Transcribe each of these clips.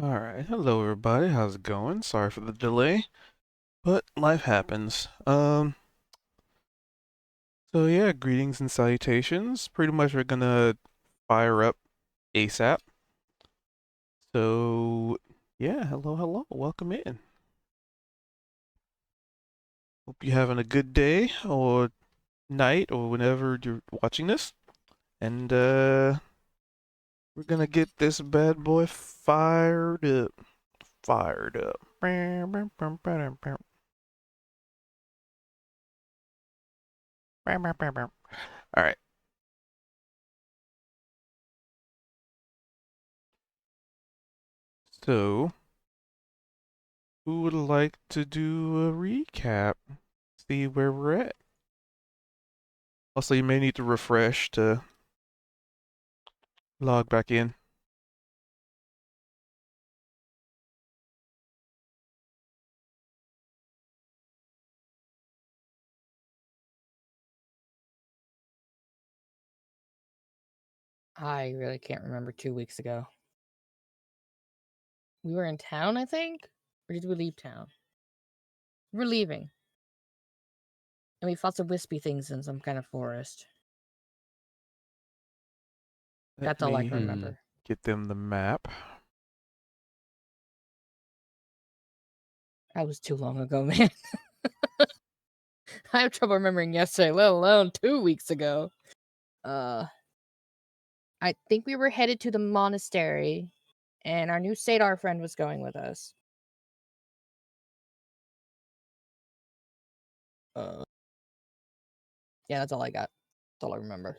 Alright, hello everybody, how's it going? Sorry for the delay, but life happens. So yeah, greetings and salutations. Pretty much we're gonna fire up ASAP. So yeah, hello, welcome in. Hope you're having a good day or night or whenever you're watching this. And we're gonna get this bad boy fired up. Fired up. Alright. So, who would like to do a recap? See where we're at. Also, you may need to refresh to log back in. I really can't remember 2 weeks ago. We were in town, I think? Or did we leave town? We're leaving. And we fought some wispy things in some kind of forest. Let That's all I me can remember. get them the map. That was too long ago, man. I have trouble remembering yesterday, let alone 2 weeks ago. Uh, I think we were headed to the monastery, and our new Sadar friend was going with us. Uh, yeah, that's all I got. That's all I remember.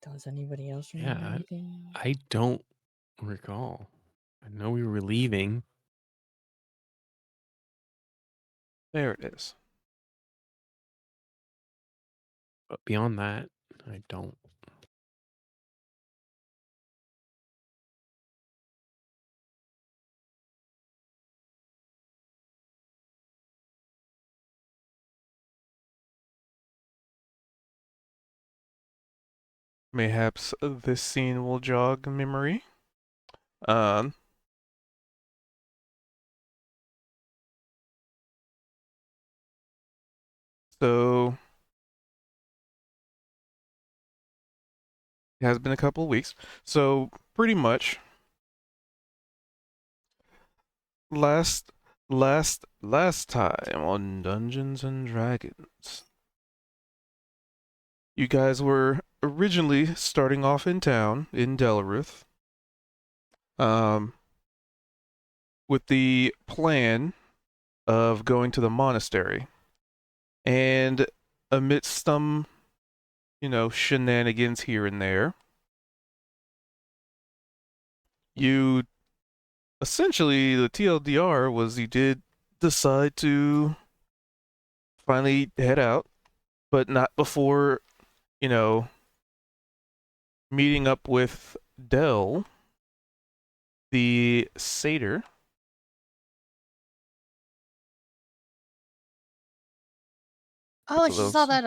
Does anybody else remember Yeah, anything? I don't recall. I know we were leaving. There it is. But beyond that, I don't. Mayhaps this scene will jog memory. Um, so it has been a couple of weeks. So pretty much last last time on Dungeons and Dragons, you guys were originally starting off in town in Delaruth. Um, with the plan of going to the monastery. And amidst some, shenanigans here and there, you essentially, the TLDR was you did decide to finally head out, but not before, you know, meeting up with Dell, the satyr. Oh, I Couple of just saw those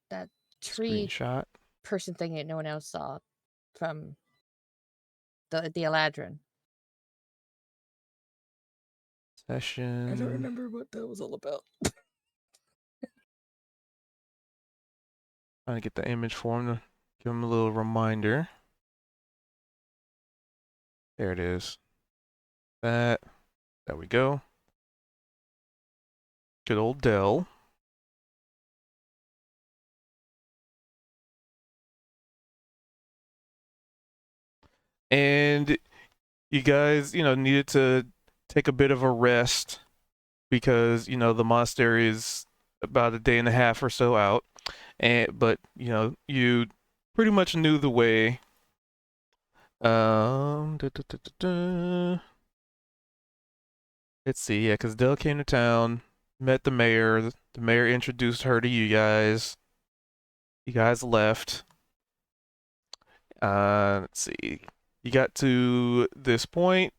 that tree screenshot person thing that no one else saw from the Eladrin. I don't session. remember what that was all about. Trying to get the image for him to give him a little reminder. There it is. That. There we go. Good old Dell. And you guys, needed to take a bit of a rest because, the monastery is about a day and a half or so out. But, you pretty much knew the way. Da, da, da, da, da. Let's see, yeah, because Dell came to town, met the mayor. The mayor introduced her to you guys. You guys left. Let's see. You got to this point,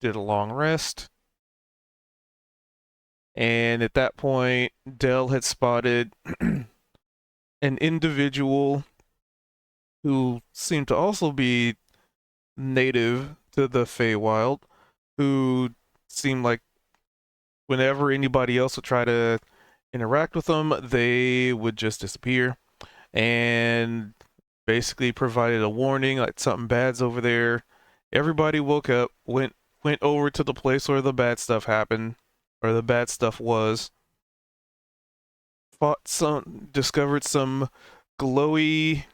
did a long rest. And at that point, Dell had spotted an individual who seemed to also be native to the Feywild, who seemed like whenever anybody else would try to interact with them, they would just disappear, and basically provided a warning like something bad's over there. Everybody woke up, went over to the place where the bad stuff happened, or the bad stuff was. Discovered some glowy,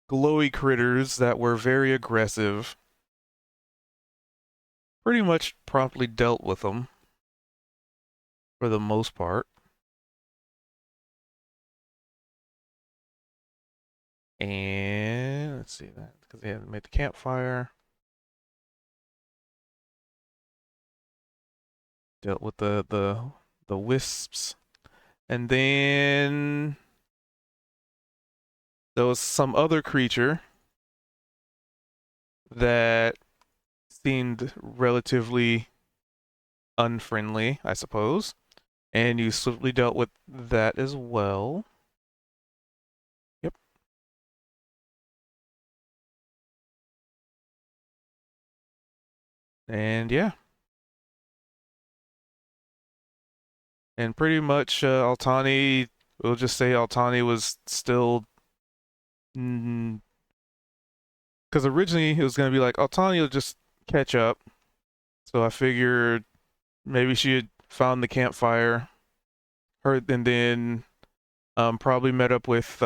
glowy critters that were very aggressive. Pretty much promptly dealt with them for the most part. And let's see that because they hadn't made the campfire. Dealt with the wisps, and then there was some other creature that seemed relatively unfriendly, I suppose, and you swiftly dealt with that as well. Yep. And yeah. And pretty much Altani, we'll just say Altani was still. Because originally it was going to be like Altani will just catch up. So I figured maybe she had found the campfire, heard, and then probably met up with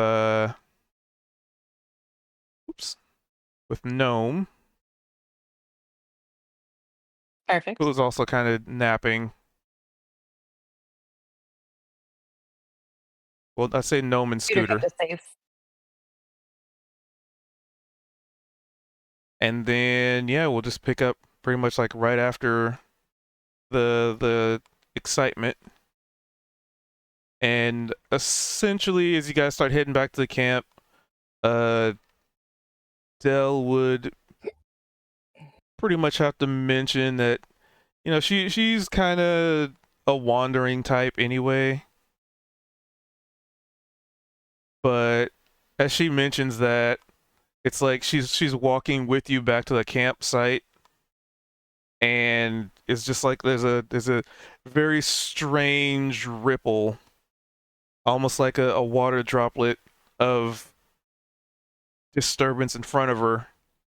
with Gnome, Perfect. who was also kind of napping. Well, I say Gnome and Scooter Scooter. kept us safe. And then yeah, we'll just pick up pretty much like right after the excitement. And essentially, as you guys start heading back to the camp, Dell would pretty much have to mention that, you know, she's kind of a wandering type anyway. But as she mentions that, it's like she's walking with you back to the campsite, and it's just like there's a very strange ripple, almost like a water droplet of disturbance in front of her.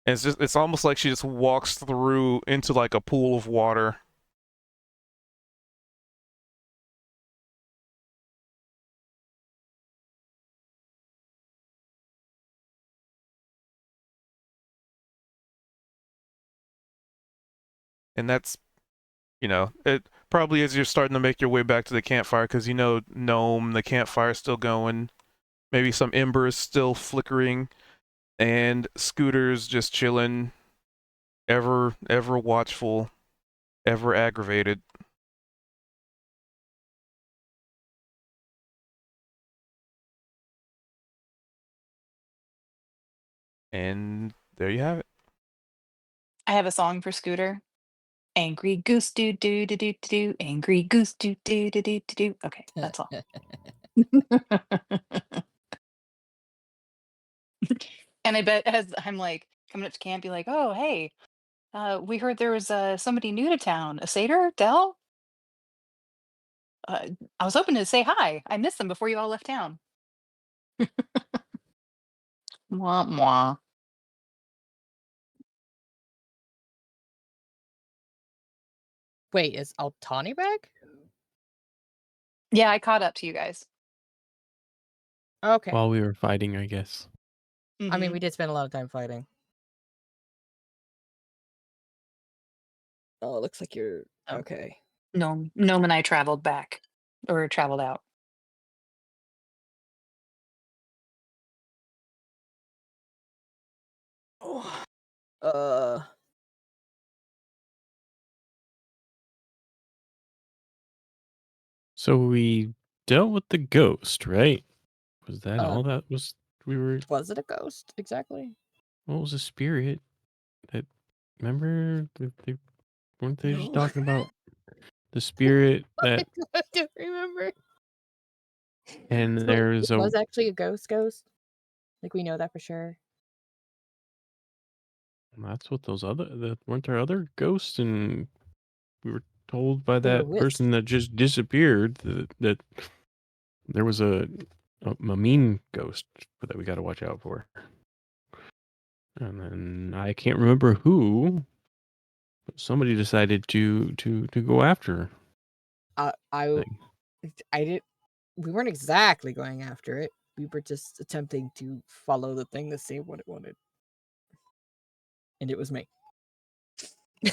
And it's almost like she just walks through into like a pool of water. And that's, you know, it probably as you're starting to make your way back to the campfire, because you know, Gnome, the campfire's still going, maybe some embers still flickering, and Scooter's just chilling, ever watchful, ever aggravated. And there you have it. I have a song for Scooter. Angry goose do do do do do do. Angry goose do do do do do do. Okay, that's all. And I bet as I'm like coming up to camp, be like, "Oh, hey, we heard there was somebody new to town. A satyr, Dell. I was hoping to say hi. I missed them before you all left town." Mwah, mwah. Wait, is Altani back? Yeah, I caught up to you guys. Okay. While we were fighting, I guess. I mean, Mhm. we did spend a lot of time fighting. Oh, it looks like you're Oh. okay. Gnome and I traveled back, or traveled out. Oh. Uh, So we dealt with the ghost, right? Was that all that was? We were. was it a ghost exactly? What was a spirit? That remember? Weren't they just No. talking about the spirit that? I don't remember. And So there's it a was actually a ghost. Like we know that for sure. that's what those other weren't there other ghosts, and we were told by They were that wisps. person that just disappeared that there was a mean ghost that we got to watch out for. And then I can't remember who, but somebody decided to go after I thing. I did. We weren't exactly going after it. We were just attempting to follow the thing to see what it wanted, and it was me. I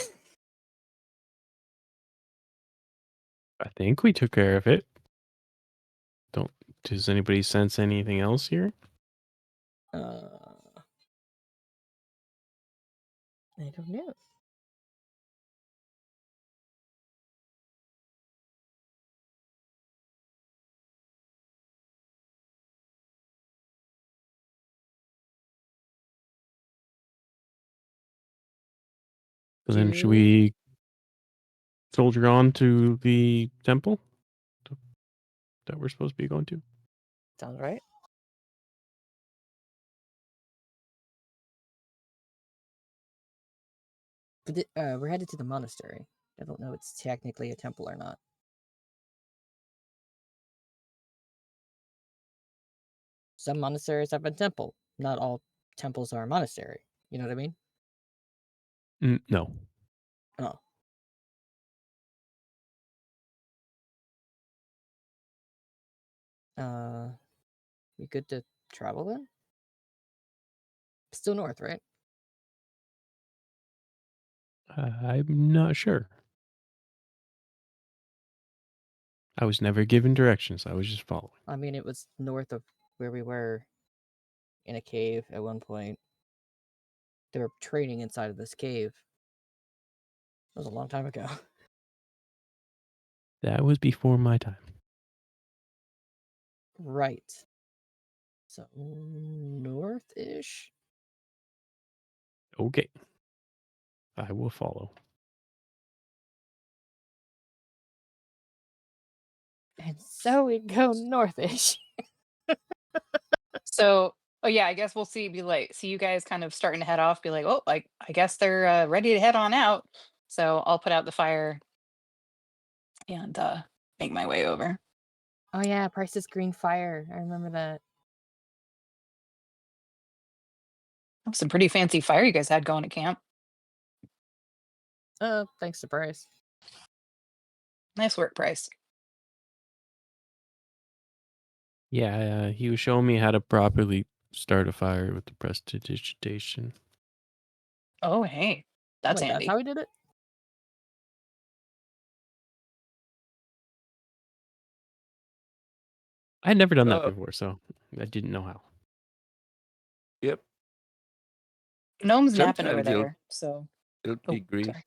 think we took care of it. Does anybody sense anything else here? I don't know. So then should Do- we soldier on to the temple that we're supposed to be going to? Sounds right. But we're headed to the monastery. I don't know if it's technically a temple or not. Some monasteries have a temple. Not all temples are a monastery. You know what I mean? No. Oh. We good to travel then? Still north, right? I'm not sure. I was never given directions. I was just following. I mean, it was north of where we were in a cave at one point. They were training inside of this cave. That was a long time ago. That was before my time. Right. So, north-ish? Okay. I will follow. And so we go north-ish. So, oh yeah, I guess we'll be like, see you guys kind of starting to head off, be like, oh, like I guess they're ready to head on out. So I'll put out the fire and make my way over. Oh yeah, Price's green fire. I remember that. Oh, some pretty fancy fire you guys had going at camp. Thanks to Price. Nice work, Price. Yeah, he was showing me how to properly start a fire with the prestidigitation. Oh, hey, that's Wait, that's handy. how we did it? I had never done that Uh, before, so I didn't know how. Yep. Gnome's napping over Sometimes there, so it'll oh, be green. sorry.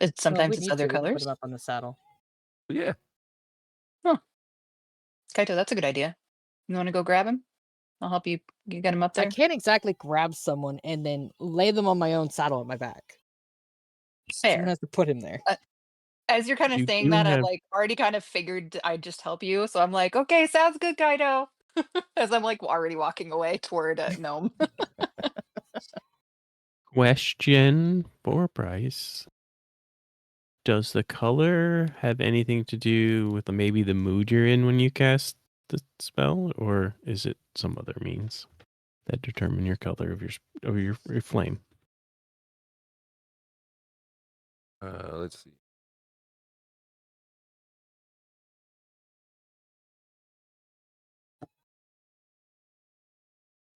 It's Well, if sometimes we it's need other to, we can put colors. him up on the saddle. But yeah. Kaito, that's a good idea. You want to go grab him? I'll help you. You get him up I there. can't exactly grab someone and then lay them on my own saddle at my back. Someone Fair. has to put him there. As you're kind of You saying do that, I'm have like already kind of figured I'd just help you. So I'm like, okay, sounds good, Kaito. As I'm like already walking away toward Gnome. question for Bryce. Does the color have anything to do with maybe the mood you're in when you cast the spell, or is it some other means that determine your color of your flame? Let's see.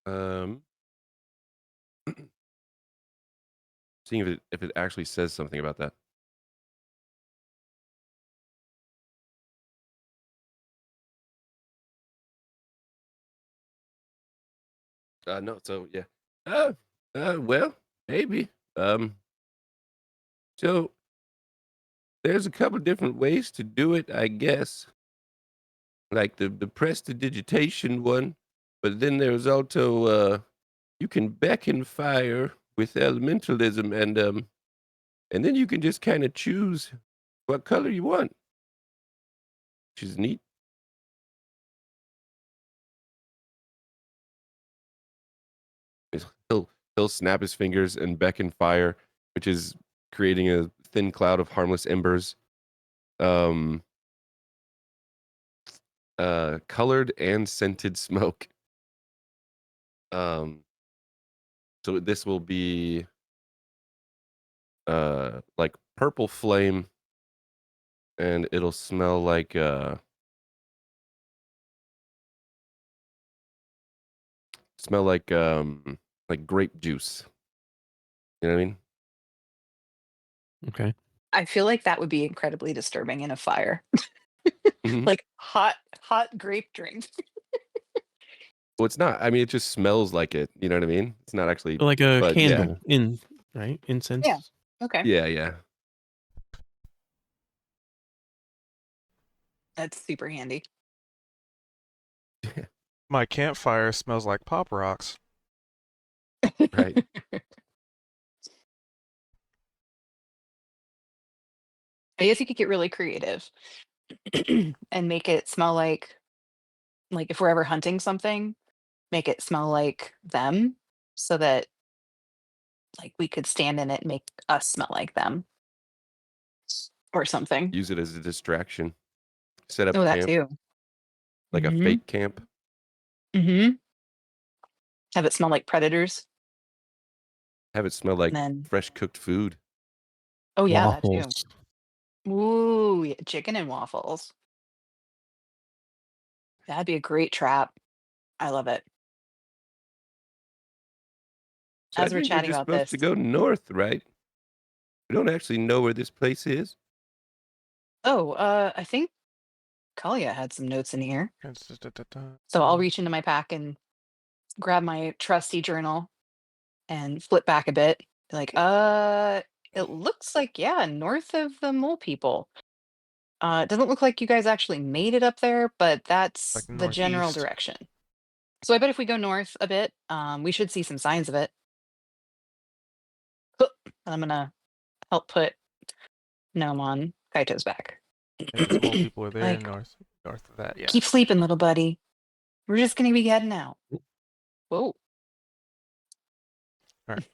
Um, seeing if it actually says something about that. No. So yeah. Well, maybe. So there's a couple different ways to do it, I guess. Like the prestidigitation one, but then there's also you can beckon fire with elementalism, and then you can just kind of choose what color you want, which is neat. He'll snap his fingers and beckon fire, which is creating a thin cloud of harmless embers. Colored and scented smoke. So this will be like purple flame, and it'll smell like grape juice. You know what I mean? Okay. I feel like that would be incredibly disturbing in a fire. Mhm. Like hot grape drink. Well, it's not. I mean, it just smells like it. You know what I mean? It's not actually. Like a But yeah. candle right? Incense. Yeah. Okay. Yeah. That's super handy. My campfire smells like Pop Rocks. Right. I guess you could get really creative and make it smell like if we're ever hunting something, make it smell like them so that we could stand in it and make us smell like them or something. Use it as a distraction. Set up Oh, that camp, too. like a Mhm. fake camp. Mm-hmm. Have it smell like predators. Have it smell like And then, fresh cooked food. oh yeah, that too. Waffles. Ooh, yeah, chicken and waffles. That'd be a great trap. I love it. So I As we're think we're chatting just about supposed to this, go north, right? We don't actually know where this place is. I think Kalia had some notes in here. Mm. So I'll reach into my pack and grab my trusty journal and flip back a bit. Like, it looks like, yeah, north of the mole people. It doesn't look like you guys actually made it up there, but that's Like the general northeast. direction. So I bet if we go north a bit, we should see some signs of it. I'm gonna help put Gnome on Kaito's back. Yeah, the mole people are there Like, north of that. Yeah. keep sleeping, little buddy. We're just gonna be heading out. Whoa. Alright.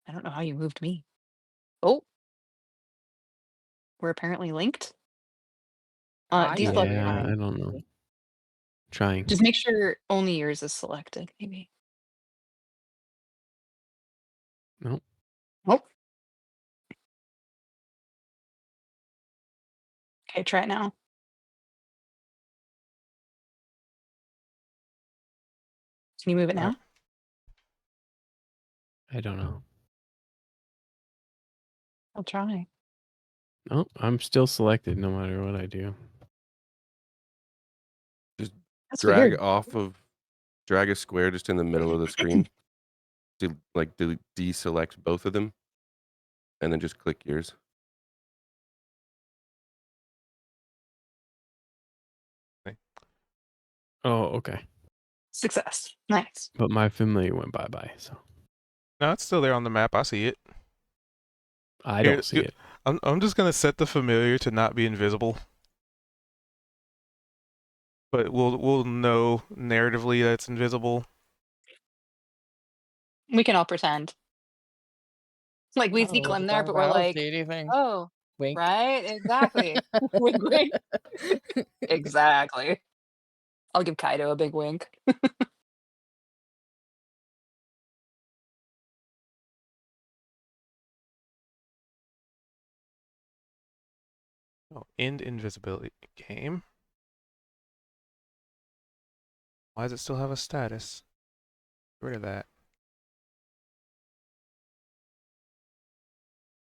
I don't know how you moved me. Oh. We're apparently linked. I These thought look we were Yeah, on- I don't know. Trying. just make sure only yours is selected, maybe. Nope. Nope. Okay, try it now. Can you move it now? Alright. I don't know. I'll try. Oh, I'm still selected no matter what I do. That's Drag weird. drag a square just in the middle of the screen to deselect both of them, and then just click yours. Oh, okay. Success. Nice. But my familiar went bye-bye, so No, it's still there on the map. I see it. I Here, don't see it. I'm just gonna set the familiar to not be invisible. But we'll know narratively that it's invisible. We can all pretend. Like we see Oh, Glenn there, but we're I don't like, see anything. oh, Wink. right? Exactly. Wink, wink. Exactly. I'll give Kaido a big wink. Oh, end invisibility game. Why does it still have a status? Get rid of that.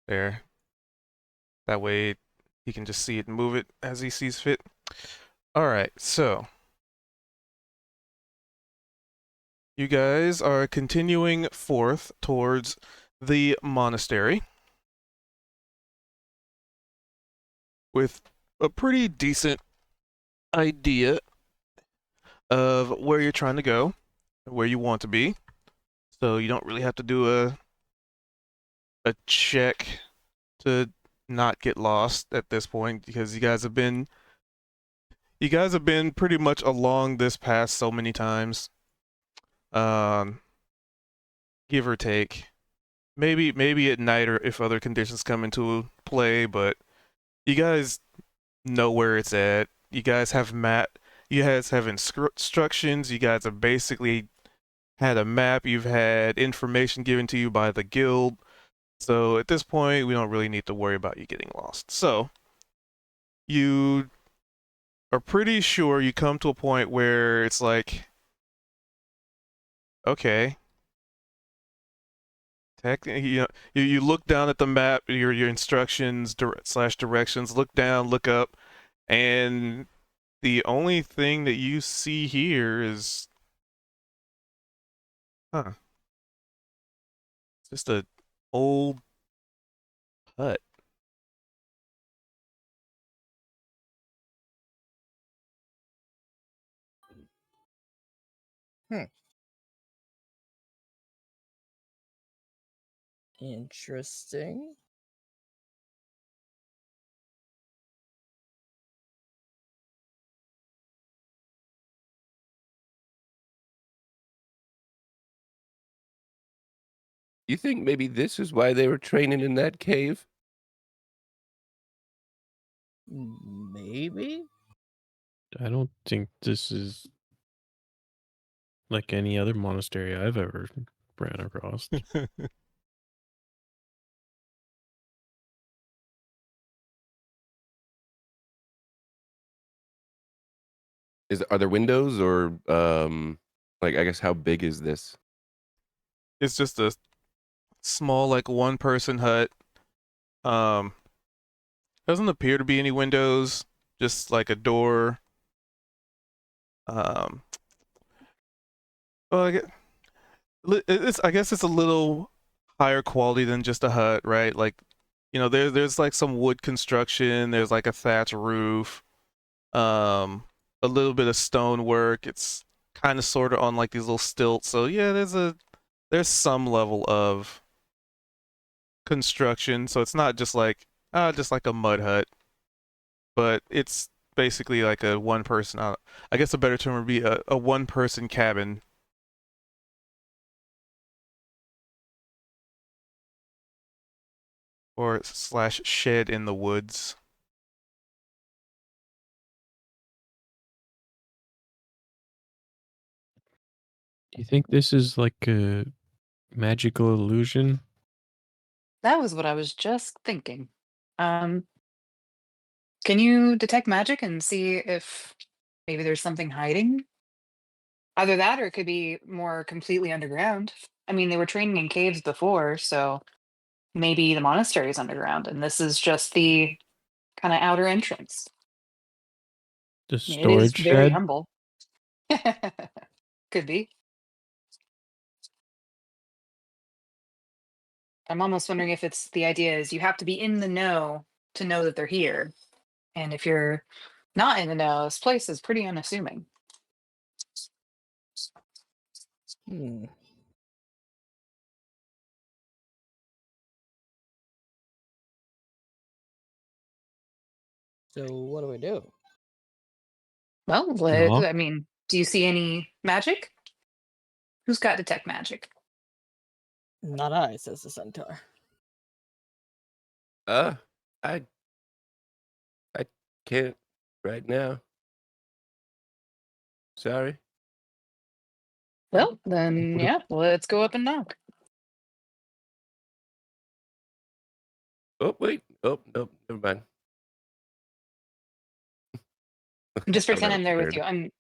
There. That way he can just see it and move it as he sees fit. Alright, so you guys are continuing forth towards the monastery with a pretty decent idea of where you're trying to go, where you want to be. So you don't really have to do a check to not get lost at this point, because you guys have been pretty much along this path so many times. give or take. Maybe at night or if other conditions come into play, but you guys know where it's at. You guys have instructions. You guys have basically had a map. You've had information given to you by the guild. So at this point, we don't really need to worry about you getting lost. So you are pretty sure you come to a point where it's like, okay, you look down at the map, your instructions slash directions, look down, look up, and the only thing that you see here is, just a old hut. Interesting. You think maybe this is why they were training in that cave? Maybe. I don't think this is like any other monastery I've ever ran across. Are there windows or like I guess how big is this? It's just a small, like, one-person hut. Doesn't appear to be any windows, just like a door. Well, I guess it's a little higher quality than just a hut, right? Like, there's like some wood construction. There's like a thatch roof, a little bit of stonework. It's kind of sort of on like these little stilts. So yeah, there's some level of construction. So it's not just like a mud hut, but it's basically like a one person. I guess a better term would be a one person cabin. Or slash shed in the woods. Do you think this is like a magical illusion? That was what I was just thinking. Can you detect magic and see if maybe there's something hiding? Either that or it could be more completely underground. I mean, they were training in caves before, so maybe the monastery is underground and this is just the kind of outer entrance. The I mean, it is storage very shed? humble. Could be. I'm almost wondering if it's the idea is you have to be in the know to know that they're here. And if you're not in the know, this place is pretty unassuming. Hmm. So what do we do? Well, Knock. I mean, do you see any magic? Who's got detect magic? Not I, says the centaur. I I can't right now. Sorry. Well, then, What if- yeah, let's go up and knock. Oh wait. Oh nope. Never mind. Just I'm pretend never I'm there with prepared. you.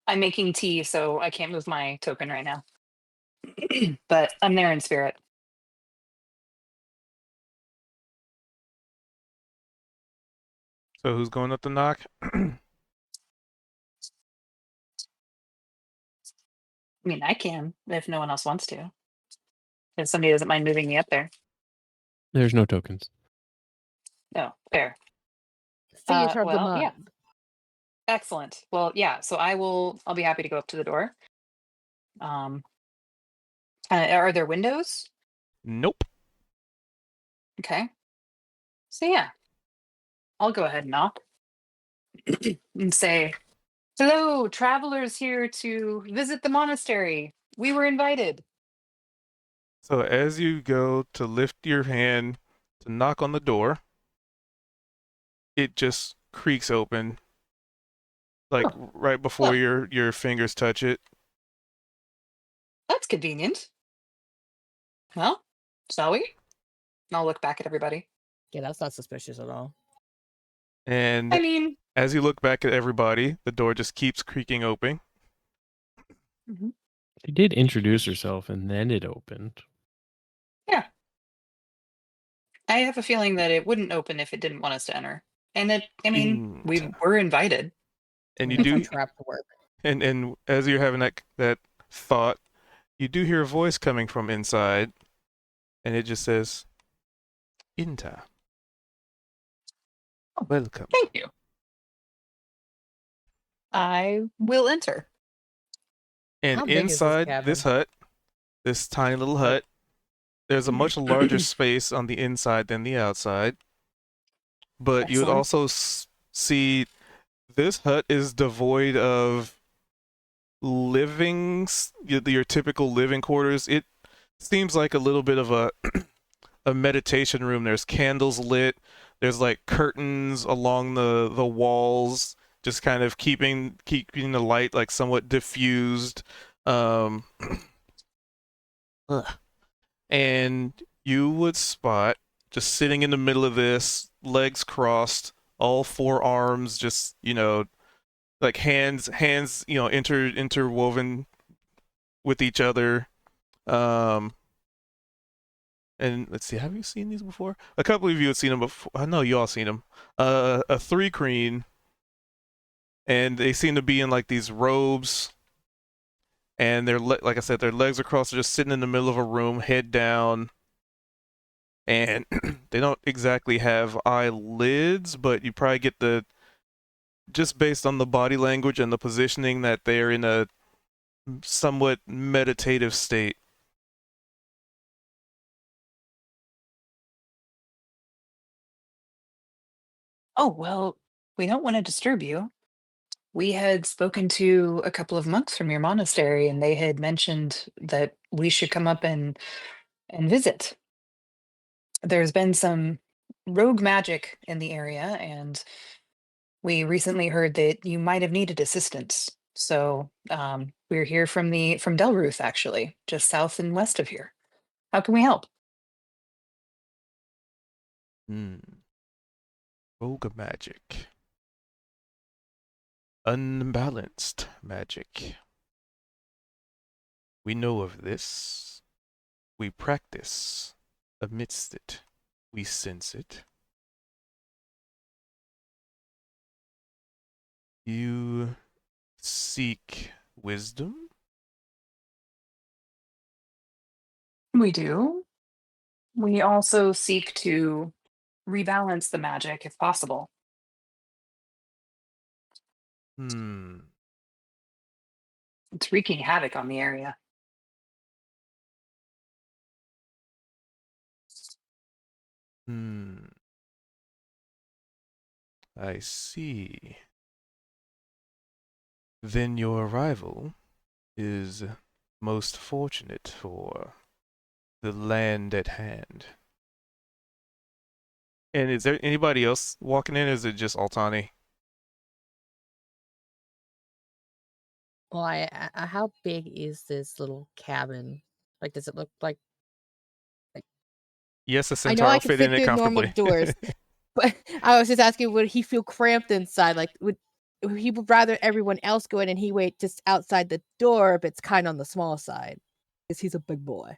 I'm making tea, so I can't move my token right now. But I'm there in spirit. So who's going up the knock? I mean, I can if no one else wants to. If somebody doesn't mind moving me up there. There's no tokens. No, fair. Feet of the Well, mud. yeah. Excellent. Well, yeah. So I'll be happy to go up to the door. Are there windows? Nope. Okay. So yeah, I'll go ahead and knock and say, "Hello, travelers here to visit the monastery. We were invited." So as you go to lift your hand to knock on the door, it just creaks open, like right before well. your fingers touch it. That's convenient. Well, shall we? And I'll look back at everybody. Yeah, that's not suspicious at all. And I mean, as you look back at everybody, the door just keeps creaking open. She did introduce herself and then it opened. yeah. I have a feeling that it wouldn't open if it didn't want us to enter. And I mean, we were invited. And you That's how do, traps work. and as you're having that thought, you do hear a voice coming from inside, and it just says, "Inta, Oh, welcome." Thank you. I will enter. And How big is this inside cabin? this hut, this tiny little hut, there's a much larger space on the inside than the outside. But you would Excellent. also see this hut is devoid of your typical living quarters. It seems like a little bit of a a meditation room. There's candles lit. There's like curtains along the walls, just kind of keeping the light like somewhat diffused. Um, and you would spot just sitting in the middle of this, legs crossed, all four arms just like hands interwoven with each other. And let's see, have you seen these before? A couple of you have seen them before. I know you all seen them. A three queen, and they seem to be in like these robes, and like I said, their legs are crossed, they're just sitting in the middle of a room, head down, and they don't exactly have eyelids, but you probably get just based on the body language and the positioning that they're in a somewhat meditative state. Oh, well, we don't want to disturb you. We had spoken to a couple of monks from your monastery, and they had mentioned that we should come up and visit. There's been some rogue magic in the area, and we recently heard that you might have needed assistance. So we're here from Delruth, actually, just south and west of here. How can we help? Rogue magic. Unbalanced magic. We know of this. We practice amidst it. We sense it. You seek wisdom? We do. We also seek to rebalance the magic if possible. Hmm. It's wreaking havoc on the area. Hmm. I see. Then your arrival is most fortunate for the land at hand. And is there anybody else walking in, or is it just Altani? Well, how big is this little cabin? Like, does it look like? Yes, a I know centaur I will can fit fit in it through normal comfortably. doors, but I was just asking, would he feel cramped inside? Like, would he would rather everyone else go in and he wait just outside the door, but it's kind of on the small side because he's a big boy.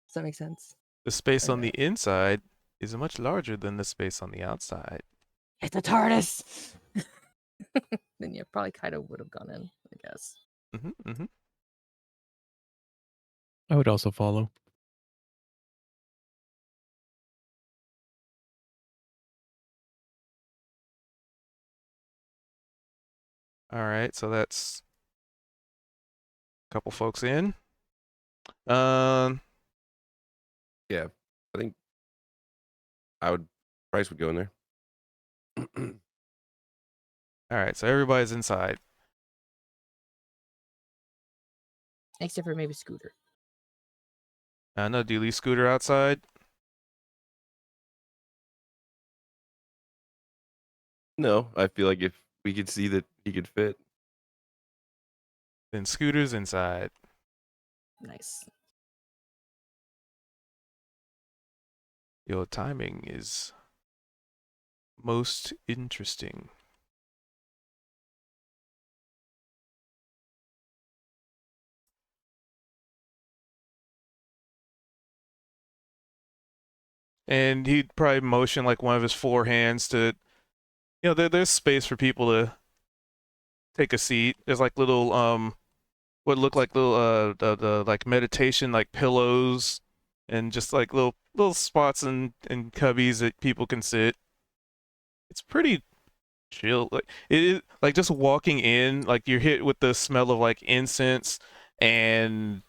Does that make sense? The space Or on no? the inside is much larger than the space on the outside. It's a TARDIS. Then you probably kind of would have gone in, I guess. I would also follow. All right, so that's a couple folks in. Um, Yeah, I think Price would go in there. all right, so everybody's inside. Except for maybe Scooter. I know. Do you leave Scooter outside? No, I feel like if we could see that he could fit. Then Scooter's inside. Nice. Your timing is most interesting. And he'd probably motion like one of his four hands to, there's space for people to take a seat. There's like little what look like little the like meditation like pillows and just like little spots and cubbies that people can sit. It's pretty chill. Like it is like just walking in, like you're hit with the smell of like incense, and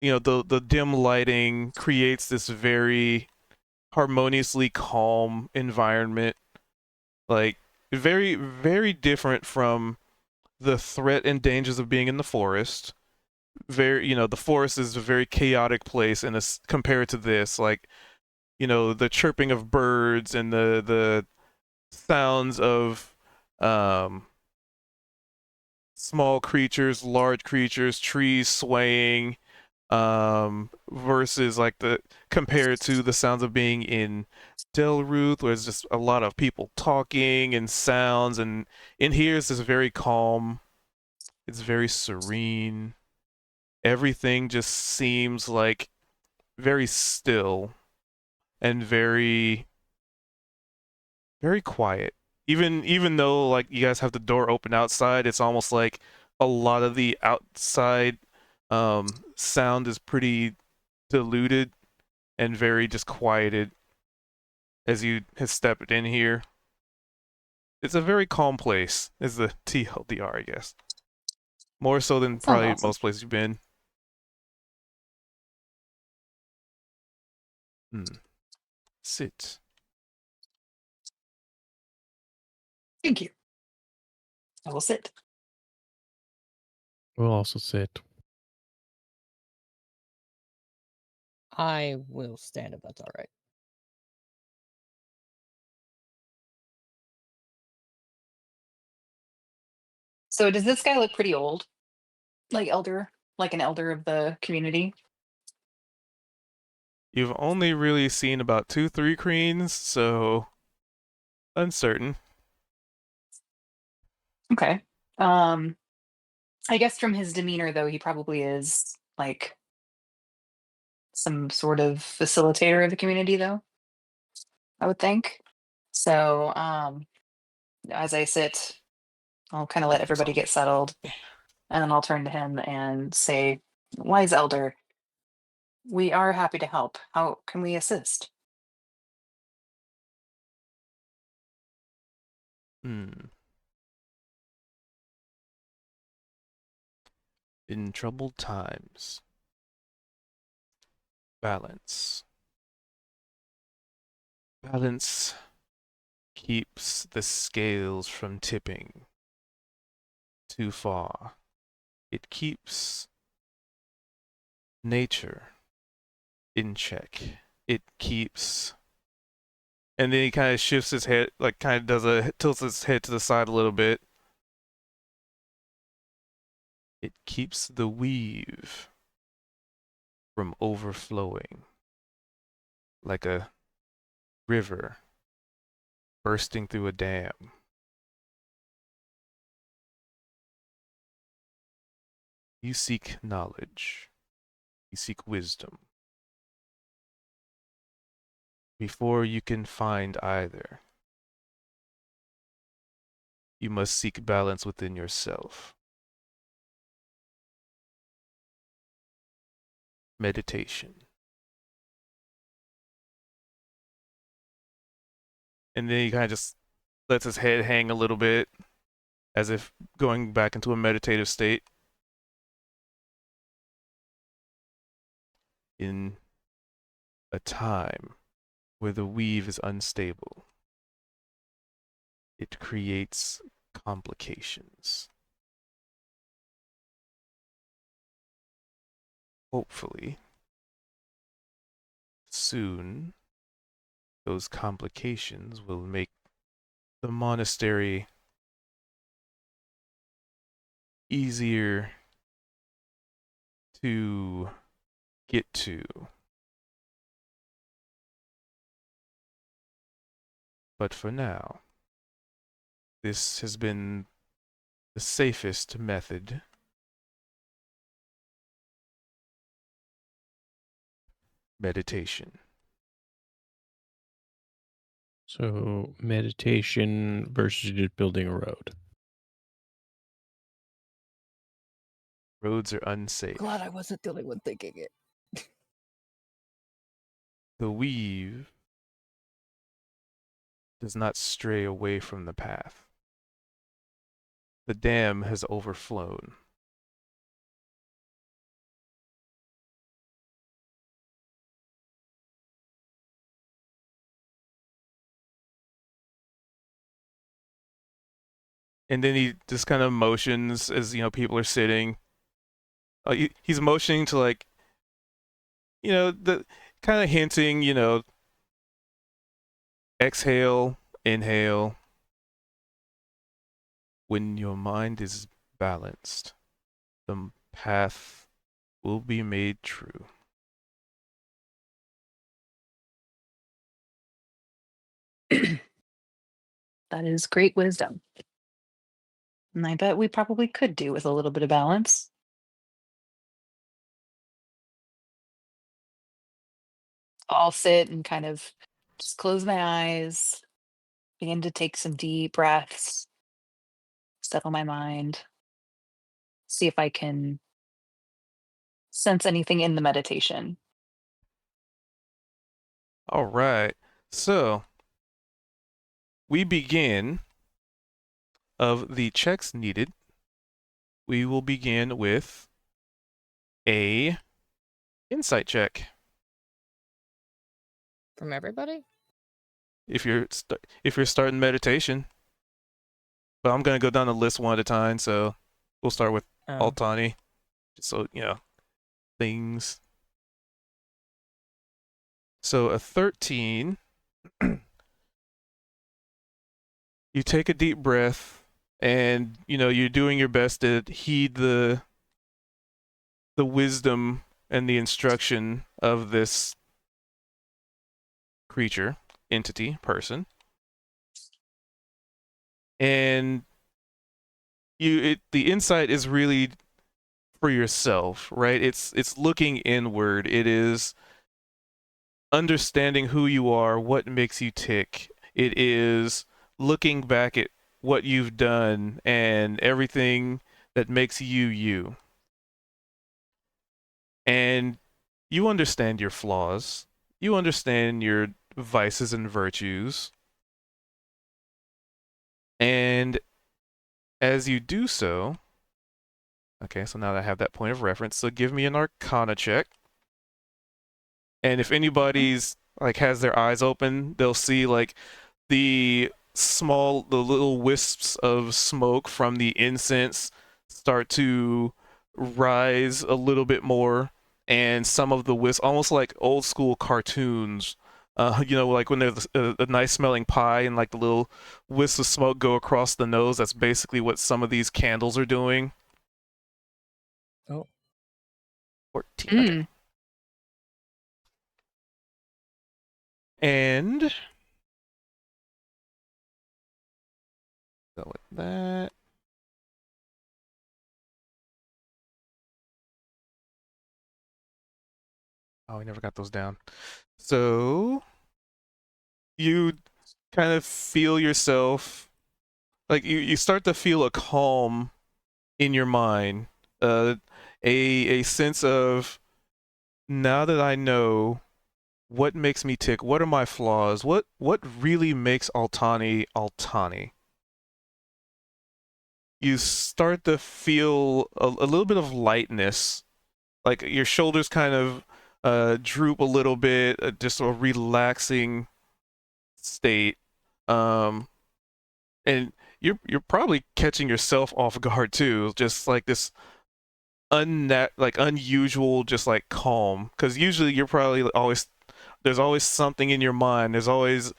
the dim lighting creates this very harmoniously calm environment. Like very, very different from the threat and dangers of being in the forest. The forest is a very chaotic place, and compared to this, like, the chirping of birds and the sounds of um small creatures, large creatures, trees swaying, versus like compared to the sounds of being in Delruth, where there's just a lot of people talking and sounds, and in here it's just very calm. It's very serene. Everything just seems like very still and very, very quiet. Even though like you guys have the door open outside, it's almost like a lot of the outside sound is pretty diluted and very just quieted as you have stepped in here. It's a very calm place, is the TLDR, I guess. More so than Sounds probably awesome. most places you've been. Sit. Thank you. I will sit. We'll also sit. I will stand if that's all right. So does this guy look pretty old? Like an elder of the community? You've only really seen about 2-3 Creens, so uncertain. Okay. I guess from his demeanor though, he probably is like some sort of facilitator of the community though, I would think. So, as I sit, I'll kind of let everybody get settled, and then I'll turn to him and say, "Wise elder, we are happy to help. How can we assist?" Hmm. In troubled times, balance. Balance keeps the scales from tipping too far. It keeps nature in check. It keeps. And then he kind of shifts his head, like kind of tilts his head to the side a little bit. It keeps the weave from overflowing like a river bursting through a dam. You seek knowledge. You seek wisdom. Before you can find either, you must seek balance within yourself. Meditation. And then he kind of just lets his head hang a little bit, as if going back into a meditative state. In a time where the weave is unstable, it creates complications. Hopefully, soon those complications will make the monastery easier to get to. But for now, this has been the safest method. Meditation. So meditation versus just building a road. Roads are unsafe. Glad I wasn't the only one thinking it. The weave does not stray away from the path. The dam has overflown. And then he just kind of motions as, people are sitting. He's motioning to, like, the kind of hinting, exhale, inhale. When your mind is balanced, the path will be made true. That is great wisdom. And I bet we probably could do with a little bit of balance. I'll sit and kind of just close my eyes, begin to take some deep breaths, settle my mind, see if I can sense anything in the meditation. All right. So, we begin of the checks needed. We will begin with a insight check. From everybody? If you're starting meditation. But I'm going to go down the list one at a time, so we'll start with Altani. Just so, things. So a 13. You take a deep breath, and you're doing your best to heed the wisdom and the instruction of this creature, entity, person. And the insight is really for yourself, right? It's looking inward. It is understanding who you are, what makes you tick. It is looking back at what you've done and everything that makes you you. And you understand your flaws. You understand your vices and virtues. And as you do so, okay, so now that I have that point of reference, so give me an Arcana check. And if anybody's has their eyes open, they'll see the little wisps of smoke from the incense start to rise a little bit more, and some of the wisps, almost like old school cartoons, when there's a nice smelling pie and the little wisps of smoke go across the nose. That's basically what some of these candles are doing. Oh. 14. Okay. And go with that. Oh, I never got those down. So you kind of feel yourself, you start to feel a calm in your mind, a sense of, now that I know what makes me tick, what are my flaws, what really makes Altani Altani, you start to feel a little bit of lightness, your shoulders kind of droop a little bit, just a relaxing state, and you're probably catching yourself off guard too, just this unusual, just calm, because usually you're probably always there's always something in your mind. There's always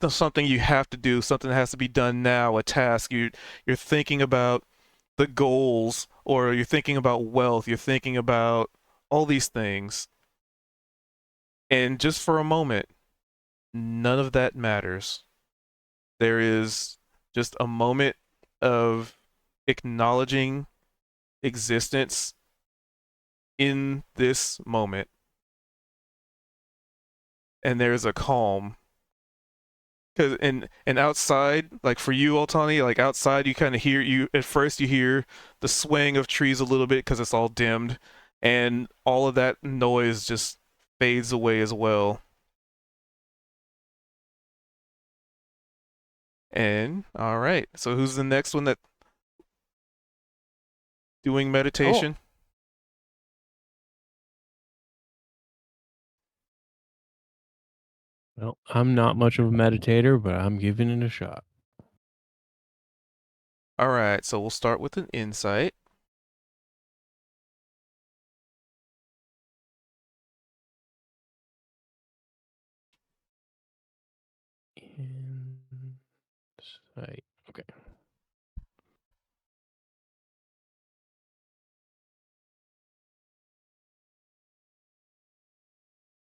something you have to do, something that has to be done now, a task. You're thinking about the goals, or you're thinking about wealth, you're thinking about all these things. And just for a moment, none of that matters. There is just a moment of acknowledging existence in this moment. And there's a calm. Cause and outside, like for you, Altani, like outside, you kind of hear at first you hear the swaying of trees a little bit because it's all dimmed, and all of that noise just fades away as well. And all right, so who's the next one that doing meditation? Well, I'm not much of a meditator, but I'm giving it a shot. All right, so we'll start with an insight. Insight. Okay.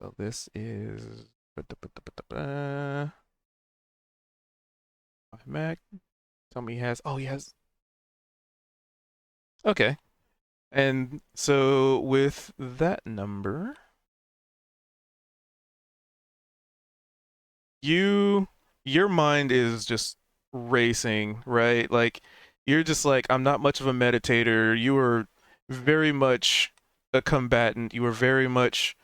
So this is Mac. Tell me he has. Oh, he has. Okay. And so with that number, your mind is just racing, right? Like you're just like, I'm not much of a meditator. You were very much a combatant. You were very much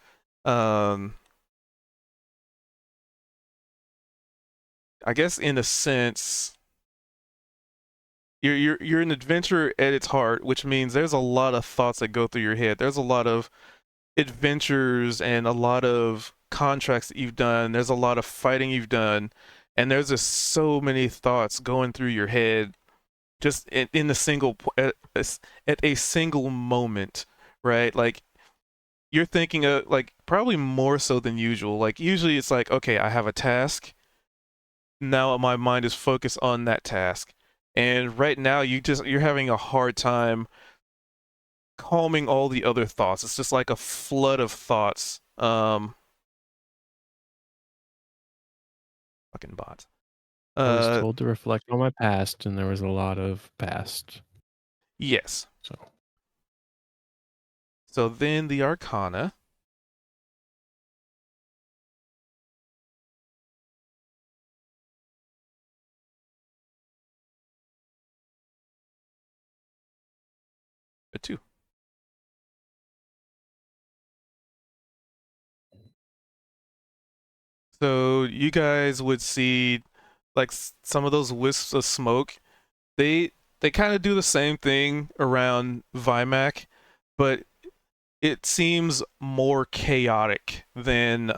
I guess in a sense you're an adventurer at its heart, which means there's a lot of thoughts that go through your head. There's a lot of adventures and a lot of contracts that you've done. There's a lot of fighting you've done, and there's just so many thoughts going through your head, just in a single at a single moment, right? Like you're thinking of like probably more so than usual. Like usually it's like, okay, I have a task. Now my mind is focused on that task. And right now you're having a hard time calming all the other thoughts. It's just like a flood of thoughts. Fucking bots. I was told to reflect on my past, and there was a lot of past. Yes. So So then the Arcana. A 2. So you guys would see like some of those wisps of smoke. They kind of do the same thing around Vimac, but it seems more chaotic than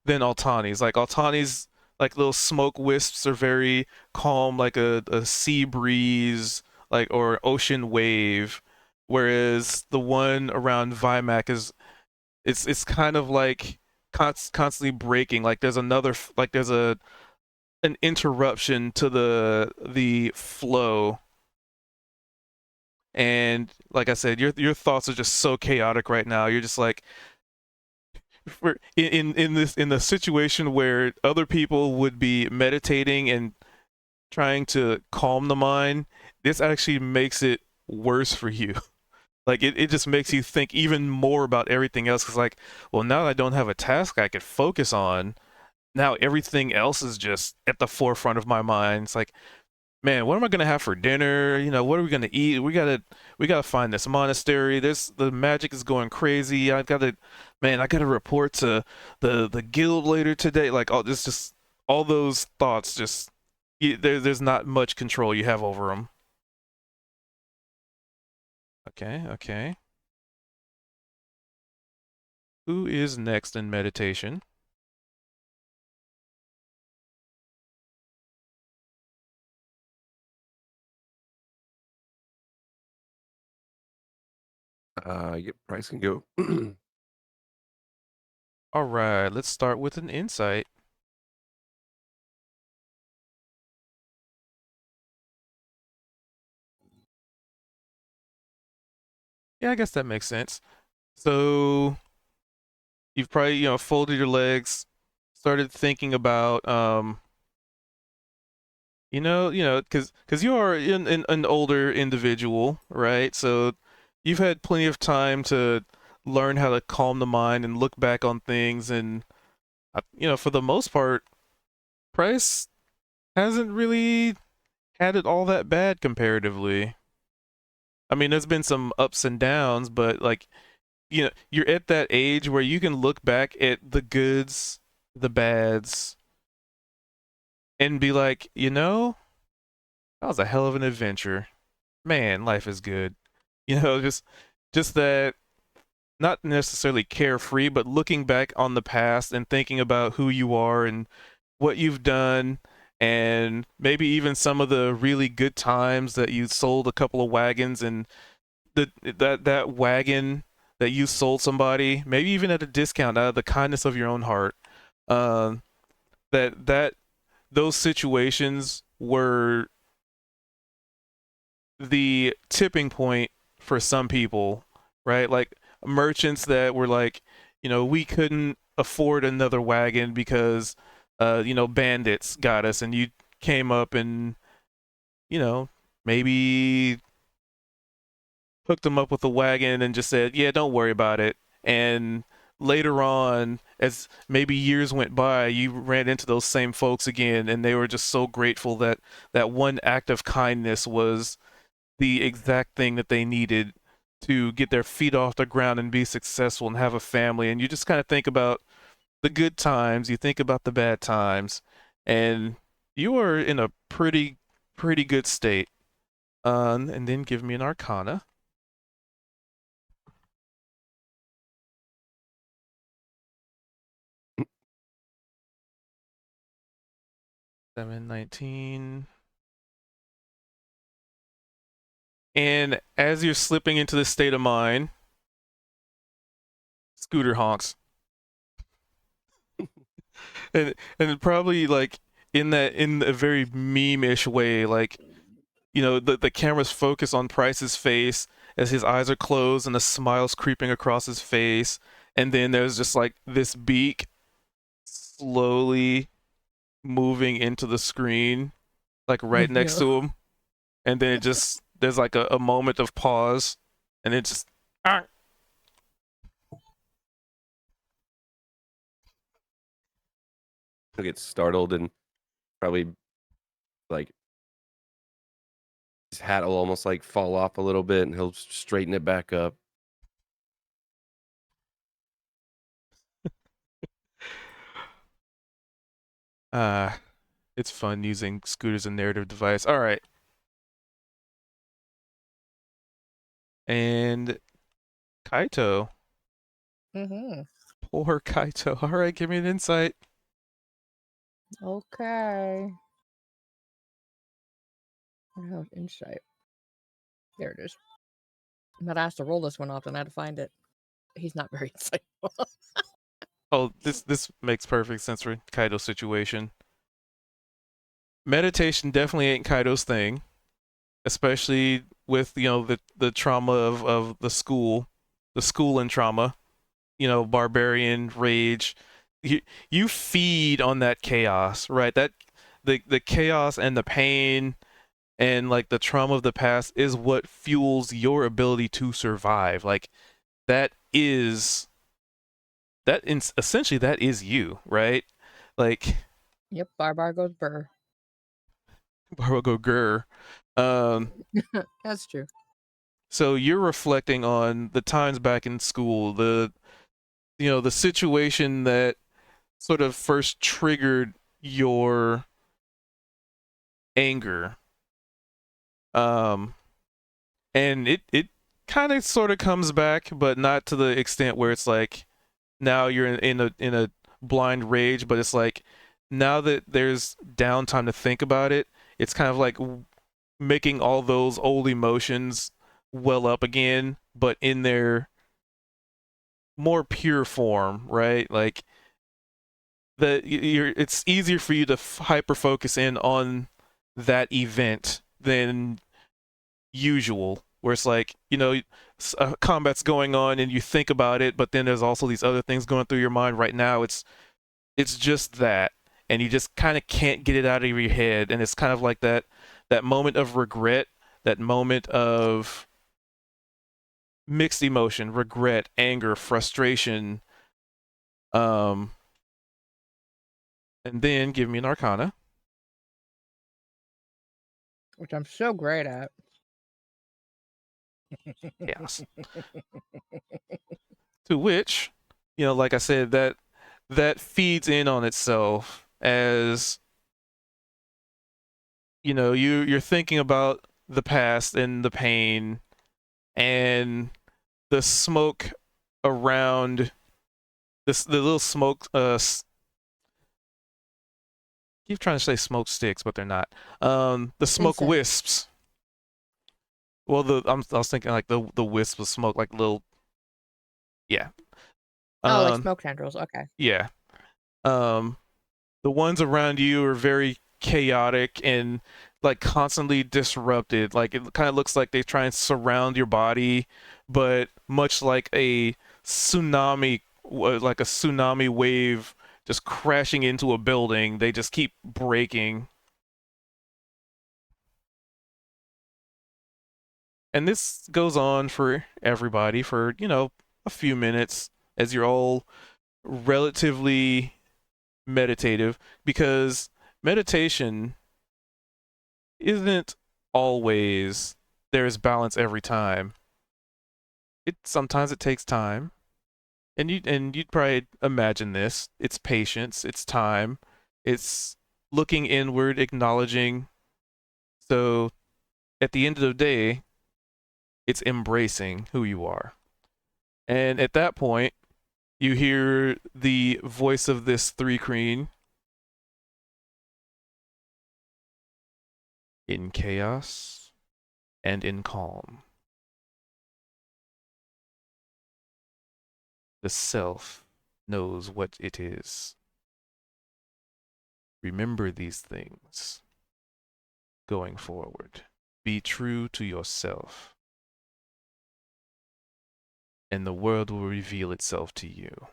Altani's. Like Altani's like little smoke wisps are very calm, like a sea breeze, like or ocean wave. Whereas the one around Vimac is it's kind of like constantly breaking. Like there's like there's an interruption to the flow. And like I said, your thoughts are just so chaotic right now. You're just like in the situation where other people would be meditating and trying to calm the mind, this actually makes it worse for you. Like it just makes you think even more about everything else. Cause like, well, now that I don't have a task I could focus on, now everything else is just at the forefront of my mind. It's like, man, what am I gonna have for dinner? You know, what are we gonna eat? We gotta find this monastery. The magic is going crazy. I gotta report to the guild later today. Like all this, just all those thoughts. Just there's not much control you have over them. Okay, okay. Who is next in meditation? Yep, Bryce can go. All right, let's start with an insight. Yeah, I guess that makes sense. So you've probably, folded your legs, started thinking about, because you are an older individual, right? So you've had plenty of time to learn how to calm the mind and look back on things, and for the most part, Price hasn't really had it all that bad comparatively. I mean, there's been some ups and downs, but like, you're at that age where you can look back at the goods, the bads, and be like, that was a hell of an adventure. Man, life is good. Just that, not necessarily carefree, but looking back on the past and thinking about who you are and what you've done, and maybe even some of the really good times that you sold a couple of wagons, and that wagon that you sold somebody, maybe even at a discount out of the kindness of your own heart. Um, that those situations were the tipping point for some people, right? Like merchants that were like, we couldn't afford another wagon because, bandits got us, and you came up and, maybe hooked them up with a wagon and just said, yeah, don't worry about it. And later on, as maybe years went by, you ran into those same folks again, and they were just so grateful that that one act of kindness was the exact thing that they needed to get their feet off the ground and be successful and have a family. And you just kind of think about the good times, you think about the bad times, and you are in a pretty good state. And then give me an arcana. 719. And as you're slipping into this state of mind, Scooter honks. and probably like in a very meme-ish way, like, the camera's focus on Price's face as his eyes are closed and a smile's creeping across his face, and then there's just like this beak slowly moving into the screen, like right next No. to him, and then there's like a moment of pause, and it just He'll get startled and probably like his hat will almost like fall off a little bit, and he'll straighten it back up. it's fun using Scooter as a narrative device. All right. And Kaito. Mm-hmm. Poor Kaito. All right, give me an insight. Okay. Oh, insight. There it is. I'm not asked to roll this one off, and I had to find it. He's not very insightful. Oh, this makes perfect sense for Kaito's situation. Meditation definitely ain't Kaito's thing, especially with the trauma of the school and trauma. Barbarian rage. You feed on that chaos, right? That the chaos and the pain and like the trauma of the past is what fuels your ability to survive. Like that is essentially that is you, right? Like Yep, Barbar goes burr. go grr. That's true. So you're reflecting on the times back in school, the situation that sort of first triggered your anger. And it kind of sort of comes back, but not to the extent where it's like now you're in a blind rage, but it's like now that there's downtime to think about it, it's kind of like making all those old emotions well up again, but in their more pure form, right? Like it's easier for you to hyper focus in on that event than usual, where it's like, combat's going on and you think about it, but then there's also these other things going through your mind. Right now it's just that, and you just kind of can't get it out of your head, and it's kind of like that moment of regret, that moment of mixed emotion, regret, anger, frustration. And then give me an arcana. Which I'm so great at. Chaos. To which, like I said, that feeds in on itself as you're thinking about the past and the pain and the smoke around the little smoke keep trying to say smoke sticks, but they're not. The smoke Incense. wisps. Well, I was thinking like the wisps of smoke, like little. Yeah. Oh, like smoke tendrils. Okay. Yeah. The ones around you are very chaotic and like constantly disrupted. Like it kind of looks like they try and surround your body, but much like a tsunami, like a tsunami wave just crashing into a building, they just keep breaking. And this goes on for everybody for, a few minutes as you're all relatively meditative, because meditation isn't always there's balance every time. Sometimes it takes time. And you'd probably imagine this. It's patience, it's time, it's looking inward, acknowledging. So at the end of the day, it's embracing who you are. And at that point, you hear the voice of this three queen. In chaos and in calm, the self knows what it is. Remember these things going forward. Be true to yourself, and the world will reveal itself to you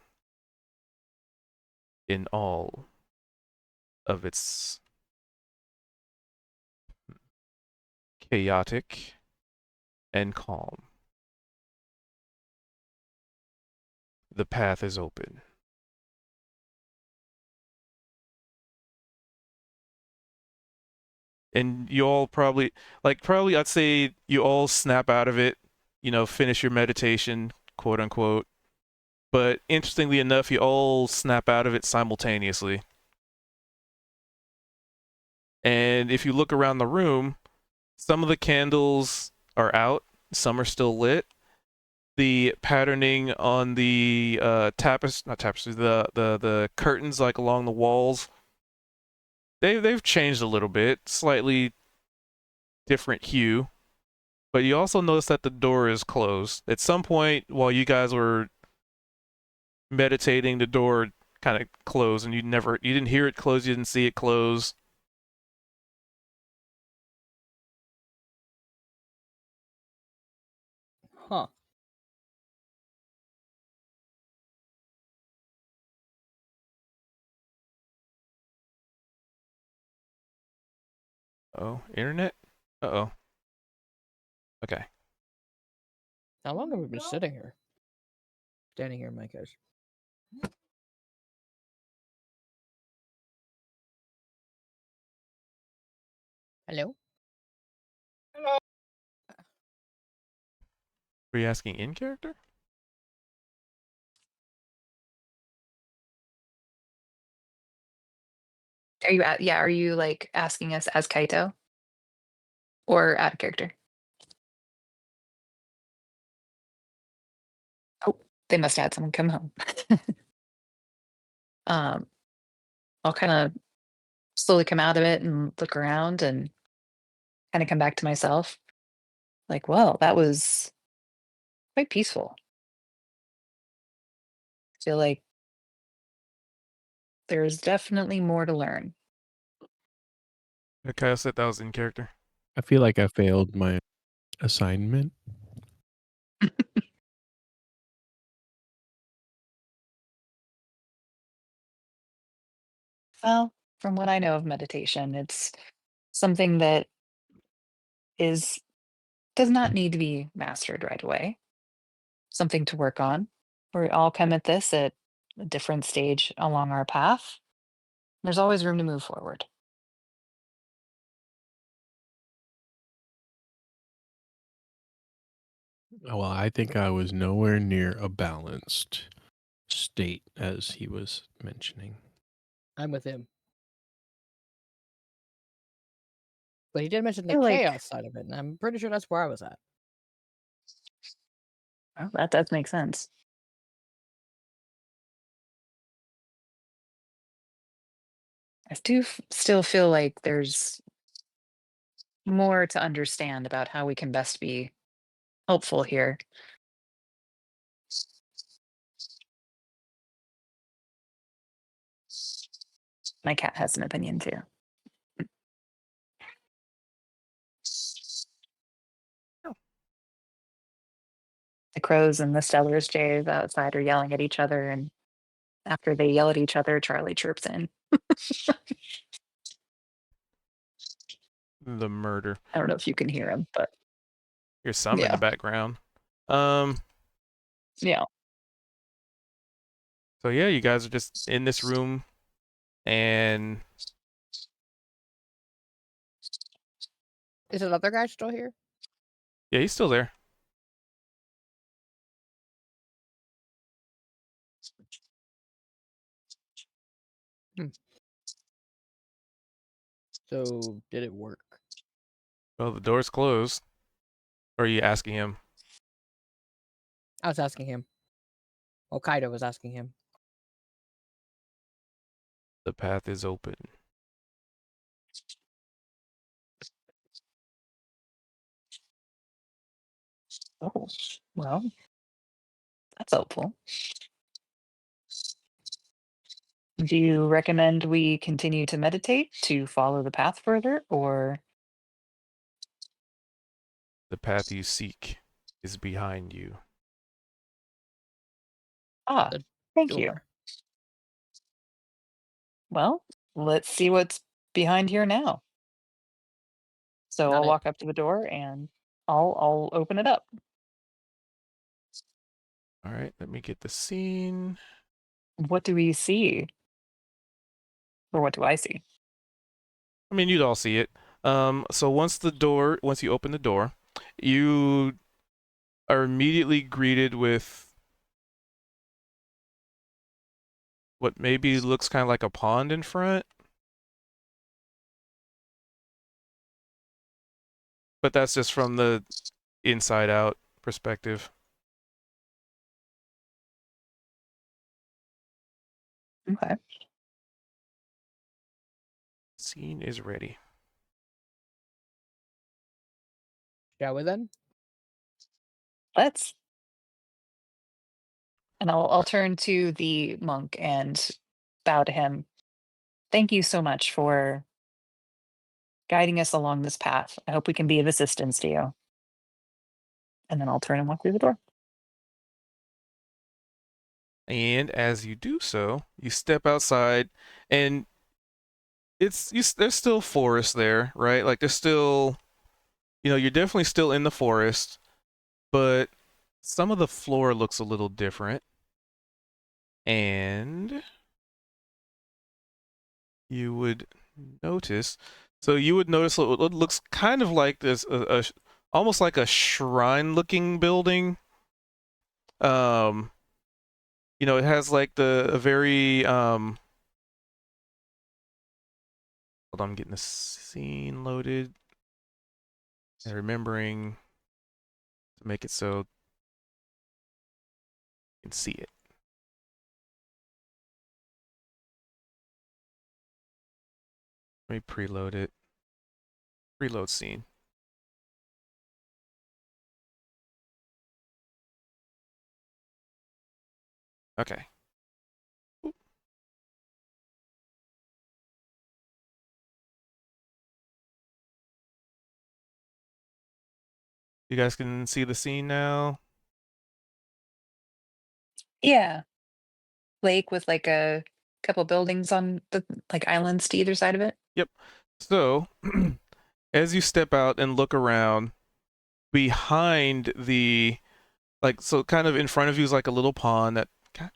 in all of its chaotic and calm. The path is open. And you all probably I'd say you all snap out of it, finish your meditation, quote unquote. But interestingly enough, you all snap out of it simultaneously. And if you look around the room, some of the candles are out, some are still lit. The patterning on the not tapestry, the curtains like along the walls, they've changed a little bit, slightly different hue. But you also notice that the door is closed. At some point while you guys were meditating, the door kind of closed, and you didn't hear it close, you didn't see it close. Huh. Oh, internet? Uh-oh. Okay. How long have we been sitting here? Standing here in my case. Hello? Were you asking in character? Are you like asking us as Kaito? Or out of character? Oh, they must have had someone come home. um, I'll kind of slowly come out of it and look around and kind of come back to myself. Like, well, that was quite peaceful. feel like there's definitely more to learn. Kyle said that was in character. I feel like I failed my assignment. Well, from what I know of meditation, it's something that does not need to be mastered right away. Something to work on. We all come at this at a different stage along our path. There's always room to move forward. Well, I think I was nowhere near a balanced state as he was mentioning. I'm with him. But he did mention the feel like- chaos side of it, and I'm pretty sure that's where I was at. Well, that does make sense. I do still feel like there's more to understand about how we can best be helpful here. My cat has an opinion too. The crows and the Stellar's jays outside are yelling at each other, and after they yell at each other, Charlie chirps in. The murder. I don't know if you can hear him, but Here's some in Yeah. the background. yeah. So yeah, you guys are just in this room, and Is another guy still here? yeah, he's still there. So did it work? Well, the door's closed. Or are you asking him? I was asking him. Well, Kaido was asking him. The path is open. Oh, well, that's helpful. Do you recommend we continue to meditate to follow the path further, or The path you seek is behind you. The thank you. Door. Well, let's see what's behind here now. So Not I'll it. walk up to the door and I'll open it up. All right, let me get the scene. What do we see? Or what do I see? I mean, you'd all see it. So once you open the door, you are immediately greeted with what maybe looks kind of like a pond in front. But that's just from the inside out perspective. Okay. Scene is ready. Shall we then? Let's. And I'll turn to the monk and bow to him. Thank you so much for guiding us along this path. I hope we can be of assistance to you. And then I'll turn and walk through the door. And as you do so, you step outside, and there's still forest there, right? Like there's still, you're definitely still in the forest, but some of the floor looks a little different. And you would notice, it looks kind of like this, almost like a shrine-looking building. It has like a very hold on, I'm getting the scene loaded and remembering to make it so you can see it. Let me preload it. Preload scene. Okay. You guys can see the scene now. Yeah. Lake with like a couple buildings on the like islands to either side of it. Yep. So, as you step out and look around, behind the so kind of in front of you is like a little pond that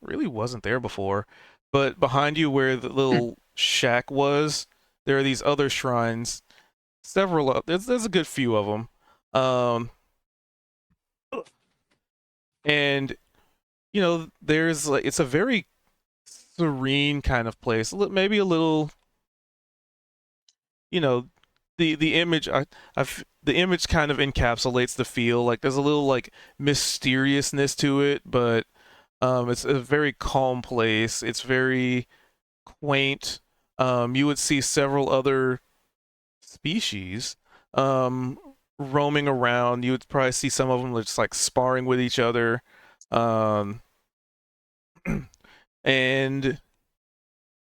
really wasn't there before, but behind you where the little shack was, there are these other shrines. Several. There's a good few of them. And there's like it's a very serene kind of place. Maybe a little, the image the image kind of encapsulates the feel. Like there's a little like mysteriousness to it, but it's a very calm place. It's very quaint. You would see several other species roaming around. You would probably see some of them just like sparring with each other. And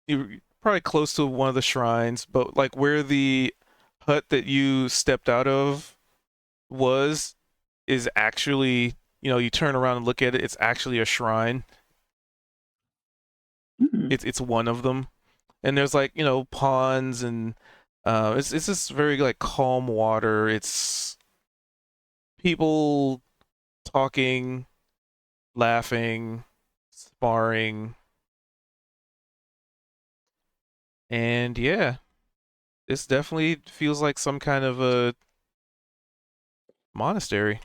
you're probably close to one of the shrines, but like where the hut that you stepped out of is actually, you turn around and look at it, it's actually a shrine. It's one of them. And there's like, ponds and it's just very like calm water. It's people talking, laughing, sparring. And yeah, this definitely feels like some kind of a monastery.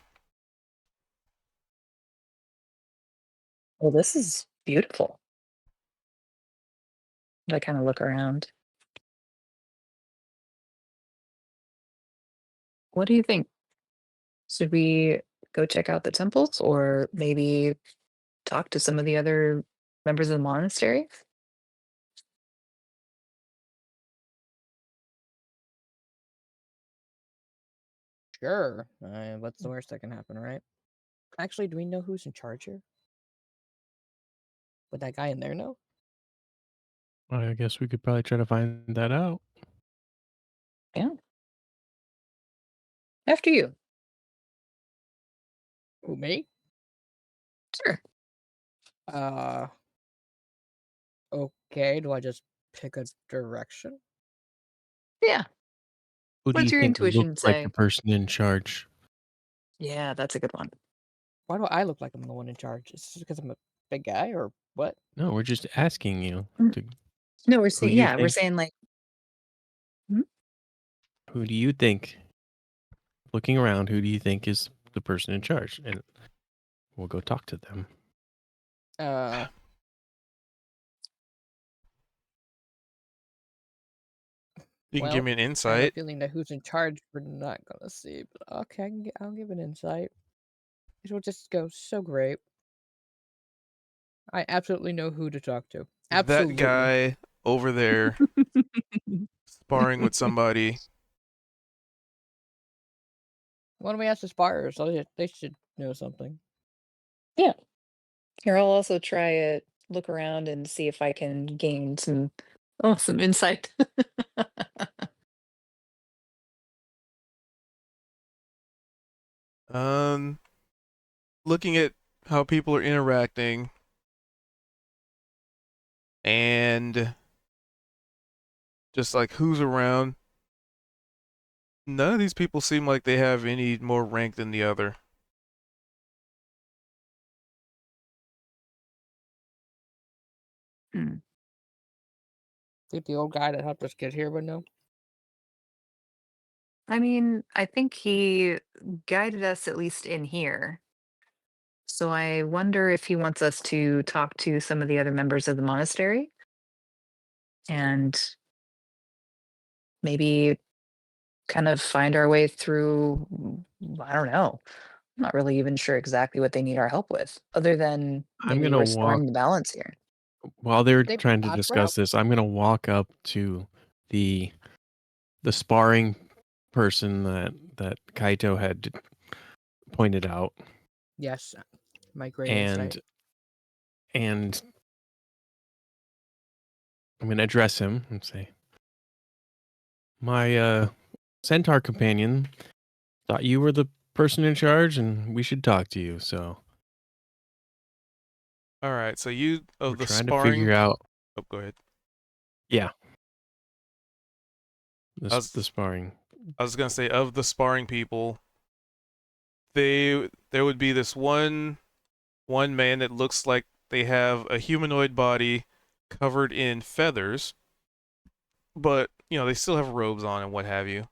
Well, this is beautiful. I kind of look around. What do you think? Should we go check out the temples or maybe talk to some of the other members of the monastery? Sure. What's the worst that can happen, right? Actually, do we know who's in charge here? Would that guy in there know? I guess we could probably try to find that out. Yeah. After you. Who, me? Sure. Uh, okay. Do I just pick a direction? Yeah. Who do What's you your think intuition looks like say? the person in charge? Yeah, that's a good one. Why do I look like I'm the one in charge? Is this because I'm a big guy or what? No, we're just asking you. Mm. No, we're Who saying, you yeah, we're think? saying like, Who do you think? Looking around, who do you think is the person in charge? And we'll go talk to them. You can Well, give me an I have a insight. feeling that who's in charge we're not gonna see, but okay, I'll give an insight. It will just go so great. I absolutely know who to talk to. That Absolutely. guy over there sparring with somebody. Why don't we ask the spires? They should know something. yeah. Here, I'll also try to look around and see if I can gain some insight. Looking at how people are interacting and just like who's around. None of these people seem like they have any more rank than the other. Hmm. Think the old guy that helped us get here would know? I mean, I think he guided us at least in here. So I wonder if he wants us to talk to some of the other members of the monastery and maybe kind of find our way through. I don't know. I'm not really even sure exactly what they need our help with, other than I'm maybe gonna walk restoring the balance here. while they're They trying to route? discuss this. I'm gonna walk up to the sparring person that Kaito had pointed out, Yes, my great and insight. and I'm gonna address him and say, "My centaur companion thought you were the person in charge, and we should talk to you. So All right. So you we're of the trying to sparring. figure out. Oh, go ahead. Yeah, I was- the sparring. I was gonna say of the sparring people, there would be this one man that looks like they have a humanoid body covered in feathers, but they still have robes on and what have you.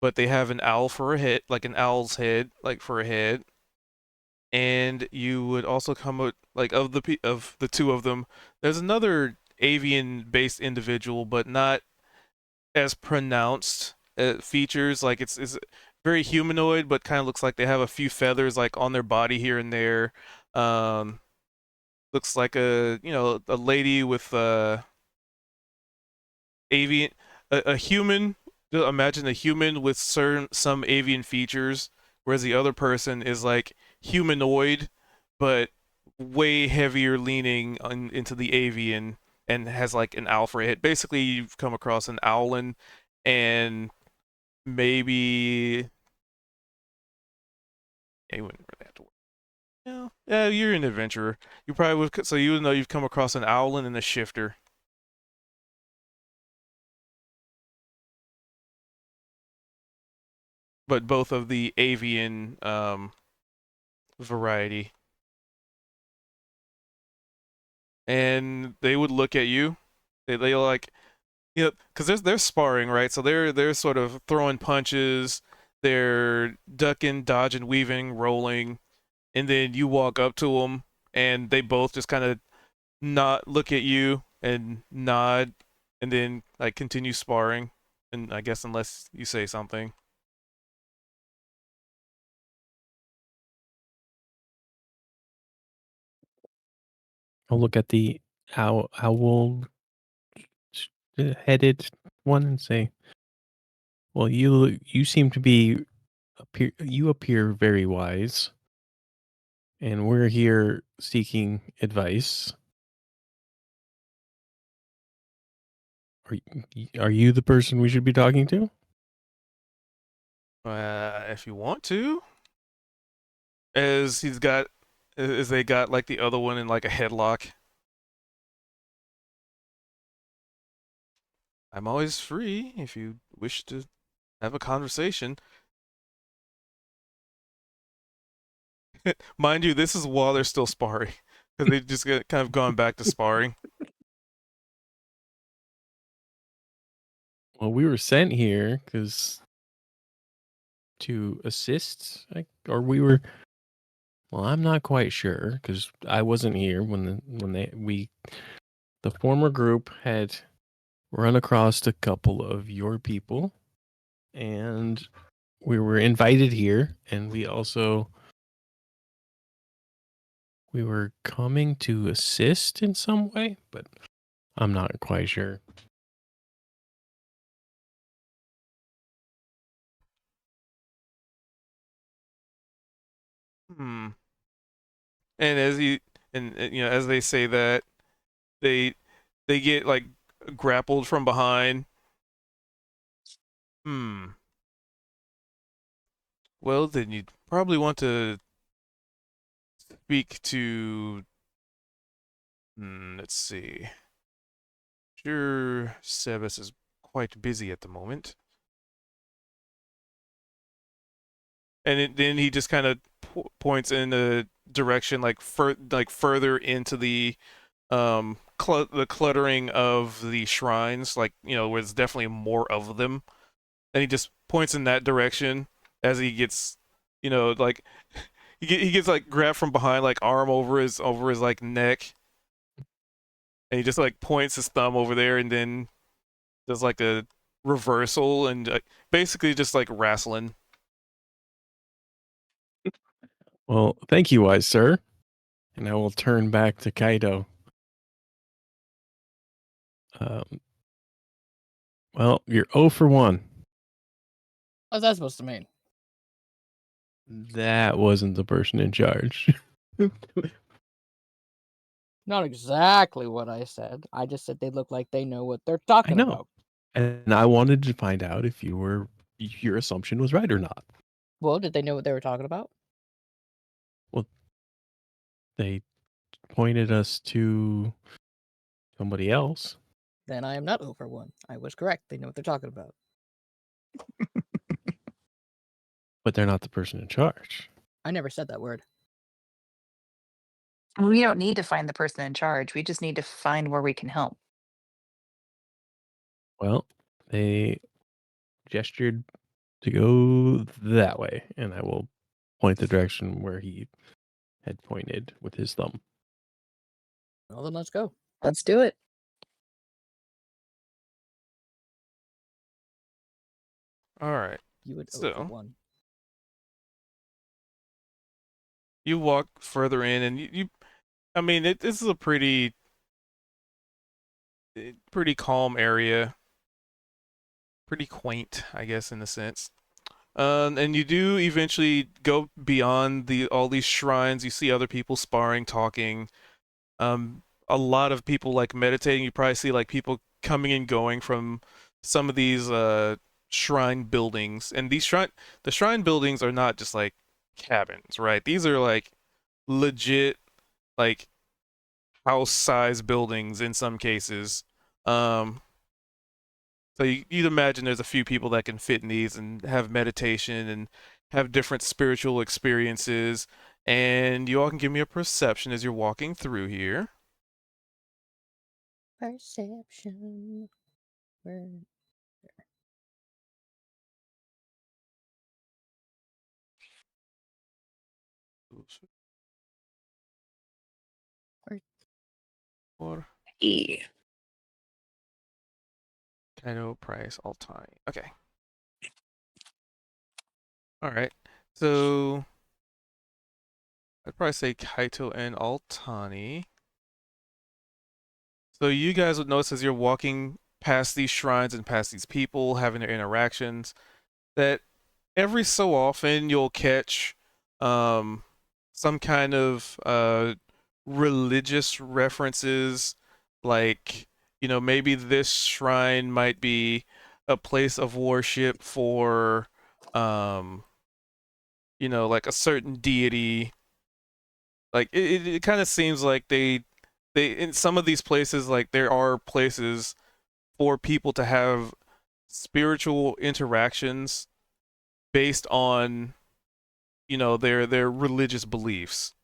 But they have an owl for a head, like an owl's head, like for a head. And you would also come out like of the two of them. There's another avian-based individual, but not as pronounced features. Like it's very humanoid, but kind of looks like they have a few feathers like on their body here and there. Um, looks like a lady with avian a human. Imagine a human with some avian features, whereas the other person is like humanoid, but way heavier leaning into the avian and has like an owl for a head. Basically, you've come across an owlin and maybe you wouldn't really have to work. Yeah, you're an adventurer. You probably would, so you would know you've come across an owlin and a shifter. But both of the avian variety. And they would look at you. They like, because they're sparring, right? So they're sort of throwing punches, they're ducking, dodging, weaving, rolling, and then you walk up to them, and they both just kind of not look at you and nod, and then like continue sparring. And I guess unless you say something. I'll look at the owl headed one and say, "Well, you seem to be appear very wise, and we're here seeking advice. Are you the person we should be talking to?" If you want to, as they got like the other one in like a headlock. I'm always free if you wish to have a conversation. Mind you, this is while they're still sparring, because they just kind of gone back to sparring. Well, we were sent here to assist, or we were. Well, I'm not quite sure because I wasn't here when the former group had run across a couple of your people, and we were invited here, and we were coming to assist in some way, but I'm not quite sure. Hmm. And as they say that, they get like grappled from behind. Hmm. Well, then you'd probably want to speak to. Let's see. Sure, Sebas is quite busy at the moment. And then he just kind of points in a direction like further into the the cluttering of the shrines, like where there's definitely more of them. And he just points in that direction as he gets, like he gets like grabbed from behind, like arm over his like neck, and he just like points his thumb over there, and then does like a reversal and basically just like wrestling. Well, thank you, wise sir. And I will turn back to Kaido. Well, you're 0 for 1. What's that supposed to mean? That wasn't the person in charge. Not exactly what I said. I just said they look like they know what they're talking know. about. And I wanted to find out if your assumption was right or not. Well, did they know what they were talking about? They pointed us to somebody else. Then I am not over one. I was correct. They know what they're talking about. But they're not the person in charge. I never said that word. We don't need to find the person in charge. We just need to find where we can help. Well, they gestured to go that way, and I will point the direction where he had pointed with his thumb. Well, then let's go. Let's do it. All right. You would So- over one. You walk further in, and you I mean, this is a pretty calm area. Pretty quaint, I guess, in a sense. And you do eventually go beyond all these shrines. You see other people sparring, talking. A lot of people like meditating. You probably see like people coming and going from some of these shrine buildings. And the shrine buildings are not just like cabins, right? These are like legit like house-size buildings in some cases. So you'd imagine there's a few people that can fit in these and have meditation and have different spiritual experiences. And you all can give me a perception as you're walking through here. Perception. Where? Or E. Kaito, Price, Altani. Okay. All right. So I'd probably say Kaito and Altani. So you guys would notice as you're walking past these shrines and past these people having their interactions that every so often you'll catch some kind of religious references, like, you know, maybe this shrine might be a place of worship for you know, like a certain deity. Like it kind of seems like they in some of these places, like there are places for people to have spiritual interactions based on, you know, their religious beliefs.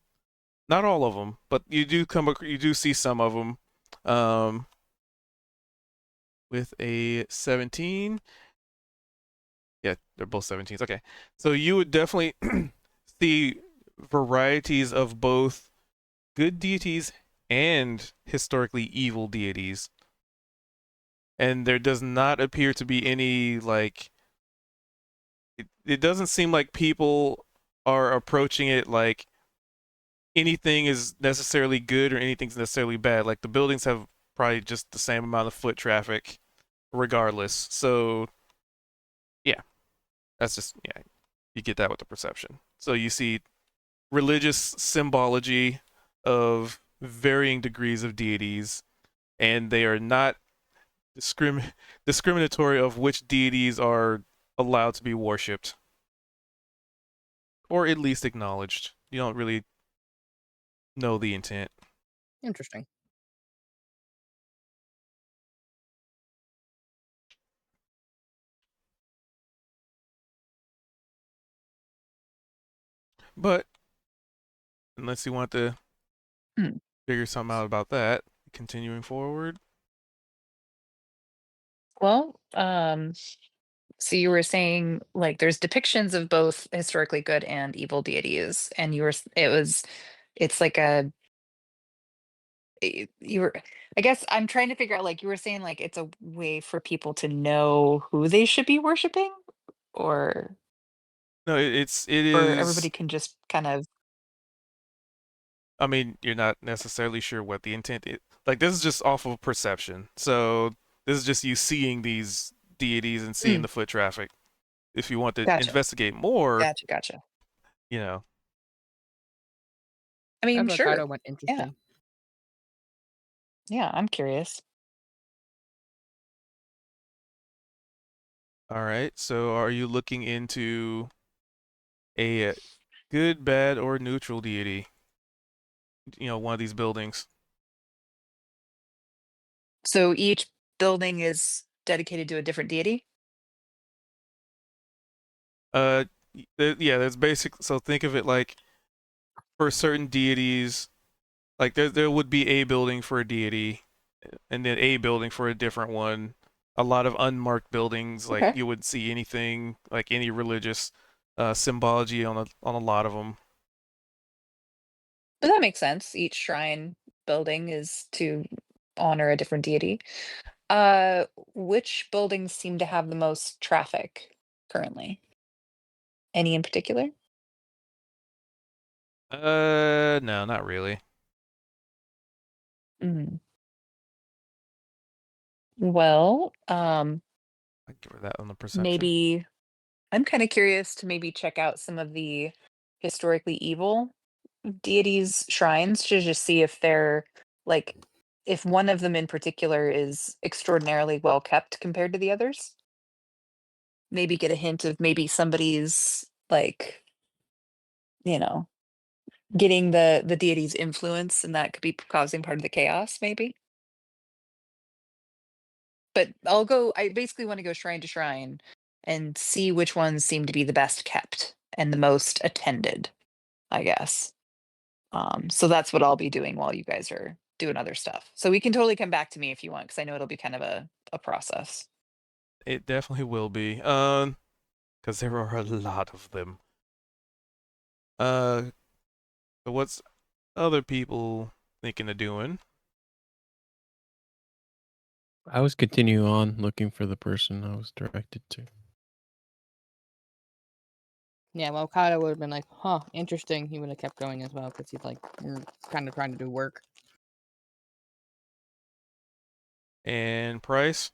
Not all of them, but you do see some of them. With a 17. Yeah, they're both 17s. Okay. So you would definitely see varieties of both good deities and historically evil deities. And there does not appear to be any, like, it doesn't seem like people are approaching it like anything is necessarily good or anything's necessarily bad. Like the buildings have probably just the same amount of foot traffic regardless. So yeah, that's just, yeah, you get that with the perception. So you see religious symbology of varying degrees of deities, and they are not discriminatory of which deities are allowed to be worshipped, or at least acknowledged. You don't really know the intent. Interesting. But unless you want to Hmm. figure something out about that, continuing forward. Well, so you were saying like there's depictions of both historically good and evil deities, and it's like you were, I guess I'm trying to figure out, like you were saying, like it's a way for people to know who they should be worshiping, or No, it or everybody is. can just kind of. I mean, you're not necessarily sure what the intent is. Like this is just off of perception. So this is just you seeing these deities and seeing Mm. the foot traffic. If you want to Gotcha. investigate more, Gotcha. you know, I mean, That's sure. what Kaido went interesting. Yeah, I'm curious. all right. So are you looking into a good, bad, or neutral deity. One of these buildings. So each building is dedicated to a different deity. Yeah, there's basic. So think of it like for certain deities, like there would be a building for a deity, and then a building for a different one. A lot of unmarked buildings, like Okay. you would see anything like any religious symbology on a lot of them. But that makes sense. Each shrine building is to honor a different deity. Uh, which buildings seem to have the most traffic currently? Any in particular? No, not really. Mm. Well, I'd give her that on the perception. maybe I'm kind of curious to maybe check out some of the historically evil deities' shrines to just see if they're like if one of them in particular is extraordinarily well kept compared to the others. Maybe get a hint of maybe somebody's like, you know, getting the deity's influence and that could be causing part of the chaos, maybe. But I basically want to go shrine to shrine and see which ones seem to be the best kept and the most attended, I guess. So that's what I'll be doing while you guys are doing other stuff. So we can totally come back to me if you want, because I know it'll be kind of a process. It definitely will be. Because there are a lot of them. Uh, so what's other people thinking of doing? I was continuing on looking for the person I was directed to. Yeah, well, Kyle would have been like, huh, interesting. He would have kept going as well because he's like, kind of trying to do work. And Price?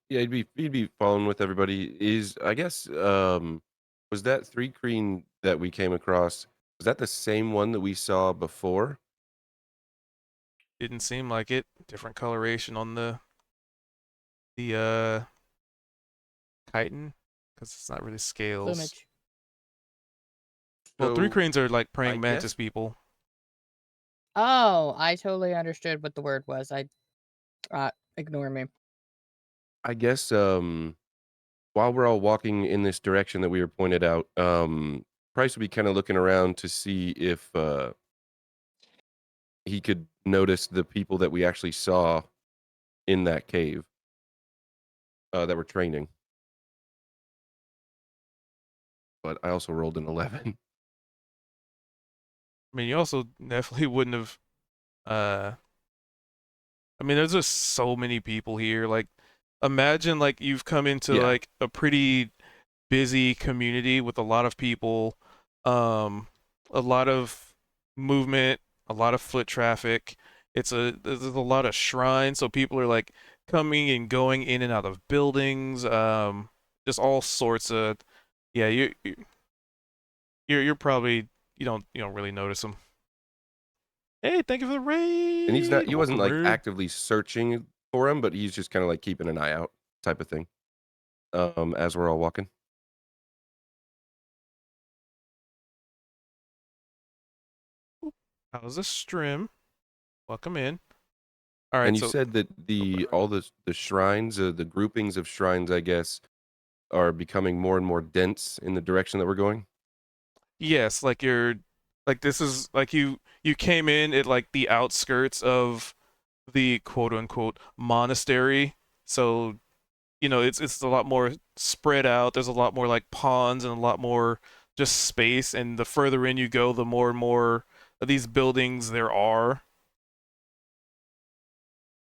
Yeah, he'd be following with everybody. I guess was that 3 Kreen that we came across? Was that the same one that we saw before? Didn't seem like it. Different coloration on the chitin, because it's not really scales. Plumage. Well, 3 So cranes are like I praying mantis guess people. Oh, I totally understood what the word was. Ignore me. I guess while we're all walking in this direction that we were pointed out, Price would be kind of looking around to see if he could notice the people that we actually saw in that cave that were training. But I also rolled an 11. I mean, you also definitely wouldn't have. I mean, there's just so many people here. Like, imagine like you've come into Yeah. like a pretty busy community with a lot of people, a lot of movement, a lot of foot traffic. There's a lot of shrines, so people are like coming and going in and out of buildings. Just all sorts of. Yeah, you're probably you don't really notice them. Hey, thank you for the raid. And he wasn't Welcome, like raid. actively searching for him, but he's just kind of like keeping an eye out type of thing. As we're all walking. How's the stream? Welcome in. All right, And you so said that all the shrines, the groupings of shrines, I guess, are becoming more and more dense in the direction that we're going. yes, like this is like you came in at like the outskirts of the quote unquote monastery. So, it's a lot more spread out. There's a lot more like ponds and a lot more just space, and the further in you go, the more and more of these buildings there are.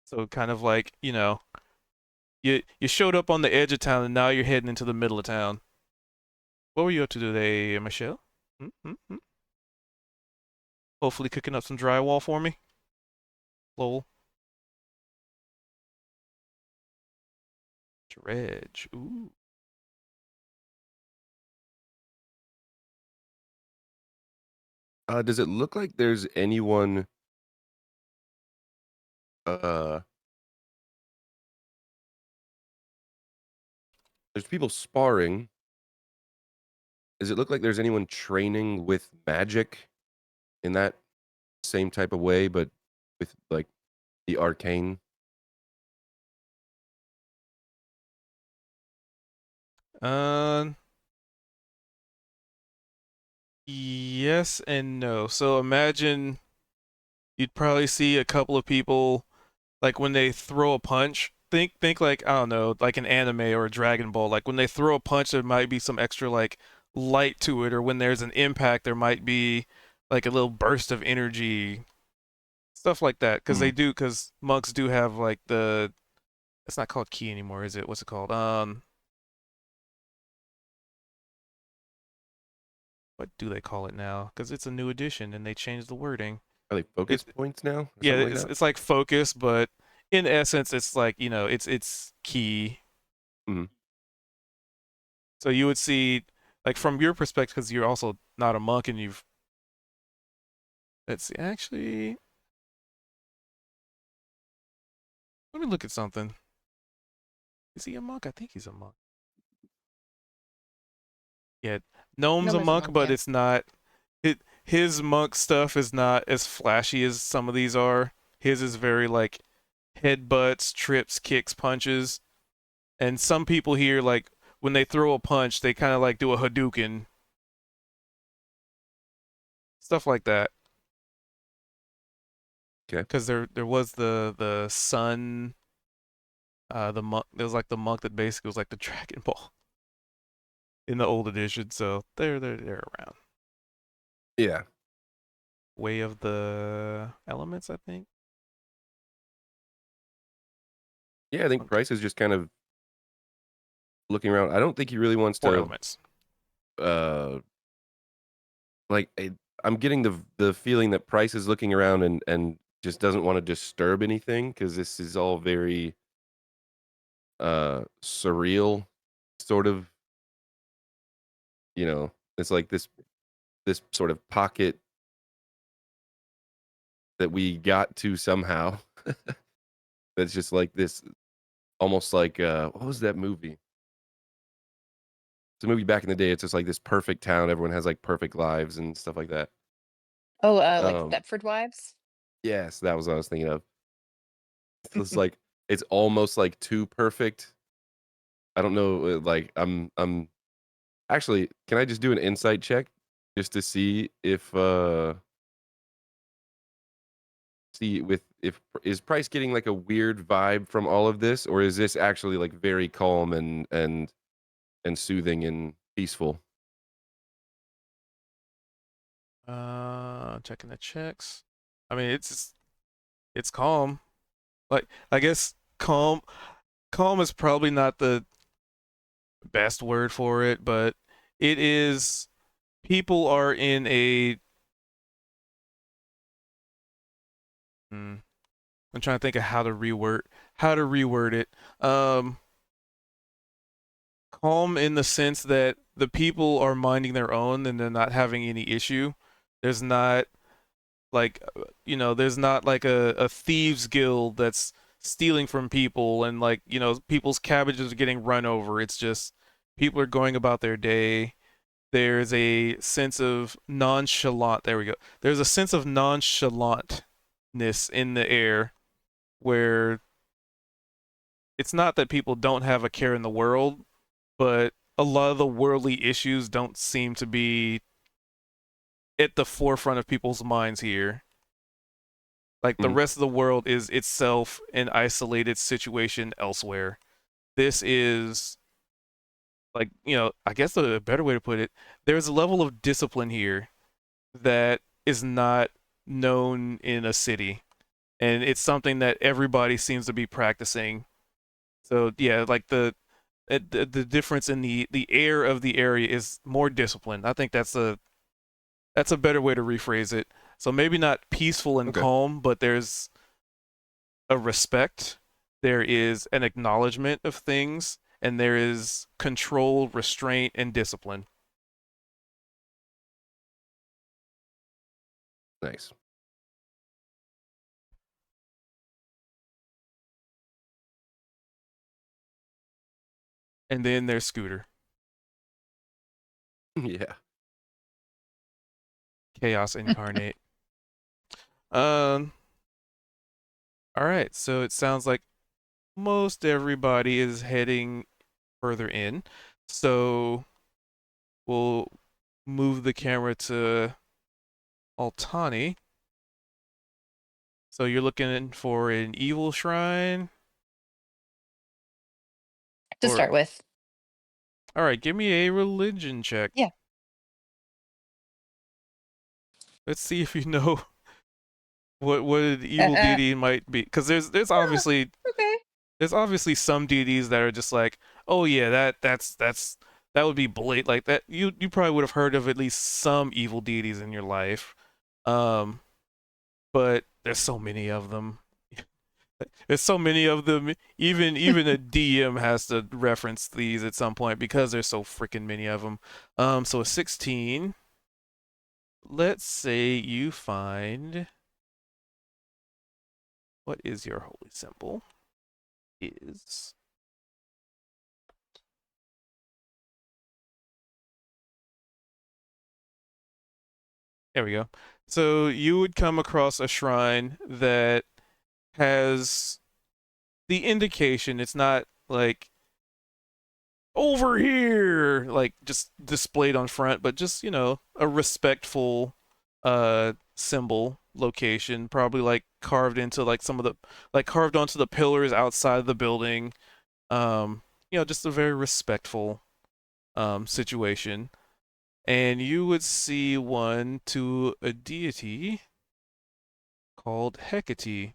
So kind of like, you showed up on the edge of town and now you're heading into the middle of town. What were you up to today, Michelle? Mm-hmm. Hopefully cooking up some drywall for me. Lol. Dredge. Ooh. Does it look like there's anyone? Uh, there's people sparring. Does it look like there's anyone training with magic in that same type of way, but with like the arcane? Um, yes and no. So imagine you'd probably see a couple of people like when they throw a punch. Think like I don't know, like an anime or a Dragon Ball. Like when they throw a punch, there might be some extra like light to it, or when there's an impact, there might be like a little burst of energy, stuff like that. Because monks do have like the. It's not called ki anymore, is it? What's it called? What do they call it now? Because it's a new edition and they changed the wording. Are they focus It points now? Or Yeah, something like that? it's like focus, but in essence, it's like it's key. Mhm. So you would see, like from your perspective, because you're also not a monk, and you've let's see, actually, let me look at something. Is he a monk? I think he's a monk. Yeah, Gnome's a Gnome is a monk, monk, but yeah. it's not. His monk stuff is not as flashy as some of these are. His is very like headbutts, trips, kicks, punches. And some people here, like when they throw a punch, they kind of like do a Hadouken, stuff like that. Okay. Because there was the sun, the monk. There was like the monk that basically was like the Dragon Ball in the old edition. So they're around. Yeah. Way of the Elements, I think. Yeah, I think Okay. Price is just kind of looking around. I don't think he really wants 4 to elements. uh like I'm getting the feeling that Price is looking around and just doesn't want to disturb anything because this is all very surreal sort of, you know, it's like this sort of pocket that we got to somehow. That's just like this almost like what was that movie? It's a movie back in the day. It's just like this perfect town. Everyone has like perfect lives and stuff like that. Oh, like Um, Stepford Wives? yes, that was what I was thinking of. It's like it's almost like too perfect. I don't know. Like I'm actually. Can I just do an insight check just to see if is Price getting like a weird vibe from all of this, or is this actually like very calm and soothing and peaceful? Checking the checks. I mean, it's calm. Like I guess calm is probably not the best word for it, but it is. People are in a. Hmm, I'm trying to think of how to reword it. Calm in the sense that the people are minding their own and they're not having any issue. There's not like there's not like a thieves guild that's stealing from people and like people's cabbages are getting run over. It's just people are going about their day. There's a sense of nonchalant. There we go. There's a sense of nonchalantness in the air where it's not that people don't have a care in the world, but a lot of the worldly issues don't seem to be at the forefront of people's minds here. Like the Mhm. rest of the world is itself an isolated situation elsewhere. This is like, I guess a better way to put it, there's a level of discipline here that is not known in a city. And it's something that everybody seems to be practicing. So yeah, like the difference in the air of the area is more disciplined. I think that's a better way to rephrase it. So maybe not peaceful and Okay. calm, but there's a respect, there is an acknowledgement of things, and there is control, restraint, and discipline. Nice. And then there's Scooter. Yeah. Chaos incarnate. Um. All right. So it sounds like most everybody is heading further in. So we'll move the camera to Altani. So you're looking for an evil shrine, To or start with. all right, give me a religion check. Yeah. Let's see if you know what an evil deity might be, because there's obviously Okay. some deities that are just like, oh yeah, that would be blatant, like that. You probably would have heard of at least some evil deities in your life, but there's so many of them. There's so many of them. Even a DM has to reference these at some point because there's so freaking many of them. So a 16. Let's say you find, what is your holy symbol? Is there we go. So you would come across a shrine that has the indication it's not like over here, like just displayed on front, but just, a respectful symbol location, probably like carved into like some of the, like carved onto the pillars outside of the building. Just a very respectful situation. And you would see one to a deity called Hecate.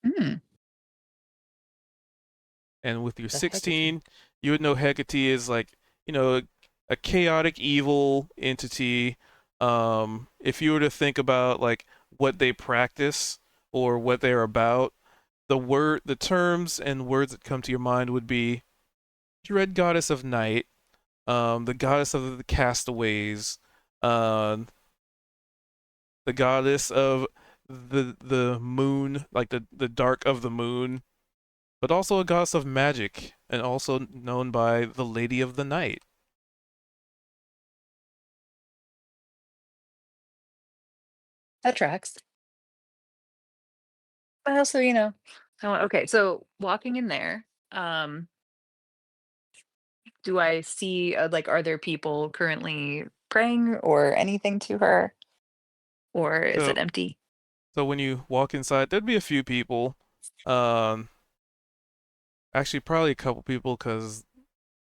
Hmm. And with your The Hecate. 16, you would know Hecate is like, a chaotic evil entity. If you were to think about like what they practice or what they're about, the terms and words that come to your mind would be dread goddess of night, the goddess of the castaways, the goddess of the moon, like the dark of the moon, but also a goddess of magic, and also known by the Lady of the Night. That tracks. But also, okay, so walking in there, do I see, like, are there people currently praying or anything to her? Or is it So, empty? so when you walk inside, there'd be a few people. Um, Actually, probably a couple people because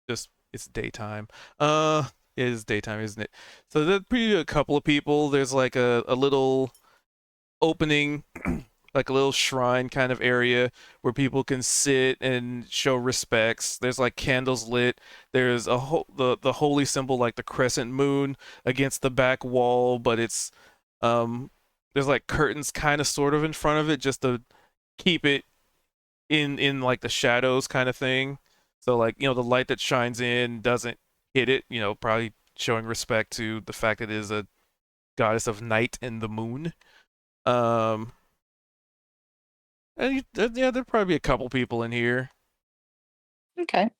just it's daytime. It is daytime, isn't it? So there'd be a couple of people. There's like a little opening, like a little shrine kind of area where people can sit and show respects. There's like candles lit. There's the holy symbol, like the crescent moon against the back wall, but it's there's like curtains kind of sort of in front of it just to keep it in like the shadows kind of thing. So like, the light that shines in doesn't hit it, probably showing respect to the fact that it is a goddess of night and the moon. Um yeah, there'd probably be a couple people in here, Okay.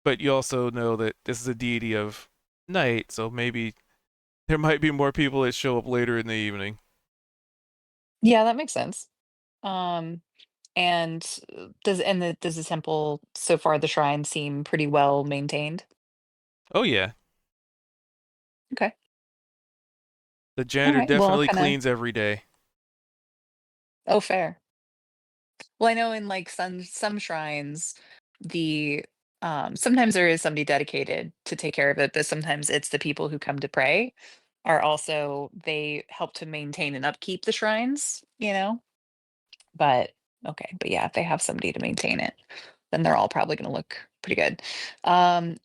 but you also know that this is a deity of night, so maybe there might be more people that show up later in the evening. Yeah, that makes sense. Um, and does the temple so far, the shrine seem pretty well maintained? Oh yeah, Okay. the All janitor right. Well, definitely kind of. cleans every day. Oh, fair. Well, I know in like some shrines, the sometimes there is somebody dedicated to take care of it, but sometimes it's the people who come to pray are also they help to maintain and upkeep the shrines. But okay, but yeah, if they have somebody to maintain it, then they're all probably going to look pretty good.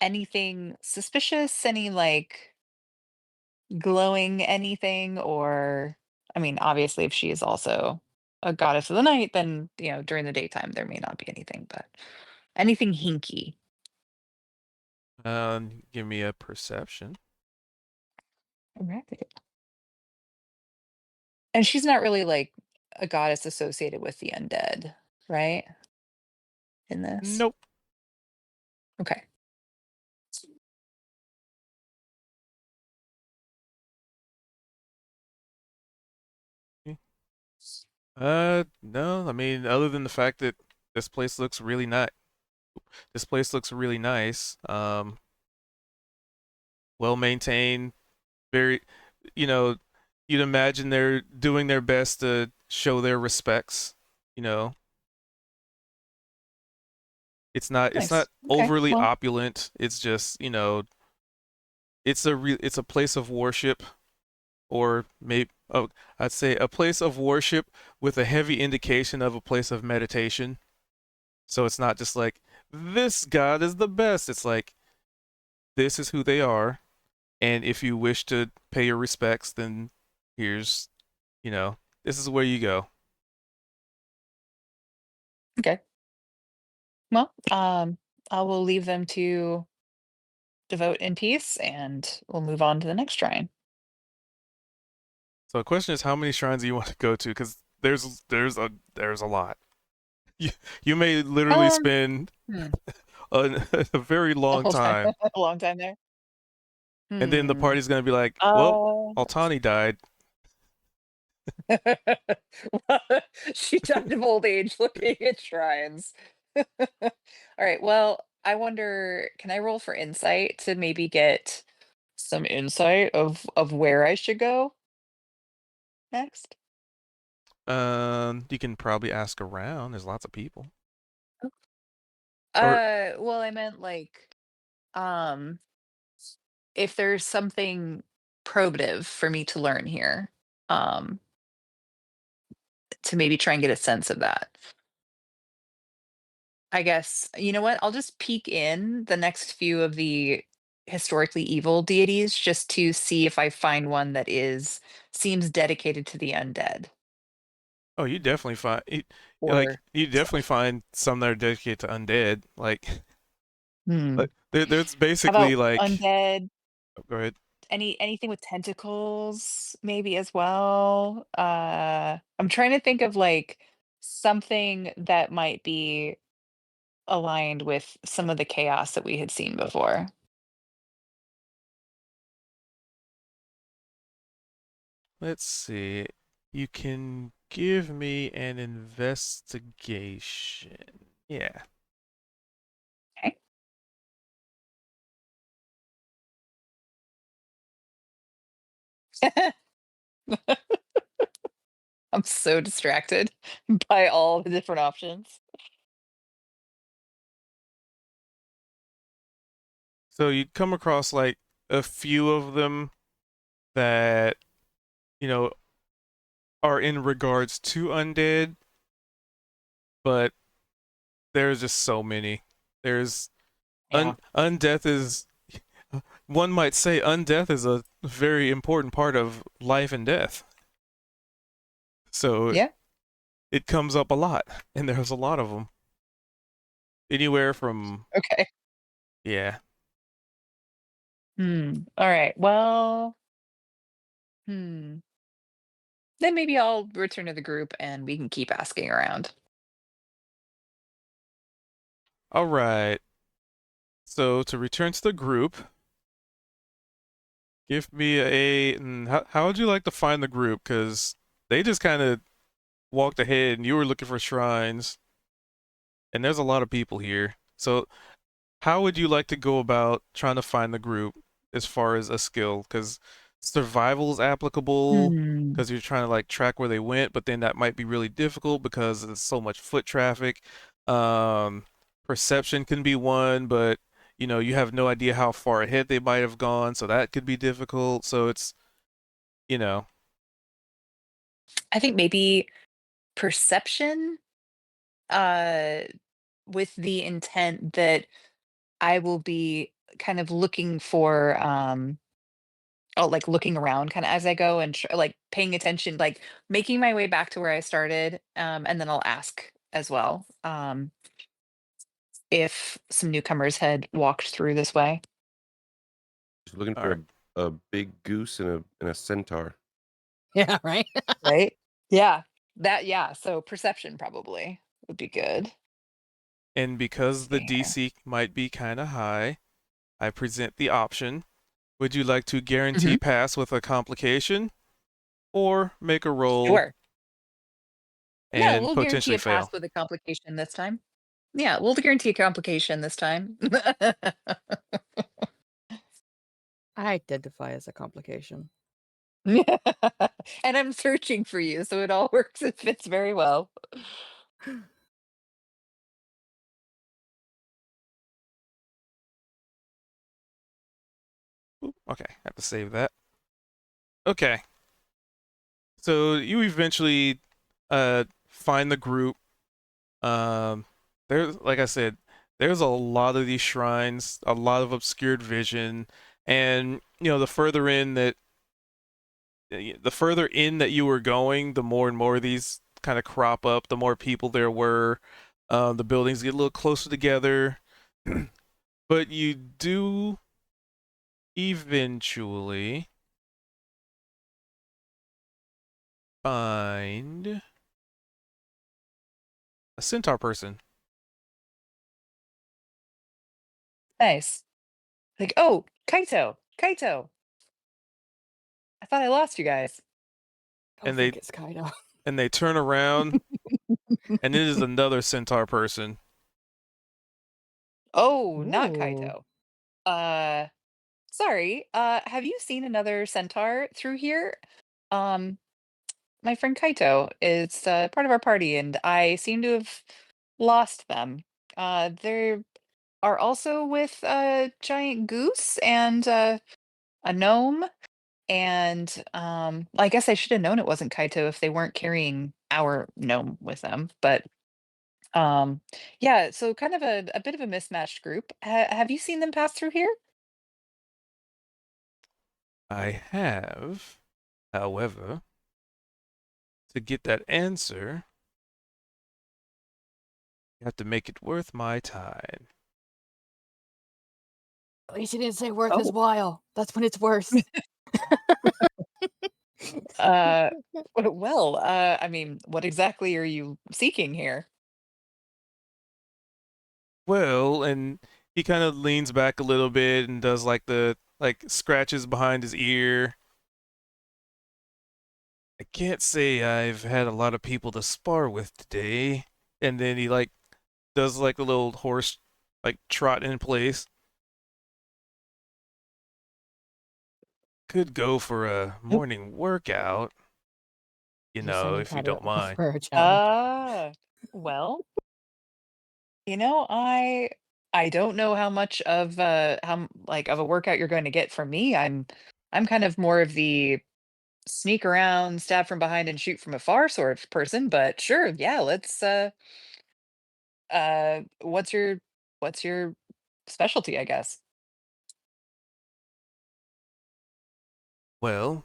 Anything suspicious? Any like glowing anything? Or I mean, obviously, if she is also a goddess of the night, then during the daytime there may not be anything, but anything hinky. Give me a perception. Right. And she's not really like a goddess associated with the undead, right? In this. Nope. Okay. No. I mean, other than the fact that this place looks really nice. This place looks really nice. Well maintained. Very, you know, you'd imagine they're doing their best to show their respects. You know, it's Nice. not Okay. overly Well, opulent. It's just, it's a place of worship, or maybe, oh, I'd say a place of worship with a heavy indication of a place of meditation. So it's not just like this God is the best. It's like this is who they are, and if you wish to pay your respects, then here's, this is where you go. okay. Well, I will leave them to devote in peace, and we'll move on to the next shrine. So the question is, how many shrines do you want to go to? Because there's a lot. You you may literally Um, spend hmm, a very a long whole time, time, a long time there. and then the Hmm. party's gonna be like, well, Uh, Altani died. she died of old age looking at shrines. All right. Well, I wonder, can I roll for insight to maybe get some insight of where I should go next? You can probably ask around. There's lots of people. Or Well, I meant like, um, if there's something probative for me to learn here, um, to maybe try and get a sense of that. I guess, you know what? I'll just peek in the next few of the historically evil deities just to see if I find one that seems dedicated to the undead oh, you definitely find or you definitely stuff. find some that are dedicated to undead. Like, Hmm. there's How basically about like, undead? oh, go ahead. Anything with tentacles, maybe as well. I'm trying to think of like something that might be aligned with some of the chaos that we had seen before. Let's see. You can give me an investigation. Yeah. Okay. I'm so distracted by all the different options. So you come across like a few of them that, you know, are in regards to undead, but there's just so many. There's Yeah. undeath is one might say undeath is a very important part of life and death. So Yeah. it comes up a lot, and there's a lot of them. Anywhere from, Okay. yeah. All right. Well, hmm. Then maybe I'll return to the group and we can keep asking around. All right. So to return to the group, give me how would you like to find the group? Because they just kind of walked ahead and you were looking for shrines, and there's a lot of people here. So how would you like to go about trying to find the group as far as a skill? Because survival is applicable Hmm. because you're trying to like track where they went, but then that might be really difficult because there's so much foot traffic. Um, Perception can be one, but you have no idea how far ahead they might have gone, so that could be difficult. So it's, you know, I think maybe perception, uh, with the intent that I will be kind of looking for, oh, like looking around kind of as I go and like paying attention, like making my way back to where I started. And then I'll ask as well, if some newcomers had walked through this way. Just looking all for right. a big goose and a centaur. Yeah, right. Right? Yeah. Yeah. So perception probably would be good. And Let's because the see here. DC might be kind of high, I present the option. Would you like to guarantee Mhm. pass with a complication or make a roll Sure. Yeah, and we'll guarantee potentially a pass fail. with a complication this time. Yeah, we'll guarantee a complication this time. I identify as a complication. And I'm searching for you, so it all works. It fits very well. Oop, okay, have to save that. Okay. So you eventually find the group. There's, like I said, there's a lot of these shrines, a lot of obscured vision, and the further in that you were going, the more and more these kind of crop up, the more people there were. The buildings get a little closer together, but you do eventually find a centaur person. Nice. Like, oh, Kaito, Kaito. I thought I lost you guys. I And think it's Kaido. And they turn around, and it is another centaur person. Oh, not Ooh. Kaito. Sorry. Have you seen another centaur through here? My friend Kaito is part of our party, and I seem to have lost them. They are also with a giant goose and a gnome, and I guess I should have known it wasn't Kaito if they weren't carrying our gnome with them. But yeah, so kind of a bit of a mismatched group. Have you seen them pass through here? I have, however, to get that answer, you have to make it worth my time. At least you didn't say worth his Oh. while. That's when it's worse. Well, I mean, what exactly are you seeking here? Well, and he kind of leans back a little bit and does like the scratches behind his ear. I can't say I've had a lot of people to spar with today. And then he does like a little horse trot in place. Could go for a morning workout, You're if sending you Kaido don't mind. for a challenge. Well, I don't know how much of of a workout you're going to get from me. I'm kind of more of the sneak around, stab from behind and shoot from afar sort of person, but sure, yeah, let's what's your specialty, I guess? Well,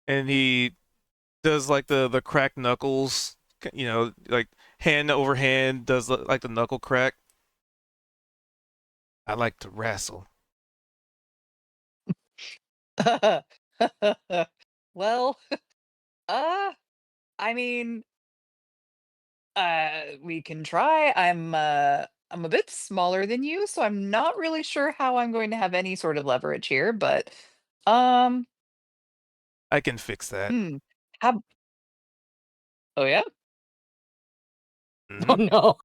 and he does like the cracked knuckles, like hand over hand, does like the knuckle crack. I like to wrestle. Well, uh, I mean, we can try. I'm a bit smaller than you, so I'm not really sure how I'm going to have any sort of leverage here, but um, I can fix that. hmm. How Oh yeah? Oh Mhm. no.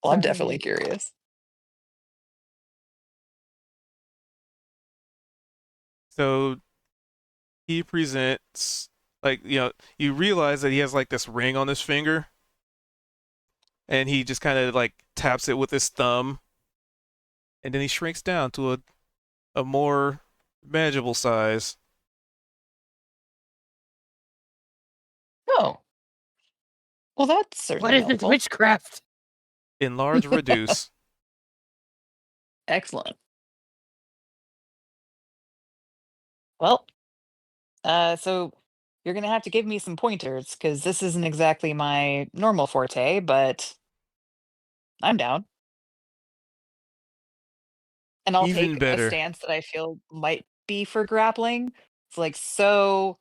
Well, I'm definitely Sorry. curious. So he presents you realize that he has like this ring on his finger, and he just kind of like taps it with his thumb, and then he shrinks down to a more manageable size. Oh, well, that's What certainly is this helpful. witchcraft? Enlarge, reduce. Excellent. Well, so you're gonna have to give me some pointers because this isn't exactly my normal forte, but I'm down. And I'll Even take a better. stance that I feel might be for grappling. It's like, so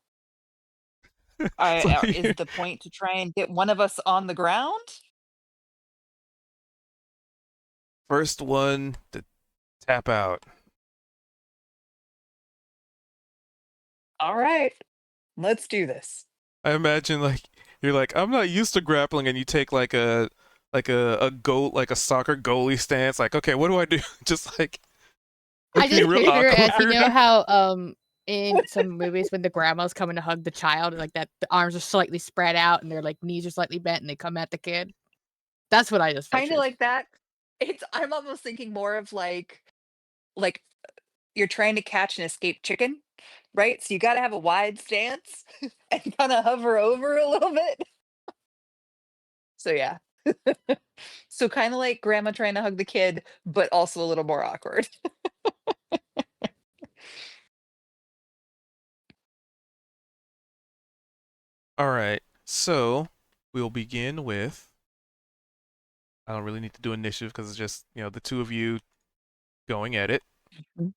So is the point to try and get one of us on the ground? first one to tap out. All right, let's do this. I imagine like you're like, I'm not used to grappling, and you take like a goal, like a soccer goalie stance. Like, okay, what do I do? Just like I it'd be just real picture it as you awkward. know how in some movies when the grandma's coming to hug the child, like that the arms are slightly spread out and their like knees are slightly bent and they come at the kid. That's what I just Kind pictured. of like that. I'm almost thinking more of like you're trying to catch an escaped chicken, right? So you got to have a wide stance and kind of hover over a little bit. So yeah. So kind of like grandma trying to hug the kid, but also a little more awkward. All right, so we'll begin with. I don't really need to do initiative because it's just the two of you going at it. Mhm.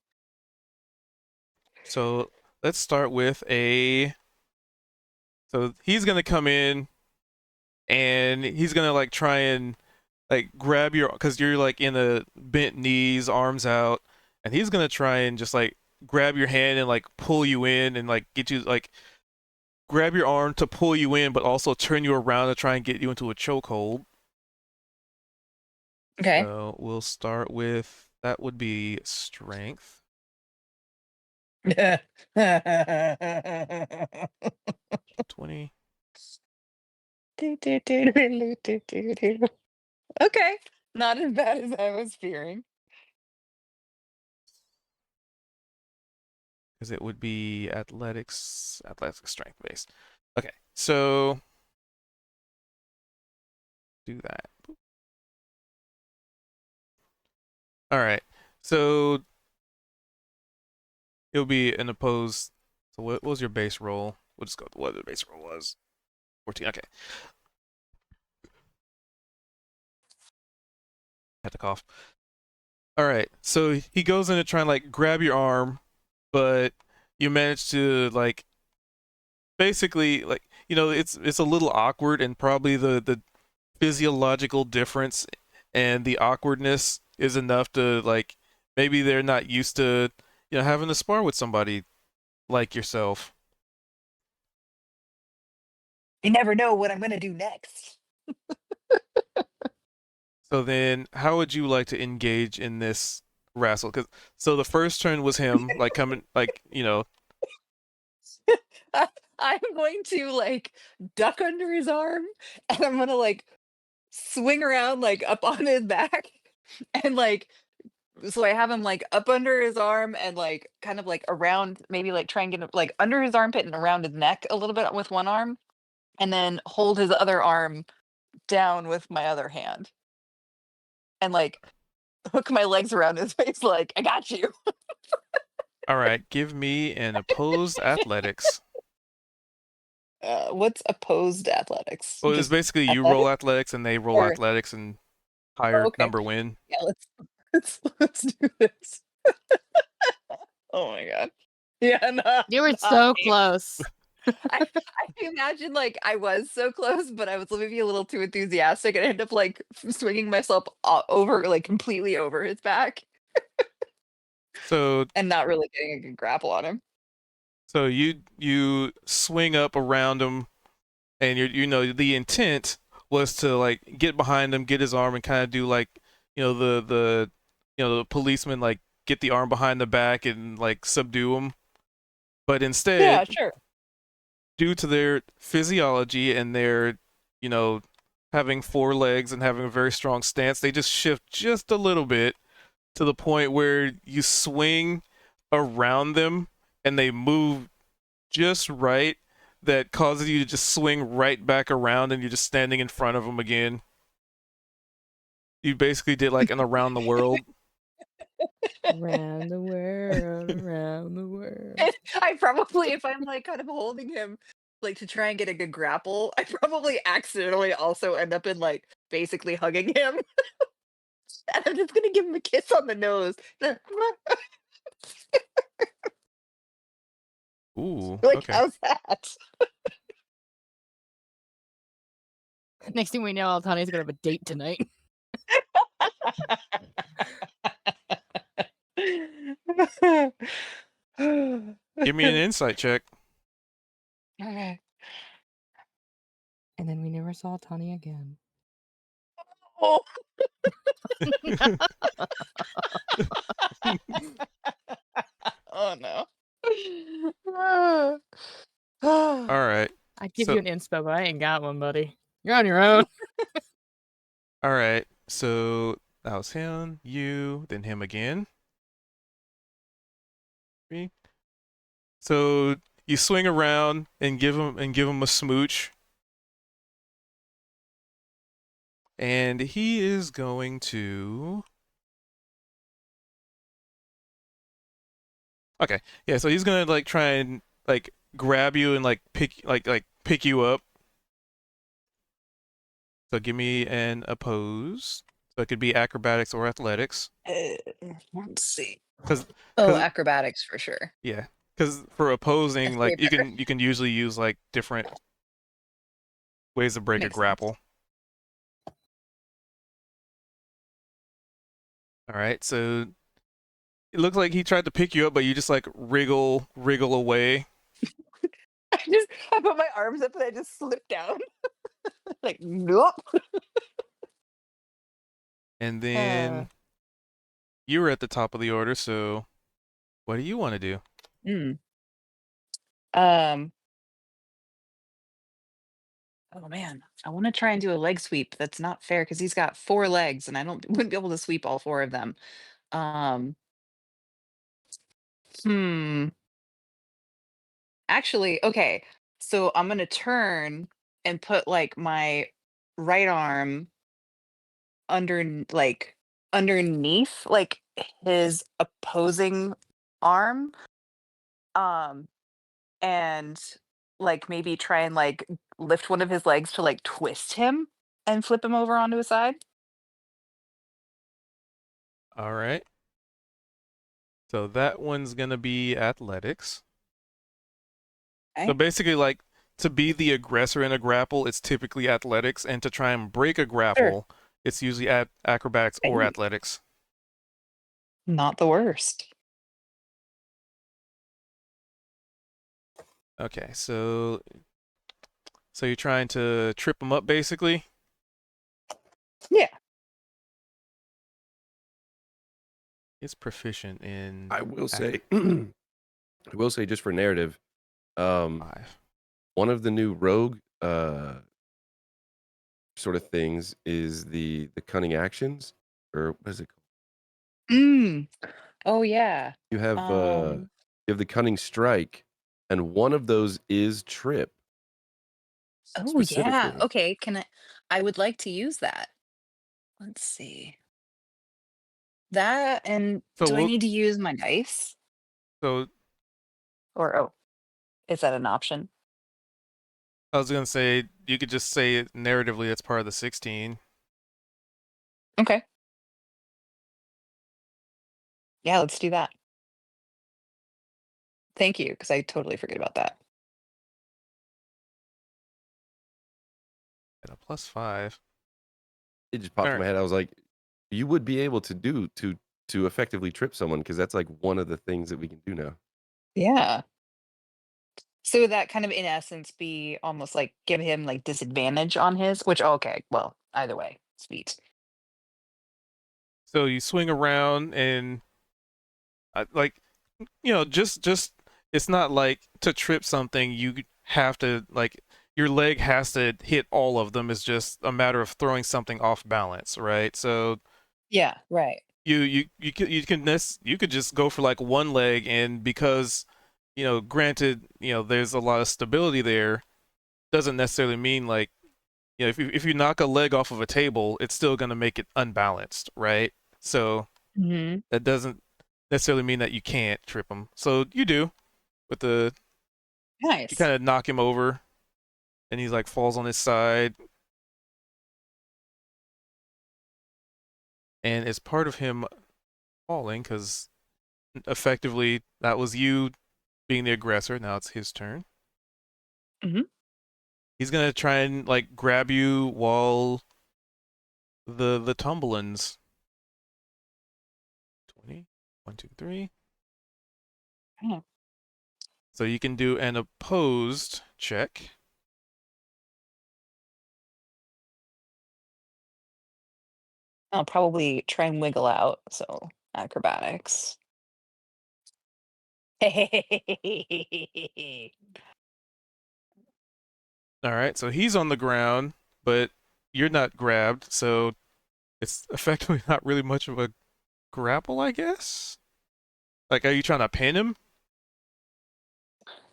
So let's start with a. So he's gonna come in, and he's gonna like try and like grab your, because you're like in a bent knees, arms out, and he's gonna try and just like grab your hand and like pull you in and like get you like grab your arm to pull you in, but also turn you around to try and get you into a chokehold. Okay. So we'll start with that would be strength. 20. Okay. Not as bad as I was fearing. Because it would be athletics strength based. Okay, so do that. All right, so it'll be an opposed. So what was your base roll? We'll just go with what the base roll was. 14. Okay. Had to cough. All right, so he goes in to try and like grab your arm, but you manage to like basically like it's a little awkward, and probably the physiological difference and the awkwardness is enough to like maybe they're not used to having to spar with somebody like yourself. You never know what I'm gonna do next. So then how would you like to engage in this wrestle? Because so the first turn was him like coming like I'm going to like duck under his arm and I'm gonna like swing around like up on his back and like so I have him like up under his arm and like kind of like around maybe like try and get him like under his armpit and around his neck a little bit with one arm and then hold his other arm down with my other hand and like hook my legs around his face like I got you. all right, give me an opposed athletics. What's opposed athletics? Well, it's Just basically you athletics? roll athletics and they roll Or athletics, and oh, higher okay. number win. Yeah, let's do this. Oh my god. Yeah, no, You were not so me. close. I imagine like I was so close, but I was maybe a little too enthusiastic and I ended up like swinging myself over, like completely over his back So and not really getting a good grapple on him. so you swing up around him, and the intent was to like get behind him, get his arm, and kind of do like the policeman, like get the arm behind the back and like subdue him. But Yeah, instead, sure. due to their physiology and their having four legs and having a very strong stance, they just shift just a little bit to the point where you swing around them and they move just right, that causes you to just swing right back around and you're just standing in front of them again. You basically did like an around the world. Around the world, around the world. And I probably, if I'm like kind of holding him like to try and get a good grapple, I probably accidentally also end up in like basically hugging him. And I'm just gonna give him a kiss on the nose. Ooh, Like, okay. how's that? Next thing we know, Altani's gonna have a date tonight. Give me an insight check. Okay. And then we never saw Tani again. Oh. Oh no. All right. I'd give So- you an inspo, but I ain't got one, buddy. You're on your own. All right. So that was him, you, then him again. Me. So you swing around and give him a smooch. And he is going to. Okay. Yeah, so he's gonna like try and like grab you and like pick you up. So give me an oppose. So it could be acrobatics or athletics. Let's see. 'Cause acrobatics for sure. yeah, because for opposing, That's like way better. you can usually use like different ways to break Makes a sense. grapple. All right, so it looks like he tried to pick you up, but you just like wriggle away. I put my arms up and I just slipped down. Like nope. And then you were at the top of the order, so what do you want to do? Oh man, I want to try and do a leg sweep. That's not fair because he's got 4 legs and I wouldn't be able to sweep all 4 of them. Actually, okay. So I'm gonna turn and put like my right arm underneath like his opposing arm. And like maybe try and like lift one of his legs to like twist him and flip him over onto his side. All right. So that one's gonna be athletics. So Okay. basically, like to be the aggressor in a grapple, it's typically athletics, and to try and break a grapple, it's usually acrobatics or Hey. athletics. Not the worst. Okay, so you're trying to trip him up, basically. Yeah. He's proficient in I will say, I will say just for narrative, 5. one of the new rogue sort of things is the cunning actions, or what is it called? Oh yeah. You have the cunning strike, and one of those is trip. Oh yeah. specifically. Okay. I would like to use that. Let's see. That and So do I we'll- need to use my dice? So Or is that an option? I was gonna say you could just say it narratively. It's part of the 16. Okay. Yeah, let's do that. Thank you, because I totally forget about that. At a +5. It just popped in Alright. my head. I was like, you would be able to do to effectively trip someone, because that's like one of the things that we can do now. Yeah. So would that kind of in essence be almost like give him like disadvantage on his, which okay, well, either way, sweet. So you swing around and like just it's not like to trip something you have to like your leg has to hit all of them. It's just a matter of throwing something off balance, right? So Yeah, right. you could just go for like one leg, and because granted there's a lot of stability there, doesn't necessarily mean like if you knock a leg off of a table, it's still going to make it unbalanced, right? So Mm-hmm. that doesn't necessarily mean that you can't trip him. So you do with the Nice. you kind of knock him over, and he's like falls on his side, and it's part of him falling because effectively that was you being the aggressor. Now it's his turn. Mhm. He's gonna try and like grab you while the tumblins. 20, 1, 2, 3. Oh. So you can do an opposed check. I'll probably try and wiggle out. So acrobatics. All right, so he's on the ground, but you're not grabbed, so it's effectively not really much of a grapple, I guess. Like, are you trying to pin him?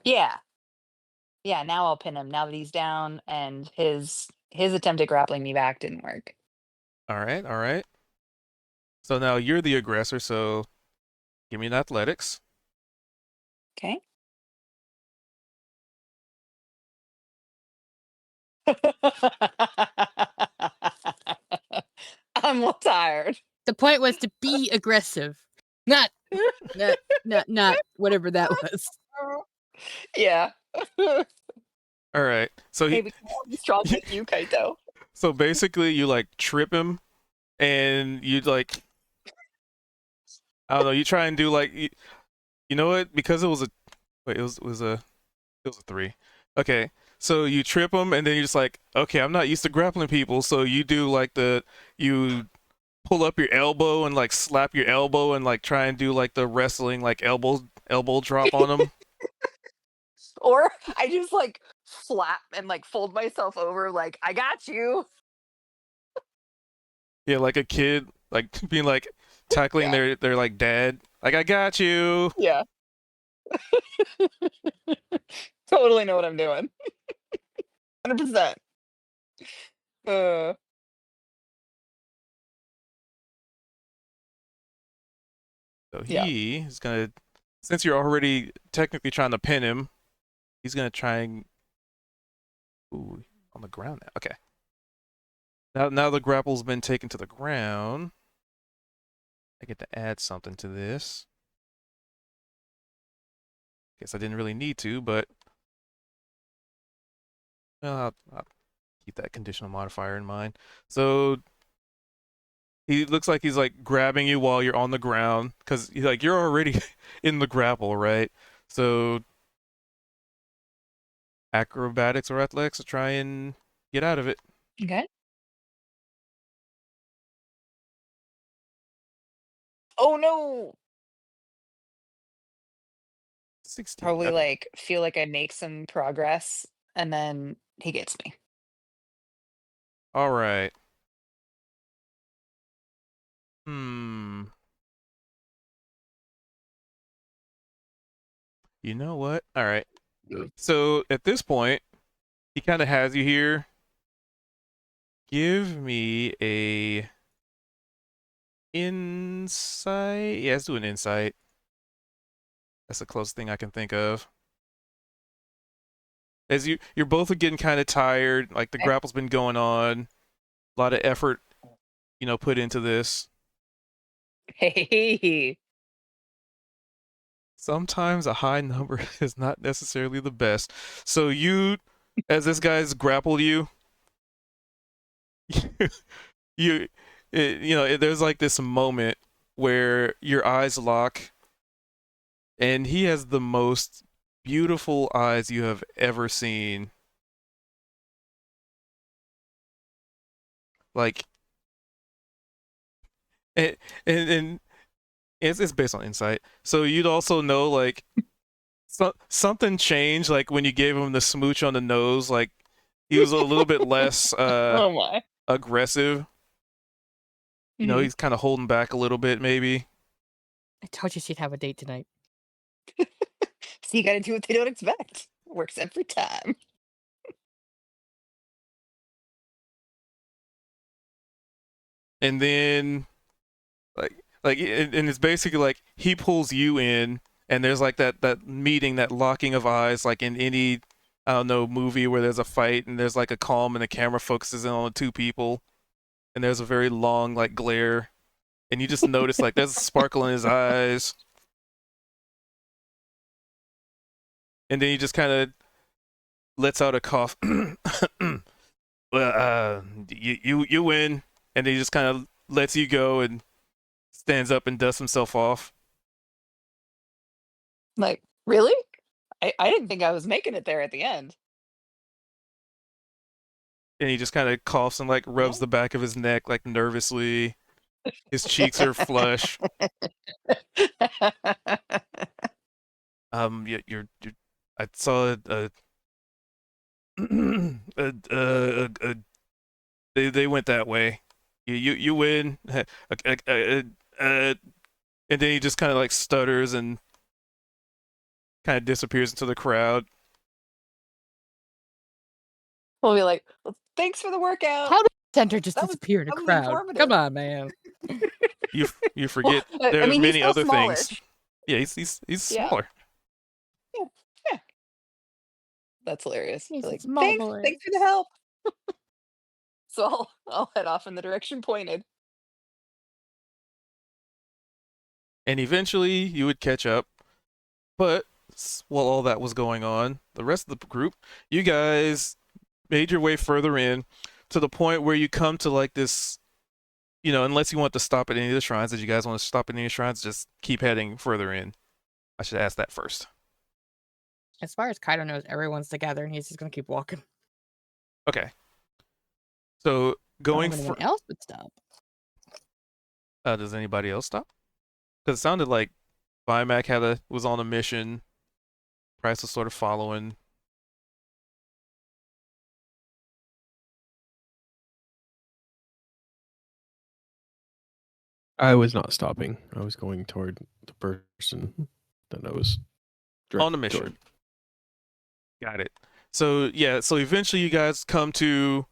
Yeah. Yeah, now I'll pin him now that he's down and his attempt at grappling me back didn't work. All right, all right. So now you're the aggressor, so give me an athletics. Okay. I'm a little tired. The point was to be aggressive, not whatever that was. Yeah. All right. So Maybe be strong like you, Kaito. so basically you like trip him and you like I don't know, you try and do like you know what? Because it was a wait, it was a 3. Okay. So you trip him and then you're just like, "Okay, I'm not used to grappling people." So you do like you pull up your elbow and like slap your elbow and like try and do like the wrestling like elbow drop on him. Or I just like flap and like fold myself over like I got you. Yeah, like a kid like being like tackling Yeah. their like dad. Like, "I got you." Yeah. Totally know what I'm doing. 100%. Uh So Yeah. he is gonna, since you're already technically trying to pin him, he's gonna try and ooh, on the ground now. Okay. Now the grapple's been taken to the ground. I get to add something to this. Guess I didn't really need to, but well, I'll keep that conditional modifier in mind. So he looks like he's like grabbing you while you're on the ground because like you're already in the grapple, right? So acrobatics or athletics to try and get out of it. Okay. Oh no. 16. Probably Okay. like feel like I make some progress and then he gets me. All right. Hmm. You know what? All right. So at this point, he kind of has you here. Give me a insight. Yeah, let's do an insight. That's the closest thing I can think of. As you're both getting kind of tired, like the Okay. grapple's been going on, a lot of effort, put into this. Hey. Sometimes a high number is not necessarily the best. So you, as this guy's grappled you, there's like this moment where your eyes lock, and he has the most beautiful eyes you have ever seen. Like, and it's based on insight. So you'd also know like something changed, like when you gave him the smooch on the nose, like he was a little bit less Oh my. aggressive. Mhm. He's kind of holding back a little bit, maybe. I told you she'd have a date tonight. So you gotta do what they don't expect. Works every time. And then and it's basically like he pulls you in, and there's like that meeting, that locking of eyes, like in any, I don't know, movie where there's a fight and there's like a calm and the camera focuses in on the two people, and there's a very long like glare, and you just notice like there's a sparkle in his eyes, and then he just kind of lets out a cough. Well, you win, and then he just kind of lets you go and stands up and dusts himself off. Like, really? I didn't think I was making it there at the end. And he just kind of coughs and like rubs the back of his neck like nervously. His cheeks are flush. You're I saw they went that way. You win. And then he just kind of like stutters and kind of disappears into the crowd. We'll be like, well, thanks for the workout. How did Center just That was- disappear in a that was crowd? informative. Come on, man. You forget Well, there I are mean, many he's still other things. smallish. Yeah, he's Yeah. smaller. That's hilarious. He's a Like, small thanks, boy. thanks for the help. So I'll head off in the direction pointed. And eventually you would catch up. But while all that was going on, the rest of the group, you guys made your way further in to the point where you come to like this, unless you want to stop at any of the shrines. Did you guys want to stop at any of the shrines? Just keep heading further in. I should ask that first. As far as Kaido knows, everyone's together, and he's just gonna keep walking. Okay. So I don't going know if for anyone else would stop. does anybody else stop? Because it sounded like Vimac was on a mission. Price was sort of following. I was not stopping. I was going toward the person that I was On a directed mission. toward. Got it. So yeah, so eventually you guys come to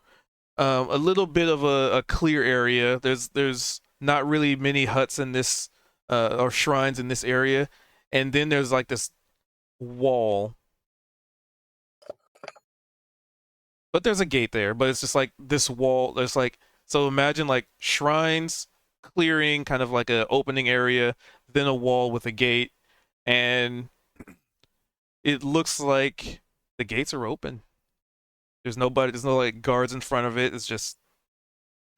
a little bit of a clear area. There's not really many huts in this or shrines in this area, and then there's like this wall. But there's a gate there, but it's just like this wall. There's like, so imagine like shrines, clearing, kind of like a opening area, then a wall with a gate, and it looks like the gates are open. There's no like guards in front of it. It's just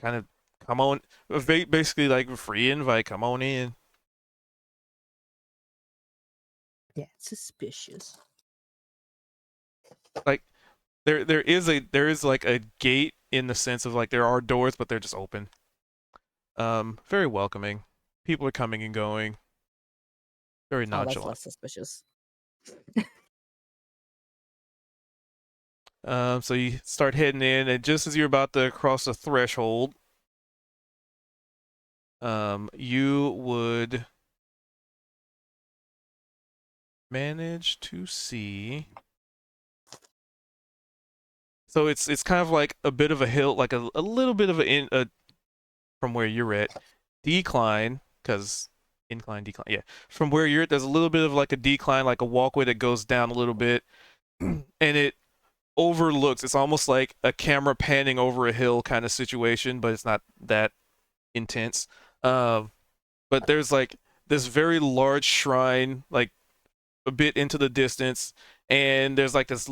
kind of come on, basically like free invite. Come on in. Yeah, suspicious. Like there is like a gate in the sense of like there are doors, but they're just open. Very welcoming. People are coming and going. Very Oh, that's nonchalant. less suspicious. So you start heading in, and just as you're about to cross the threshold, you would manage to see. So it's kind of like a bit of a hill, like a little bit of a from where you're at, decline, because incline, decline, yeah. From where you're at, there's a little bit of like a decline, like a walkway that goes down a little bit, and it overlooks. It's almost like a camera panning over a hill kind of situation, but it's not that intense. But there's like this very large shrine, like a bit into the distance, and there's like this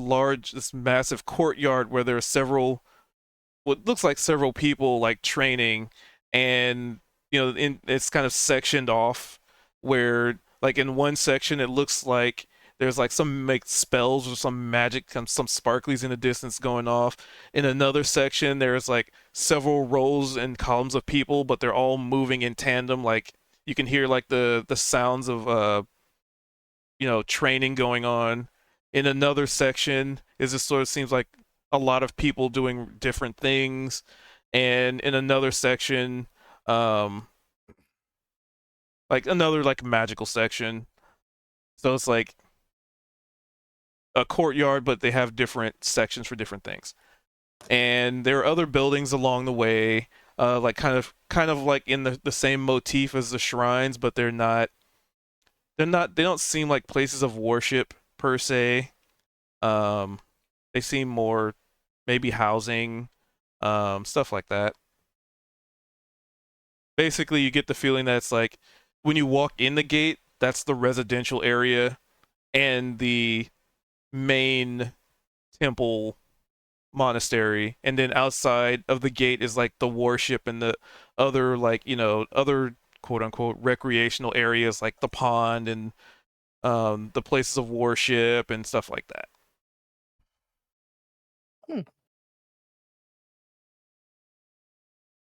massive courtyard where there are what looks like several people like training, and it's kind of sectioned off where like in one section it looks like there's like some spells or some magic, some sparklies in the distance going off. In another section there's like several rows and columns of people, but they're all moving in tandem. Like you can hear like the sounds of training going on. In another section is just sort of seems like a lot of people doing different things, and in another section, like another like magical section. So it's like a courtyard, but they have different sections for different things. And there are other buildings along the way, like kind of like in the same motif as the shrines, but they don't seem like places of worship per se. They seem more maybe housing, stuff like that. Basically, you get the feeling that it's like when you walk in the gate, that's the residential area, and the main temple monastery, and then outside of the gate is like the worship and the other like other quote unquote recreational areas like the pond and the places of worship and stuff like that.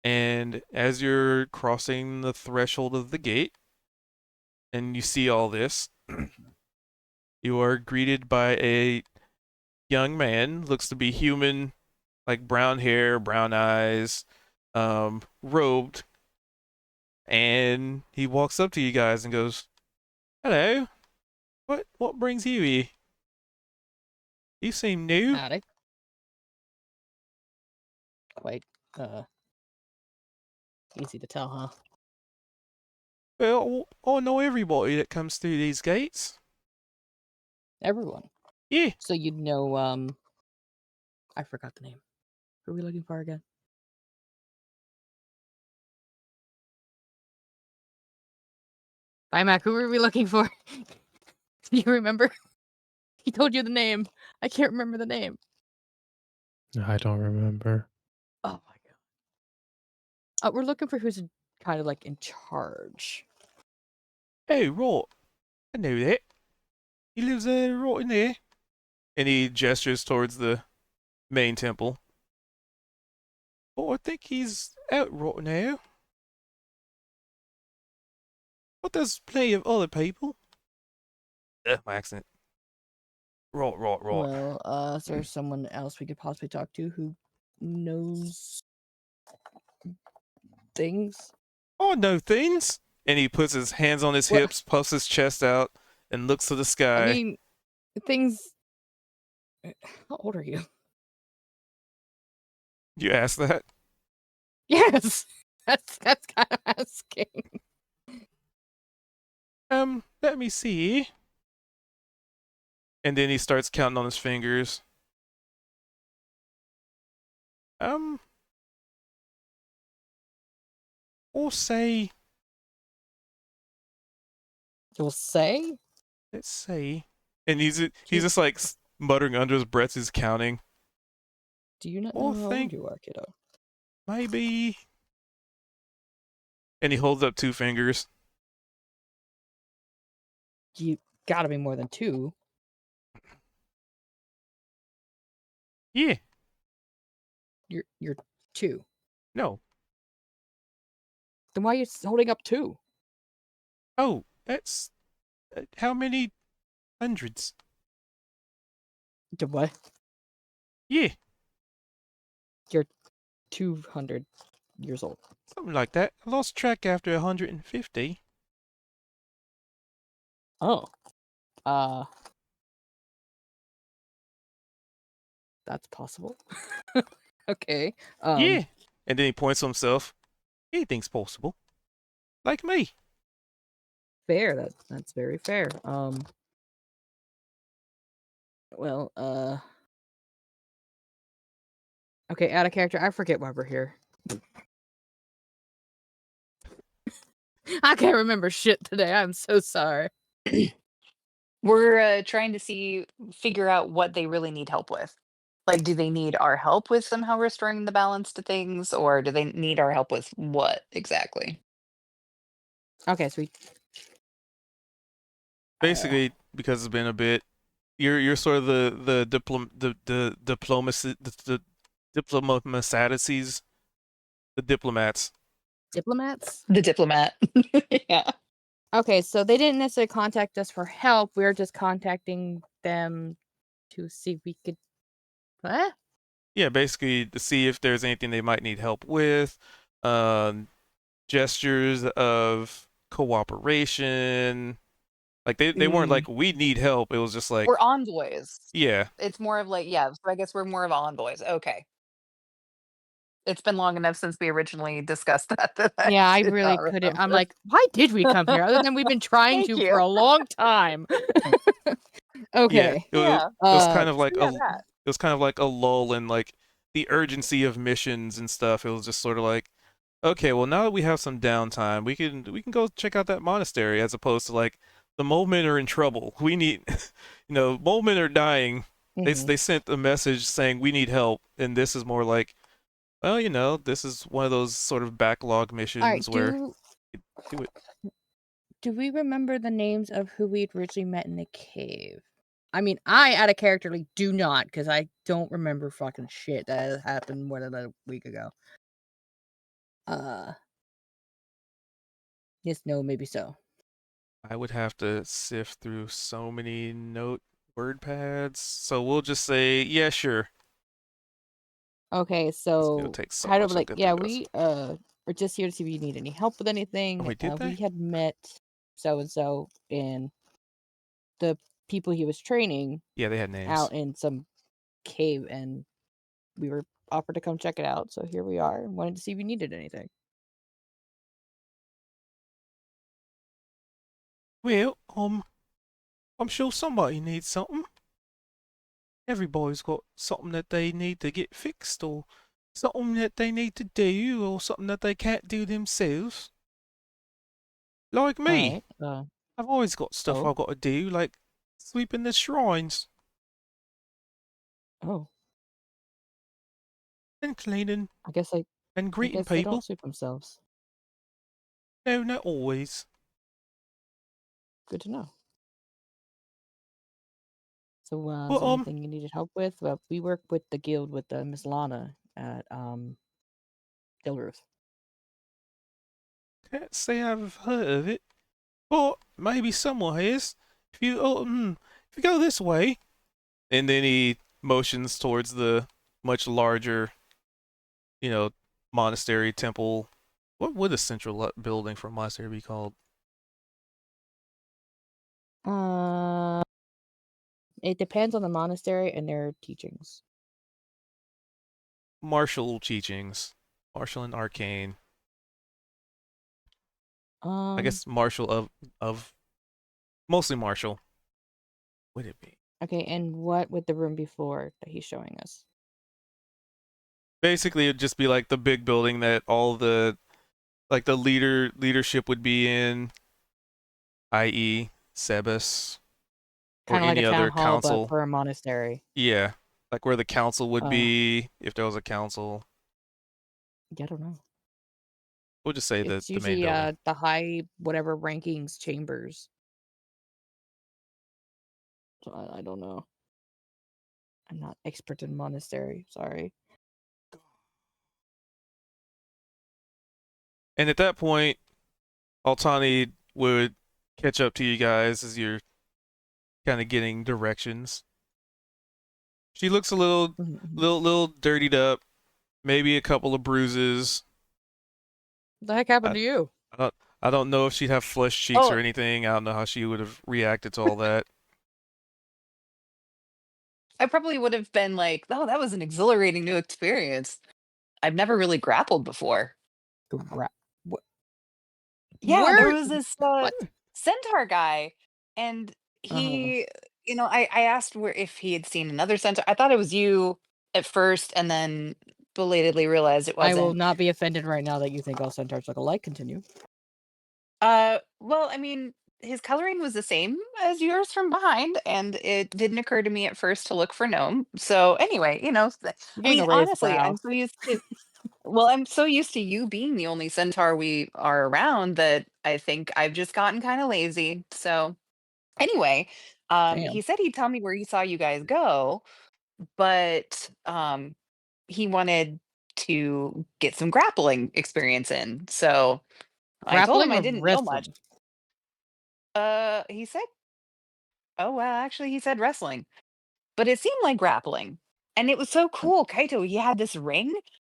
And as you're crossing the threshold of the gate, and you see all this, you are greeted by a young man, looks to be human, like brown hair, brown eyes, robed, and he walks up to you guys and goes, "Hello, what brings you here? You seem new." Howdy. Quite easy to tell, huh? Well, I know everybody that comes through these gates. Everyone. Yeah, So you'd know, I forgot the name. Who are we looking for again? Bye, Mac. Who were we looking for? Do you remember? He told you the name. I can't remember the name. I don't remember. Oh my god. We're looking for who's kind of like in charge. oh right, I know that. He lives right in there. And he gestures towards the main temple. Oh, I think he's out right now. But there's plenty of other people. My accent. Right. Well, is there someone else we could possibly talk to who knows things? I know things. And he puts his hands on his Well- hips, puffs his chest out, and looks to the sky. I mean, things. How old are you? You ask that? Yes, that's kind of asking. Let me see. And then he starts counting on his fingers. We'll say, You'll say? let's see. And he's just like muttering under his breath. He's counting. Do you not Well, know how thank- old you are, kiddo? Maybe. And he holds up 2 fingers. You gotta be more than 2. Yeah. You're 2. No. Then why are you holding up 2? Oh, that's how many hundreds? To what? Yeah, 200 years old. something like that. I lost track after 150. Oh. That's possible. Okay. Yeah. And then he points to himself. Anything's possible. Like me. Fair. That's very fair. Well, okay, out of character. I forget why we're here. I can't remember shit today. I'm so sorry. We're trying to figure out what they really need help with. Like, do they need our help with somehow restoring the balance to things, or do they need our help with what exactly? Okay, so we Basically, because it's been a bit, you're sort of the diplomacy, the diplomatices, the diplomats. diplomats. The diplomat. Yeah. Okay, so they didn't necessarily contact us for help. We were just contacting them to see if we could. What? Yeah, basically to see if there's anything they might need help with. Gestures of cooperation. Like they weren't like, we need help. It was just like, We're envoys. yeah. It's more of like, yeah, so I guess we're more of envoys. Okay. It's been long enough since we originally discussed that Yeah, I did really not couldn't. I'm remember. like, why did we come here? Other than we've been trying Thank to you. for a long time. Okay. Yeah, it was kind of So like yeah, a that. it was kind of like a lull in like the urgency of missions and stuff. It was just sort of like, okay, well now that we have some downtime, we can go check out that monastery, as opposed to like the Molemen are in trouble. We need, Molemen are dying. Mhm. They sent a message saying we need help, and this is more like, well, this is one of those sort of backlog missions All right. where Do we remember the names of who we'd originally met in the cave? I mean, I, out of characterly, do not, because I don't remember fucking shit that happened more than a week ago. Yes, no, maybe so. I would have to sift through so many word pads. So we'll just say, yeah, sure. Okay, It'll so take so how do much to like go yeah, through this. we are just here to see if you need any help with anything. Oh, wait, did We they? had met so and so and the people he was training Yeah, they had names. out in some cave, and we were offered to come check it out. So here we are, and wanted to see if you needed anything. Well, I'm sure somebody needs something. Everybody's got something that they need to get fixed, or something that they need to do, or something that they can't do themselves. Like me. All right. I've always got stuff Oh. I've got to do, like sweeping the shrines Oh, and cleaning I guess and greeting they people. don't sweep themselves. No, not always. Good to know. So, is Well, there anything you needed help with? Well, we work with the guild with Miss Lana at Dilruth. can't say I've heard of it, but maybe someone has. If you if you go this way, and then he motions towards the much larger, monastery temple. What would a central building for a monastery be called? It depends on the monastery and their teachings. Martial teachings, martial and arcane. I guess martial of mostly martial. Would it be? Okay, and what with the room before that he's showing us? Basically, it'd just be like the big building that all the leadership would be in, i.e., Sebas or Kind of like any a town other hall, council. but for a monastery. Yeah, like where the council would Oh. be if there was a council. Yeah, I don't know. We'll just say It's the main usually building. the high whatever rankings chambers. So I don't know. I'm not expert in monastery. Sorry. And at that point, Altani would catch up to you guys as you're kind of getting directions. She looks a little dirtied up, maybe a couple of bruises. What the heck happened to you? I don't know if she'd have flushed cheeks or Oh. anything. I don't know how she would have reacted to all that. I probably would have been like, "Oh, that was an exhilarating new experience. I've never really grappled before." What? Yeah, there Where? was this What? centaur guy, and Uh-huh. he, I asked where if he had seen another centaur. I thought it was you at first, and then belatedly realized it I will wasn't. not be offended right now that you think all centaurs look alike. Continue. Well, I mean, his coloring was the same as yours from behind, and it didn't occur to me at first to look for gnome. So anyway, You're I getting mean, a raised honestly, brow. I'm so used to you being the only centaur we are around that I think I've just gotten kind of lazy. So anyway, Damn. he said he'd tell me where he saw you guys go, but he wanted to get some grappling experience in. So I told him Grappling I or didn't know much. wrestling? He said, oh well, actually he said wrestling, but it seemed like grappling. And it was so cool. Kaito, he had this ring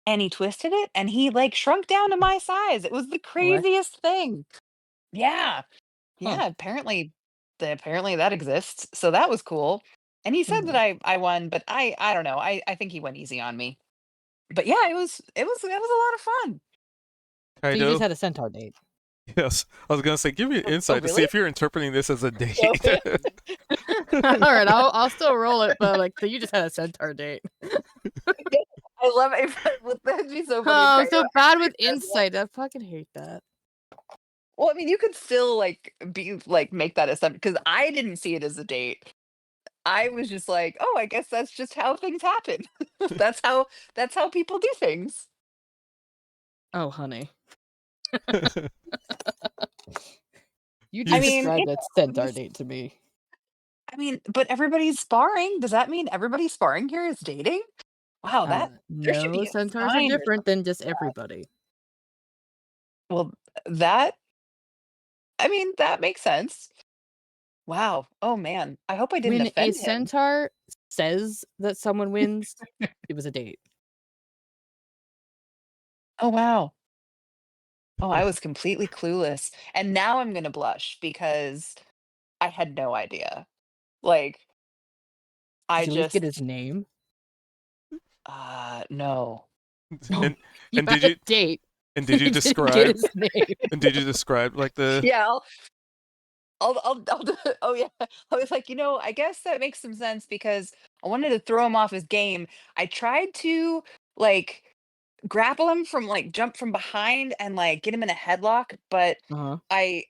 and he twisted it and he like shrunk down to my size. It was the What? craziest thing. Yeah. Huh. Yeah, apparently that exists. So that was cool. And he said that I won, but I don't know. I think he went easy on me. But yeah, it was a lot of fun. So you Kaido? just had a centaur date. Yes. I was going to say, give me an insight to see really? if you're interpreting this as a date. All right, I'll still roll it, but so you just had a centaur date. I love it. That'd be so funny. Oh, I'm so Kaido bad with actually said that. insight. I fucking hate that. Well, I mean, you could still make that assumption because I didn't see it as a date. I was just like, oh, I guess that's just how things happen. that's how people do things. Oh, honey. You I just mean, described yeah, that centaur date to me. I mean, but everybody's sparring. Does that mean everybody sparring here is dating? Wow, there should No, be a centaurs are sign or different than just everybody. Well, that I mean, that makes sense. Wow. Oh man. I hope I didn't When a offend him. centaur says that someone wins, it was a date. Oh wow. Oh, I was completely clueless. And now I'm gonna blush because I had no idea. Like, I Did you at least get his just name? no. And You and had did a you date. and did you didn't get describe his name. and did you describe like the Yeah, I'll do oh yeah. I was like, I guess that makes some sense because I wanted to throw him off his game. I tried to like grapple him from like jump from behind and like get him in a headlock, but Uh-huh. I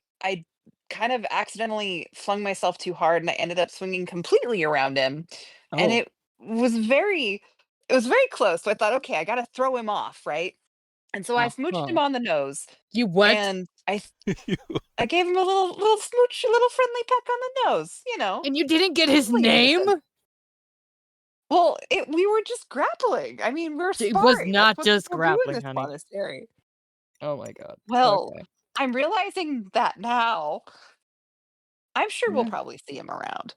kind of accidentally flung myself too hard and I ended up swinging completely around him. And Oh. it was very close. So I thought, okay, I got to throw him off, right? And so I smooched him Uh-huh. on the nose You what? and I gave him a little smooch, a little friendly peck on the nose, And you didn't get his Totally name? innocent. Well, we were just grappling. I mean, we were It was sparring. That's not what just people do in grappling, this honey. monastery. Oh my god. Well, Okay. I'm realizing that now. I'm sure we'll Yeah. probably see him around.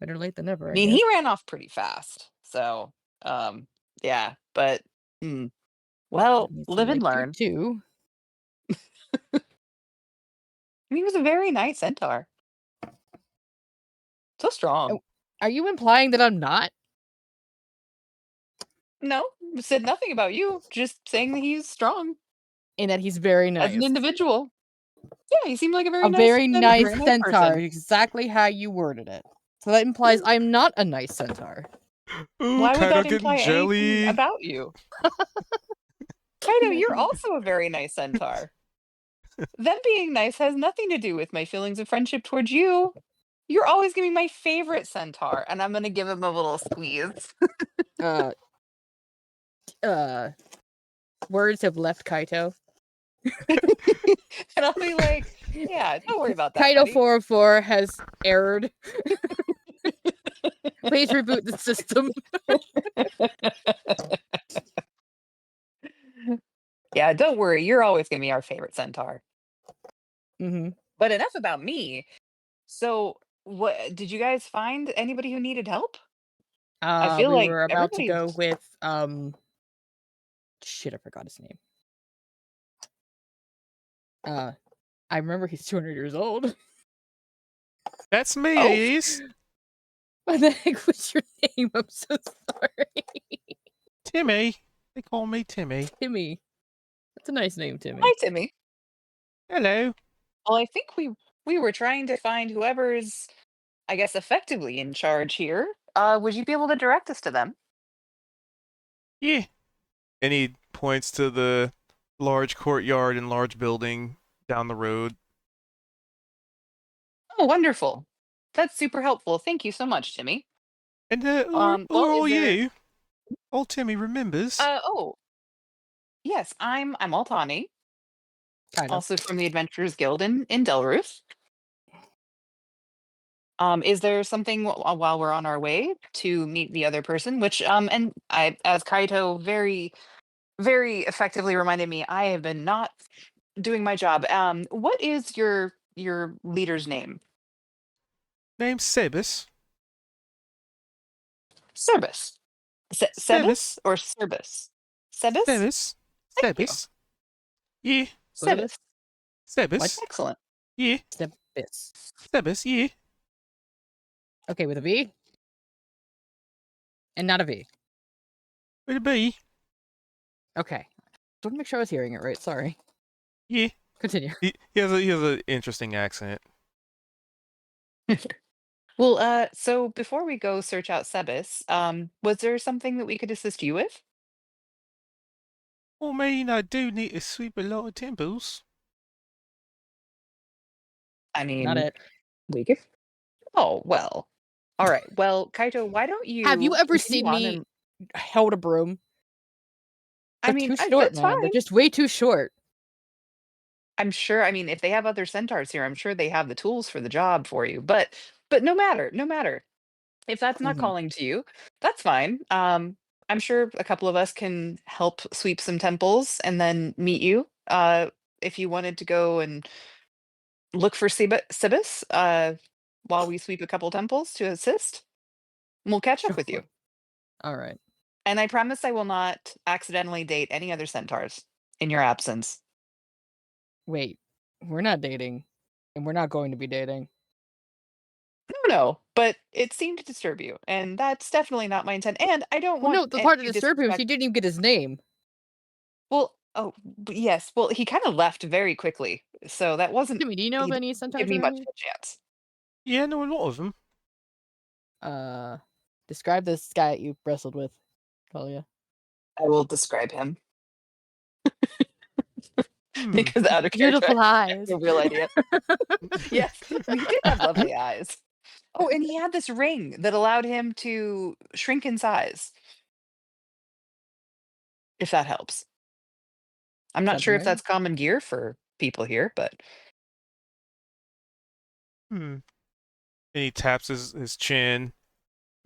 Better late than never, I I mean, guess. he ran off pretty fast. So, yeah, but well, That means he live and liked you learn. too. He was a very nice centaur. So strong. Oh, are you implying that I'm not? No, said nothing about you. Just saying that he's strong And that he's very as an nice. individual. Yeah, he seemed like a A very nice very nice centaur, person. exactly how you worded it. So that implies I'm not a nice centaur. Ooh, Why would Kaido that getting imply anything jelly. about you? Kaido, you're also a very nice centaur. Them being nice has nothing to do with my feelings of friendship towards you. You're always gonna be my favorite centaur, and I'm gonna give him a little squeeze. Uh words have left Kaito. And I'll be like, yeah, don't worry about that, Kaito buddy. 404 has errored. Please reboot the system. Yeah, don't worry. You're always gonna be our favorite centaur. Mm-hmm. But enough about me. So, what did you guys find anybody who needed help? I feel We like were about to everybody's go with shit, I forgot his name. I remember he's 200 years old. That's me, Oh. Ace. What the heck was your name? I'm so sorry. Timmy. They call me Timmy. Timmy. That's a nice name, Timmy. Hi, Timmy. Hello. Well, I think we were trying to find whoever's, I guess, effectively in charge here. Would you be able to direct us to them? Yeah. And he points to the large courtyard and large building down the road. Oh, wonderful. That's super helpful. Thank you so much, Timmy. And who Well, are all is there- you? Old Timmy remembers. Yes, I'm Altani, Kind of. also from the Adventurers Guild in Delruth. Is there something while we're on our way to meet the other person? Which and I, as Kaito very, very effectively reminded me, I have been not doing my job. What is your leader's name? Name's Sebus. Cerbus. Sebus or Cerbus? Sebus? Sebus. Thank you. Sebus. Yeah. Sebus. Sebus. Excellent. Yeah. Sebus. Sebus, yeah. Okay, with a V? And not a V. With a B. Okay. Just want to make sure I was hearing it right. Sorry. Yeah. Continue. He has an interesting accent. Well, so before we go search out Sebus, was there something that we could assist you with? I mean, I do need to sweep a lot of temples. I mean, Not it. we could. Oh well. All right. Well, Kaito, why don't you Have you ever continue seen on me and- held a broom? I They're mean, too short, it's man. fine. They're just way too short. I'm sure. I mean, if they have other centaurs here, I'm sure they have the tools for the job for you. But no matter, no matter. If that's not Mhm. calling to you, that's fine. I'm sure a couple of us can help sweep some temples and then meet you. if you wanted to go and look for Sibis while we sweep a couple temples to assist. We'll catch up with you. Sure. All right. And I promise I will not accidentally date any other centaurs in your absence. Wait, we're not dating, and we're not going to be dating. No, but it seemed to disturb you, and that's definitely not my intent. And I don't Well, want no, the part that any disturbed him is disrespect. he didn't even get his name. Well, yes. Well, he kind of left very quickly, so that wasn't. Jimmy, do you know He of any didn't centaurs give me around much here? of a chance. Yeah, I know a lot of them. Describe this guy that you wrestled with, Talia. I will describe him Hmm. because out of character, Beautiful I have eyes. no real idea. Yes, he did have lovely eyes. Oh, and he had this ring that allowed him to shrink in size. If that helps. I'm not Sounds sure if familiar. that's common gear for people here, but And he taps his chin.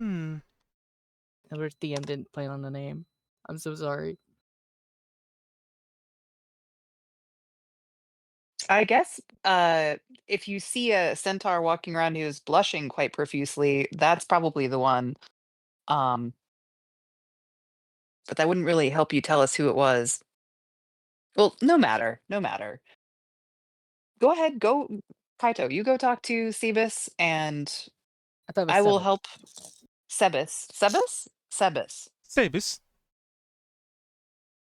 Edward's DM didn't plan on the name. I'm so sorry. I guess if you see a centaur walking around who's blushing quite profusely, that's probably the one. But that wouldn't really help you tell us who it was. Well, no matter. Go ahead, go Kaito, you go talk to Sebus and I thought it was I will Sebas. help Sebus. Sebus? Sebus. Sabus.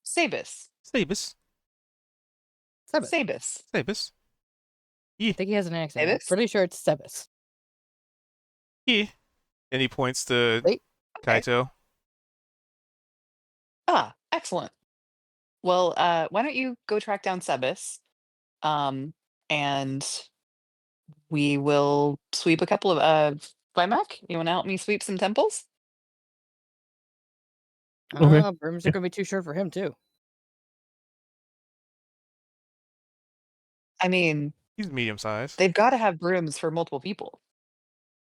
Sabus. Sabus. Sebas. Sabus. Sabus. I think he has an accent. I'm Sebas? pretty sure it's Sebas. Yeah. And he points to Wait. Okay. Kaito. Ah, excellent. Well, why don't you go track down Sebus, and we will sweep a couple of Vimac, you want to help me sweep some temples? Okay. Brooms Yeah. are gonna be too short for him too. I mean, He's medium sized. they've got to have brooms for multiple people.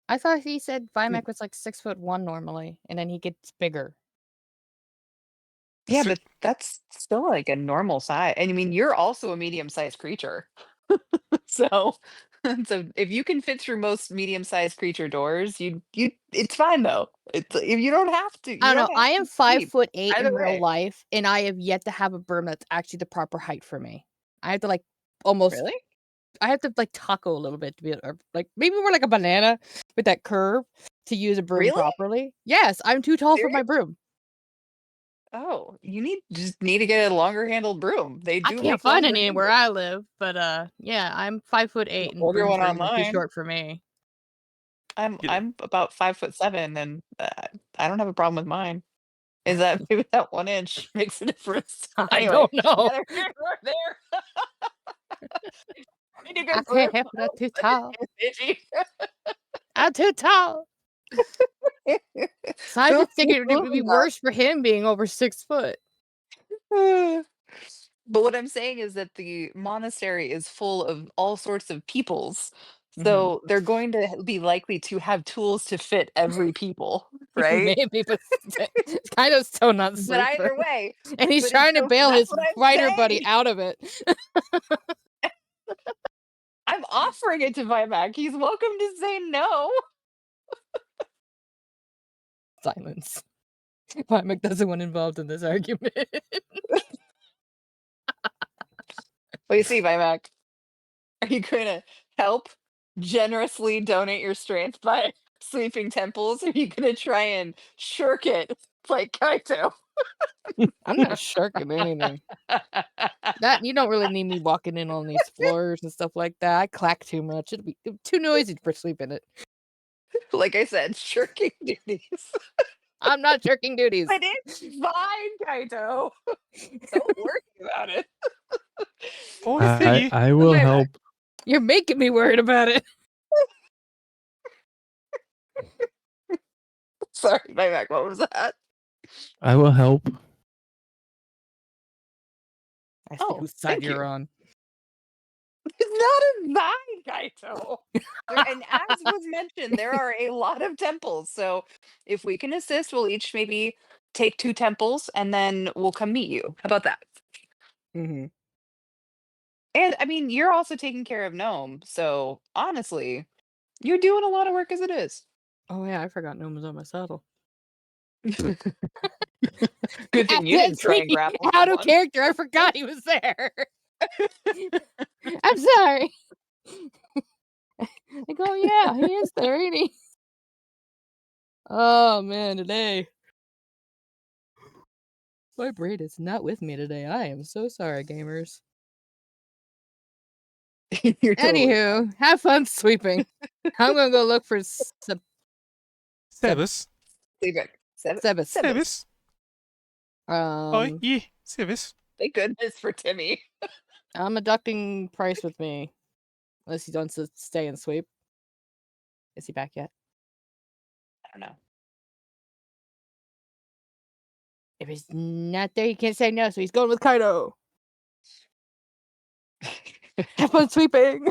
I thought he said Vimac was like 6'1" normally, and then he gets bigger. Yeah, Si- but that's still like a normal size. And I mean, you're also a medium-sized creature. So, so if you can fit through most medium-sized creature doors, you it's fine though. It's if you don't have to. I You don't know. don't I have am to sleep. 5'8" Either in real way. life, and I have yet to have a broom that's actually the proper height for me. I have to like almost. Really? I have to like taco a little bit to be or like maybe more like a banana with that curve to use a broom Really? properly. Yes, I'm too tall for my broom. Oh, you just need to get a longer handled broom. They I do can't make find longer any where handles. I live, but yeah, I'm 5'8" and Order brooms one are even too online. short for me. Get it. I'm about 5'7", and I don't have a problem with mine. Is that maybe that 1 inch makes a difference? I Anyway, don't know. neither here nor there. Need a I good broom. can't help it. I'm too But tall. it's itchy. I'm too tall. So I Who just are you figured it would be fooling us? worse for him being over 6 foot. But what I'm saying is that the monastery is full of all sorts of peoples. Mhm. So they're going to be likely to have tools to fit every people, right? Maybe, but it's kind of still not But sleeping. either way, And he's but trying to so bail that's his what I'm fighter buddy saying. out of it. I'm offering it to Vimac. He's welcome to say no. Silence. Vimac doesn't want involved in this argument. What do you see, Vimac? Are you going to help generously donate your strength by sweeping temples? Or are you going to try and shirk it like Kaito? I'm not shirking anything. That you don't really need me walking in on these floors and stuff like that. I clack too much. It'd be too noisy for sleeping it. Like I said, shirking duties. I'm not shirking duties. But it's fine, Kaito. Don't worry about it. Oh, thingy. I will Vimac. help. You're making me worried about it. Sorry, Vimac, what was that? I will help. I see Oh, whose side thank you're you. on. It's not a mine, Kaito. And as was mentioned, there are a lot of temples. So if we can assist, we'll each maybe take 2 temples and then we'll come meet you. How about that? Mm-hmm. And I mean, you're also taking care of Gnome, so honestly, you're doing a lot of work as it is. Oh yeah, I forgot Gnome was on my saddle. Good thing you didn't try and grapple Out of someone. character, I forgot he was there. I'm sorry. Like, oh yeah, he is there, ain't he? Oh man, today my brain is not with me today. I am so sorry, gamers. You're totally Anywho, have fun sweeping. I'm gonna go look for Sebus. Leave it. Sebas. Sebus. Oi, Um, yeah, Sebus. Thank goodness for Timmy. I'm abducting Price with me, unless he wants to stay and sweep. Is he back yet? I don't know. If he's not there, you can't say no. So he's going with Kaido. Have fun sweeping.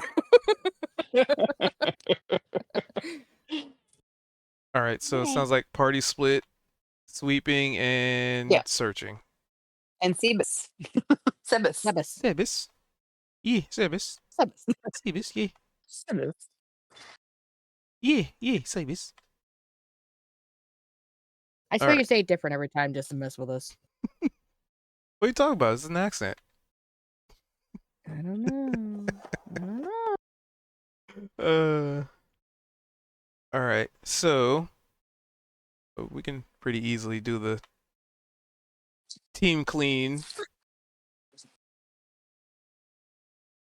All right, so it Yay. sounds like party split, sweeping, and Yeah. searching. And Sebus. Sebus. Sebas. Sebus. Yeah, Sebus. Sebas. Sebus, yeah. Sebus. Yeah, Sebus. I swear Alright. you say it different every time just to mess with us. What are you talking about? It's an accent. I don't know. I don't know. Alright, so we can pretty easily do the team clean.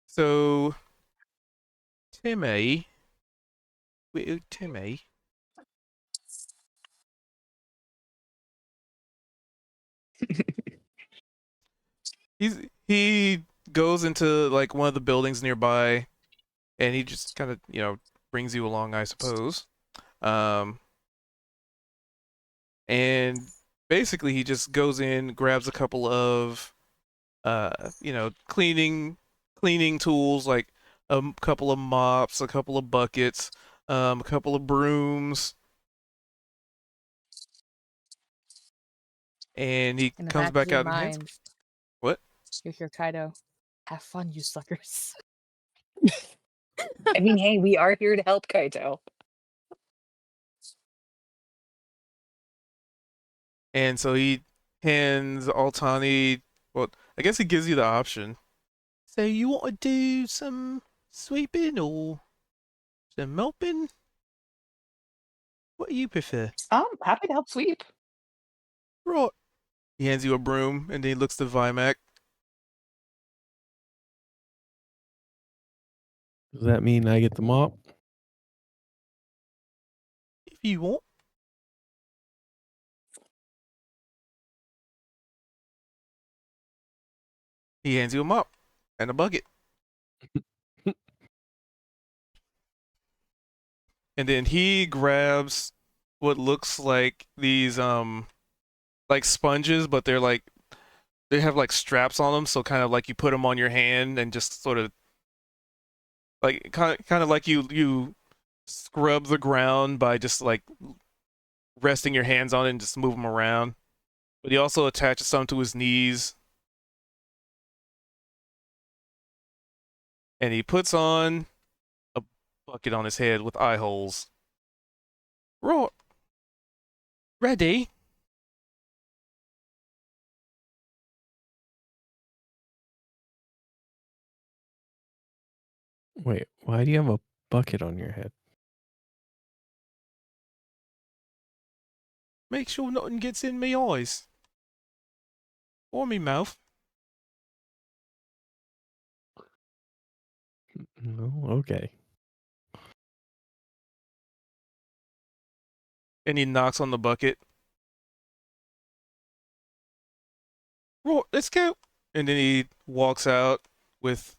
So Timmy. Wait, Timmy. He goes into like one of the buildings nearby, and he just kind of brings you along, I suppose. And basically he just goes in, grabs a couple of cleaning tools like a couple of mops, a couple of buckets, a couple of brooms, and he In the comes back back of your out and hands. mind, What? you hear Kaido. Have fun, you suckers. I mean, hey, we are here to help Kaito. And so he hands Altani. Well, I guess he gives you the option. So you want to do some sweeping or some mopping? What do you prefer? Happy to help sweep. Right. He hands you a broom, and then he looks to Vimac. Does that mean I get the mop? If you want. He hands you a mop and a bucket. And then he grabs what looks like these like sponges, but they have like straps on them, so kind of like you put them on your hand and just sort of like kind of like you scrub the ground by just like resting your hands on it and just move them around. But he also attaches some to his knees. And he puts on a bucket on his head with eye holes. Right. Ready? Wait, why do you have a bucket on your head? Make sure nothing gets in me eyes. Or me mouth. No, okay. And he knocks on the bucket. Right, let's go. And then he walks out with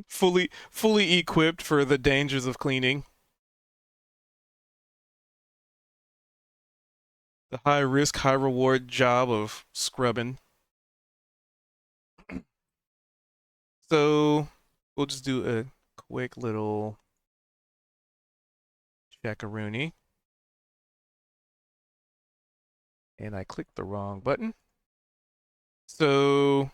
fully equipped for the dangers of cleaning. The high risk, high reward job of scrubbing. So we'll just do a quick little checkaroonie. And I clicked the wrong button. So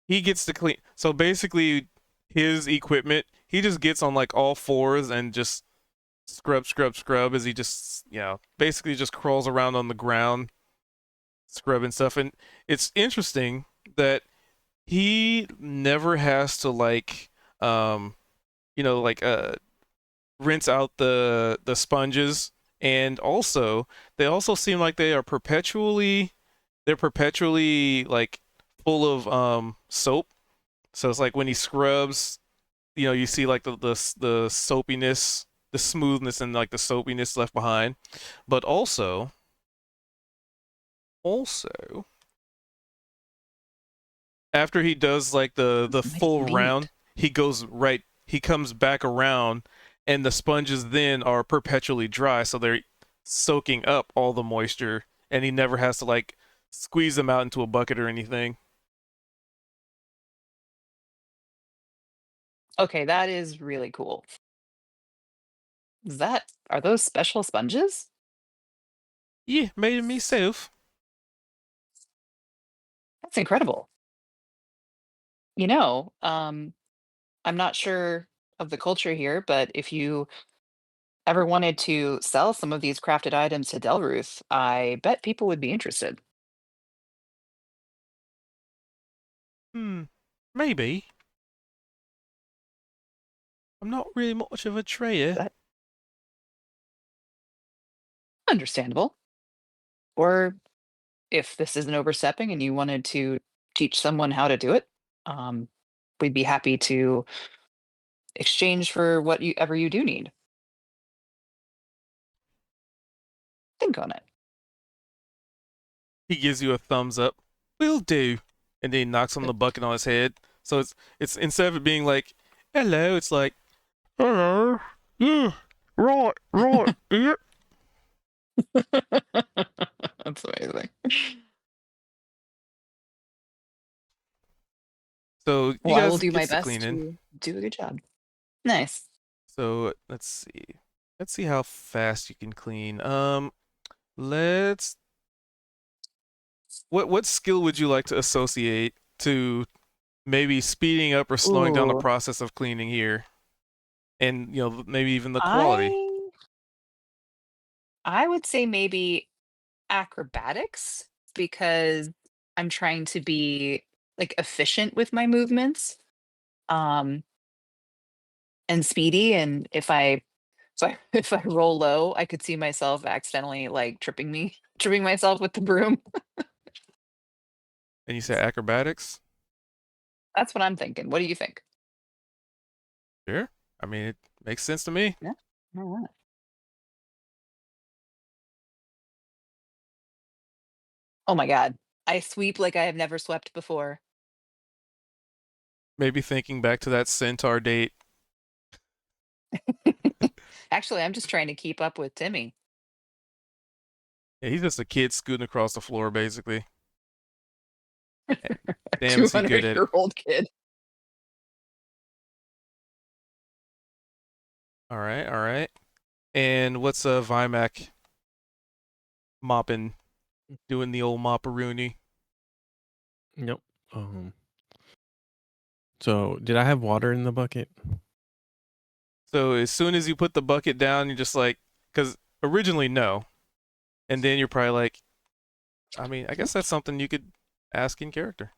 he gets to clean. So basically, his equipment, he just gets on like all fours and just scrub as he just, basically just crawls around on the ground, scrubbing stuff. And it's interesting that he never has to like, like rinse out the sponges, and also they also seem like they're perpetually like full of soap. So it's like when he scrubs, you see like the soapiness, the smoothness, and like the soapiness left behind. But also after he does like the This might full be round, neat. he comes back around, and the sponges then are perpetually dry, so they're soaking up all the moisture, and he never has to like squeeze them out into a bucket or anything. Okay, that is really cool. Are those special sponges? Yeah, made it myself. That's incredible. You know, I'm not sure of the culture here, but if you ever wanted to sell some of these crafted items to Delruth, I bet people would be interested. Maybe. I'm not really much of a trader. That understandable. Or if this isn't overstepping and you wanted to teach someone how to do it, um, we'd be happy to exchange for what you ever you do need. Think on it. He gives you a thumbs up. Will do. And then he knocks on the bucket on his head. So it's instead of it being like, hello, it's like, hello. Yeah. Right. Yeah. That's amazing. So you Well, I will guys do my get to best cleaning. to do a good job. Nice. So let's see. Let's see how fast you can clean. Let's what skill would you like to associate to maybe speeding up or slowing down the Ooh, process of cleaning here? And maybe even the quality. I I would say maybe acrobatics because I'm trying to be like efficient with my movements, um, and speedy. And if I roll low, I could see myself accidentally like tripping myself with the broom. And you said acrobatics? That's what I'm thinking. What do you think? Sure. I mean, it makes sense to me. Yeah. All right. Oh my god. I sweep like I have never swept before. Maybe thinking back to that centaur date. Actually, I'm just trying to keep up with Timmy. Yeah, he's just a kid scooting across the floor, basically. Damn, is he good at it. 200-year-old kid. All right. And what's Vimac mopping, doing the old mopperoony? Yep. So did I have water in the bucket? So as soon as you put the bucket down, you're just like, because originally no, and then you're probably like, I mean, I guess that's something you could ask in character.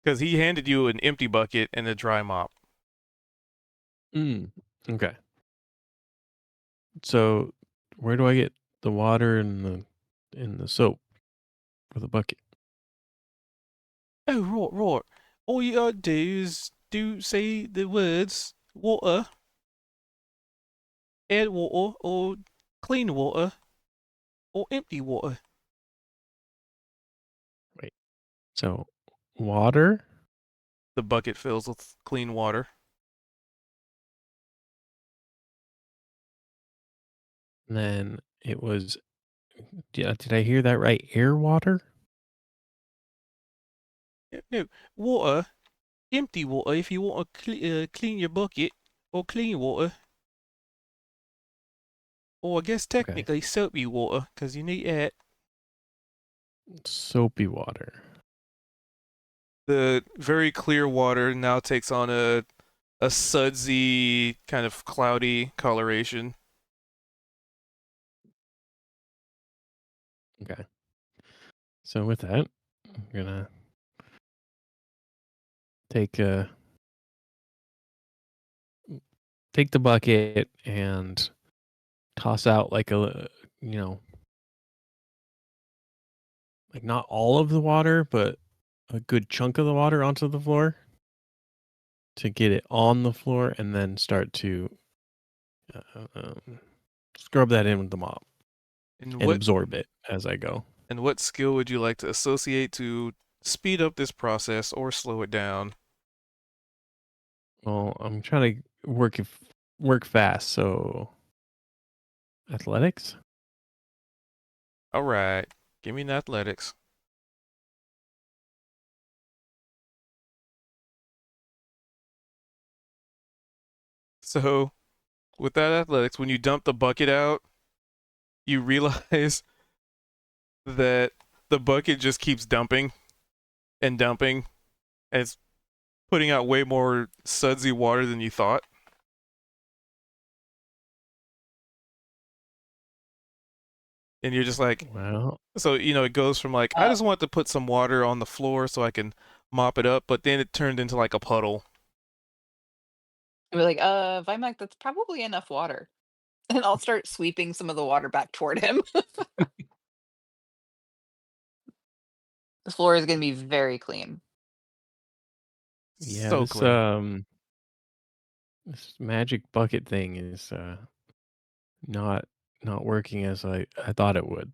Because he handed you an empty bucket and a dry mop. Okay. So where do I get the water and the soap for the bucket? Oh, right. All you gotta do is say the words water, add water, or clean water, or empty water. Wait. So water, The bucket fills with clean water. and then it was. Did I hear that right? Air water. No, water, empty water if you want to clean your bucket, or clean water. Or I guess Okay. technically soapy water, because you need that. Soapy water. the very clear water now takes on a sudsy kind of cloudy coloration. Okay. So with that, I'm gonna take take the bucket and toss out like like not all of the water, but a good chunk of the water onto the floor to get it on the floor, and then start to scrub that in with the mop And and what absorb it as I go. and what skill would you like to associate to speed up this process or slow it down? Well, I'm trying to work fast, so athletics. All right, give me an athletics. So, with that athletics, when you dump the bucket out, you realize that the bucket just keeps dumping and dumping, and it's putting out way more sudsy water than you thought. And you're just like, Well, so, it goes from like, I Uh, just want to put some water on the floor so I can mop it up, but then it turned into like a puddle. We're like, Vimac, that's probably enough water. And I'll start sweeping some of the water back toward him. The floor is gonna be very clean. yeah, So clean. this magic bucket thing is not not working as I thought it would.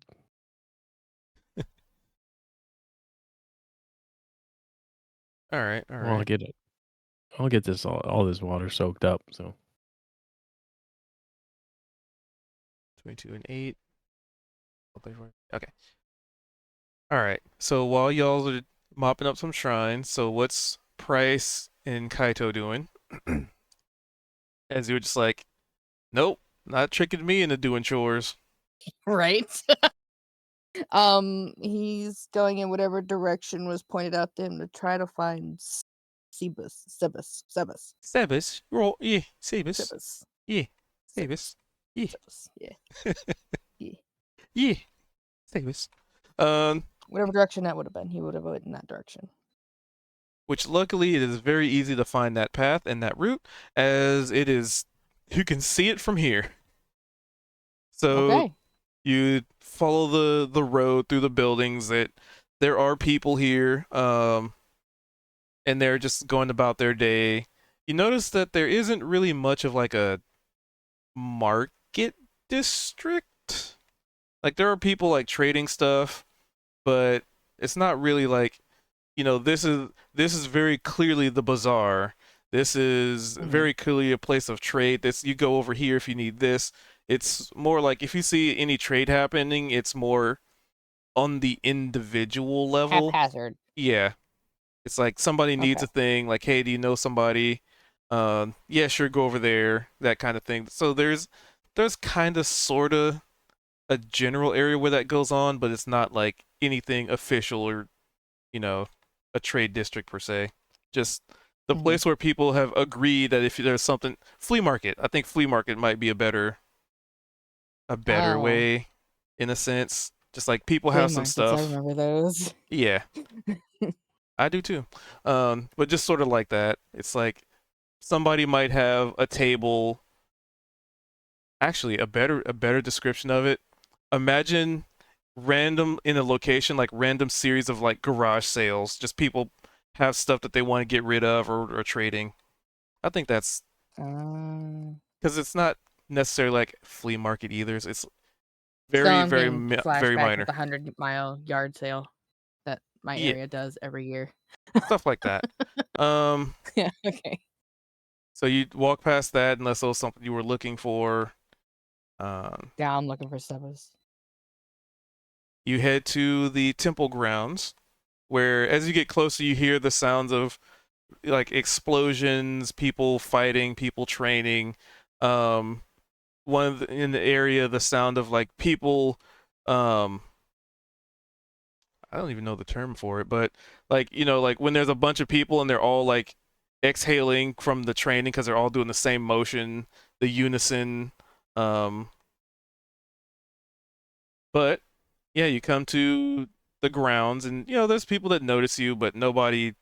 All right, all Well, right. I'll get this all this water soaked up. So 22 and 8. Okay. All right. So while y'all are mopping up some shrines, so what's Price and Kaito doing? As you're just like, nope, not tricking me into doing chores. Right. He's going in whatever direction was pointed out to him to try to find Sebus. Sebas, roll, yeah, Sebas, Sebus. yeah, Sebas, yeah, Sebus. Yeah. Yeah. yeah, Sebas. Whatever direction that would have been, he would have went in that direction. Which luckily it is very easy to find that path and that route, as it is, you can see it from here. So Okay. you follow the road through the buildings. That there are people here, and they're just going about their day. You notice that there isn't really much of like a market district. Like there are people like trading stuff, but it's not really like, this is very clearly the bazaar. This is Mhm. very clearly a place of trade. This, you go over here if you need this. It's more like if you see any trade happening, it's more on the individual level. Haphazard. Yeah. It's like somebody needs Okay. a thing, like, hey, do you know somebody? Yeah, sure, go over there, that kind of thing. So there's kind of sort of a general area where that goes on, but it's not like anything official or, a trade district per se. Just the Mhm. place where people have agreed that if there's something, flea market. I think flea market might be a better Oh. way, in a sense. Just like people Flea have some markets, I stuff. remember those. Yeah, I do too. But just sort of like that. It's like somebody might have a table. Actually, a better description of it. Imagine random in a location, like random series of like garage sales. Just people have stuff that they want to get rid of or trading. I think that's because it's not necessarily like flea market either. It's So very I'm getting very flashback with minor. the 100-mile yard sale that my Yeah, area does every year. stuff like that. Yeah. Okay. So you walk past that unless it was something you were looking for. Yeah, I'm looking for Sebus. You head to the temple grounds, where as you get closer, you hear the sounds of like explosions, people fighting, people training. In the area, the sound of like people. I don't even know the term for it, but like, like when there's a bunch of people and they're all like exhaling from the training because they're all doing the same motion, the unison. But yeah, you come to the grounds and there's people that notice you, but nobody's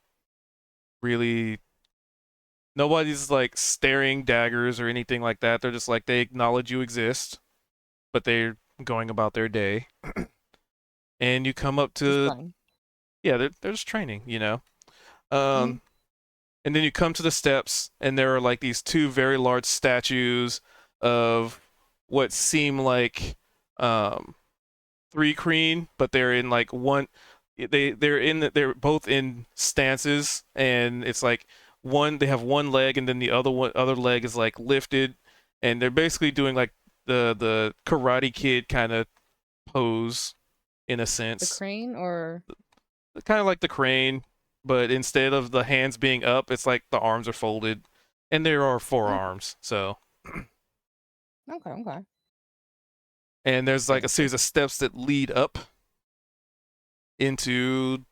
like staring daggers or anything like that. They're just like they acknowledge you exist, but they're going about their day. And you come up Just to fine. yeah, they're just training, and then you come to the steps, and there are like these two very large statues of what seem like three Kreen, but they're in like one. They're both in stances, and it's like they have one leg, and then the other leg is like lifted, and they're basically doing like the Karate Kid kind of pose in a The sense, crane or kind of like the crane, but instead of the hands being up, it's like the arms are folded, and there are forearms. So, okay. and there's like a Very series of steps that lead up into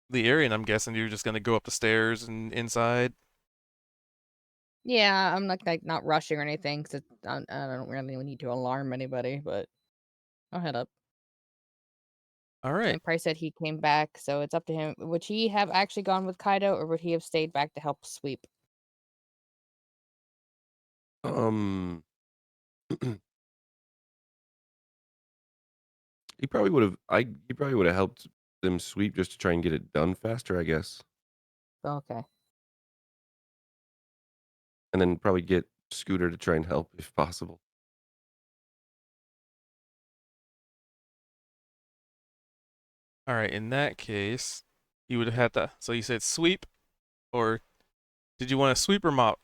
the area, and I'm guessing you're just gonna go up the stairs and inside. Yeah, I'm not rushing or anything because I don't really need to alarm anybody, but I'll head up. All right. And Price said he came back, so it's up to him. Would he have actually gone with Kaido, or would he have stayed back to help sweep? He probably would have. He probably would have helped them sweep just to try and get it done faster, I guess, Okay. and then probably get Scooter to try and help if possible. All right. In that case, you would have had to. So you said sweep, or did you want to sweep or mop?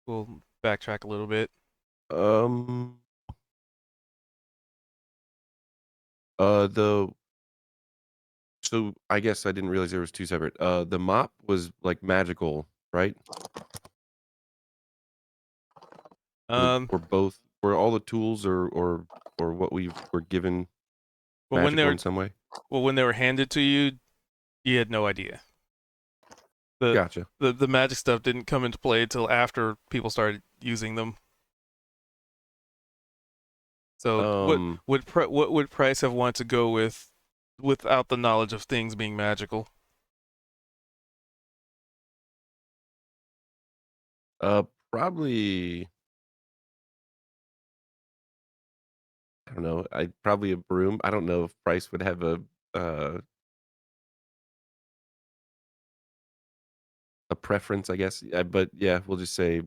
We'll backtrack a little bit. So I guess I didn't realize there was two separate. The mop was like magical, right? Or both? Were all the tools or what we were given Well, when they magical were in some way? when they were handed to you, you had no idea. Gotcha. The magic stuff didn't come into play until after people started using them. So what would Price have wanted to go with without the knowledge of things being magical? Probably. I don't know. Probably a broom. I don't know if Price would have a preference, I guess. But yeah, we'll say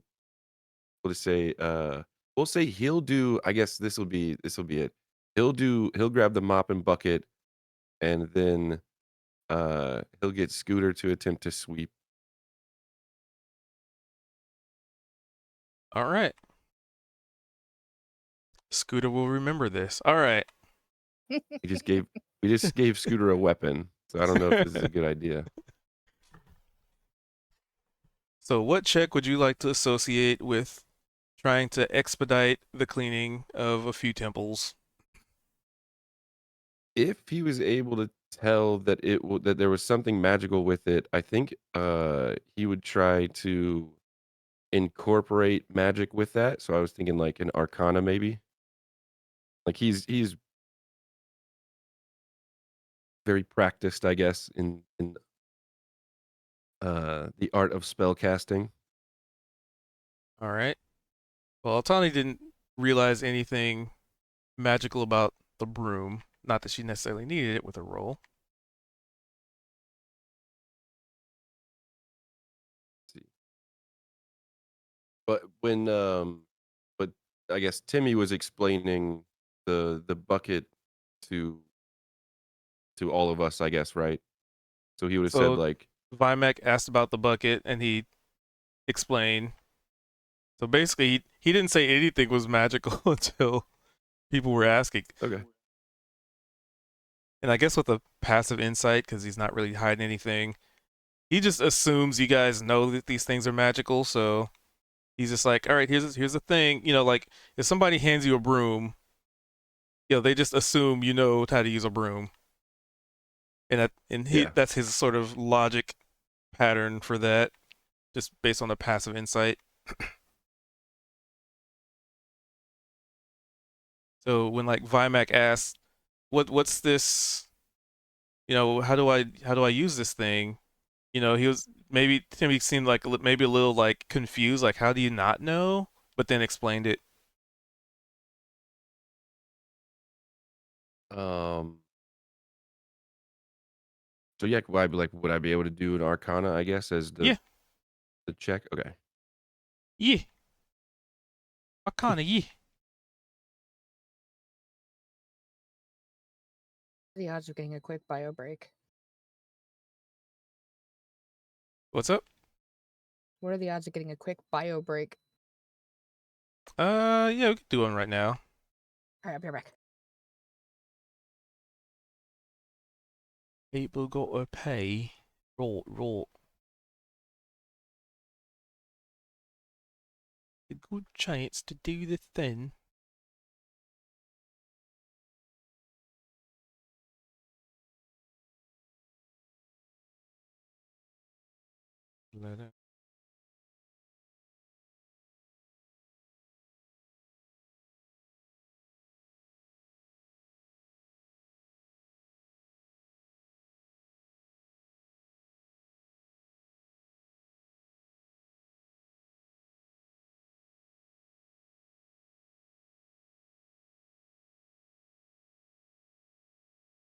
he'll do. I guess this will be it. He'll grab the mop and bucket, and then he'll get Scooter to attempt to sweep. All right. Scooter will remember this. All right. We just gave Scooter a weapon, so I don't know if this is a good idea. So what check would you like to associate with trying to expedite the cleaning of a few temples? If he was able to tell that that there was something magical with it, I think he would try to incorporate magic with that. So I was thinking like an arcana maybe. Like he's very practiced, I guess, in the art of spell casting. All right. Well, Altani didn't realize anything magical about the broom. Not that she necessarily needed it with her roll. But but I guess Timmy was explaining the bucket to all of us, I guess, right? So he would have said So like, Vimac asked about the bucket, and he explained. So basically, he didn't say anything was magical until people were asking. okay, And I guess with a passive insight, because he's not really hiding anything, he just assumes you guys know that these things are magical. So he's just like, all right, here's the thing. Like if somebody hands you a broom, they just assume you know how to use a broom. and Yeah. that's his sort of logic pattern for that, just based on the passive insight. So when like Vimac asks, what's this? How do I use this thing? He was maybe Timmy seemed like maybe a little like confused, like how do you not know? But then explained it. Um. So yeah, would I be able to do an Arcana? I guess as Yeah, the check. Okay. yeah. Arcana, yeah. The odds of getting a quick bio break. What's up? What are the odds of getting a quick bio break? Yeah, we could do one right now. All right, I'll be right back. People gotta pay. Rot. A good chance to do the thing. Let it.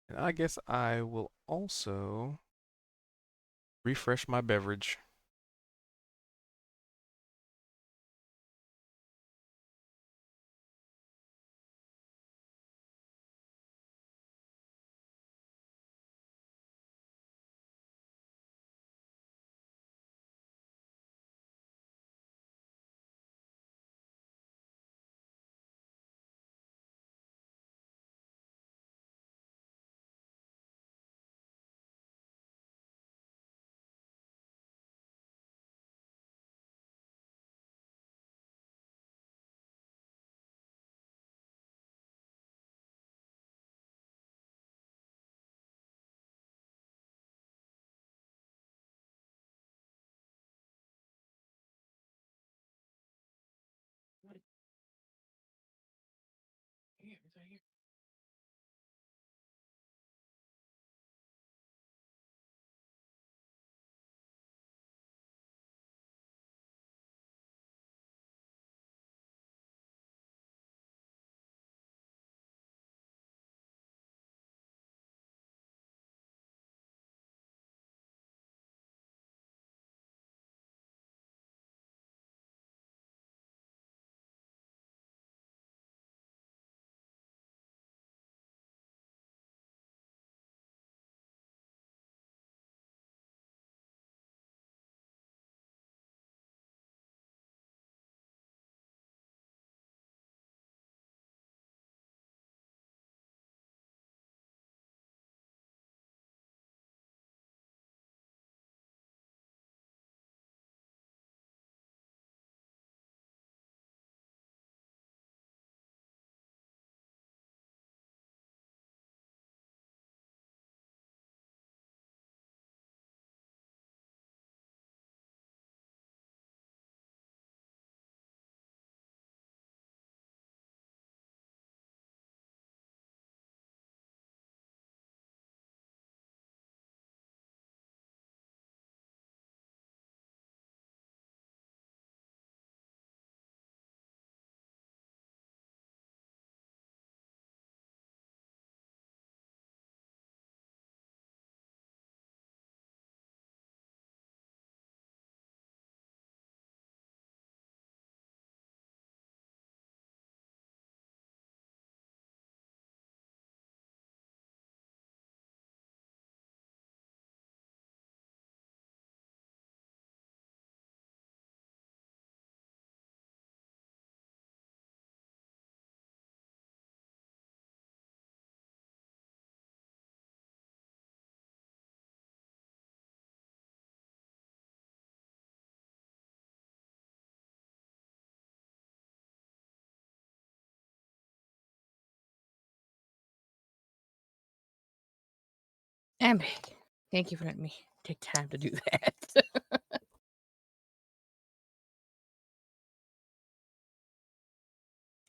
And I guess I will also refresh my beverage. Ambit, thank you for letting me take time to do that.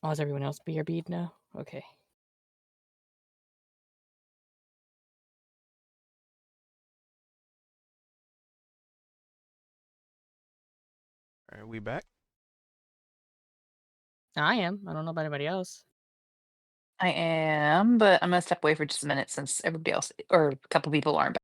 Oh, is everyone else BRB'd now? Okay. All right, we back. I am. I don't know about anybody else. I am, but I'm gonna step away for just a minute since everybody else or a couple people aren't.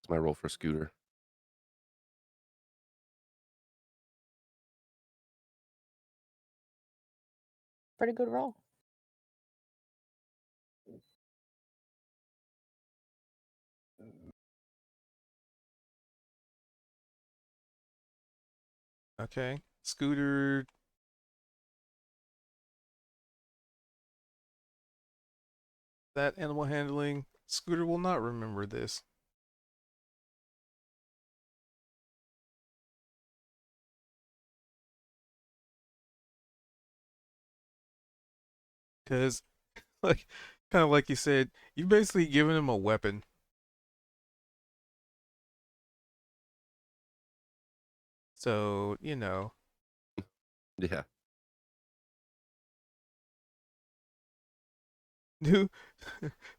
It's my roll for Scooter. Pretty good roll. Okay. Scooter. That animal handling. Scooter will not remember this. Because, like, kind of like you said, you basically given him a weapon. So, you know. Yeah. New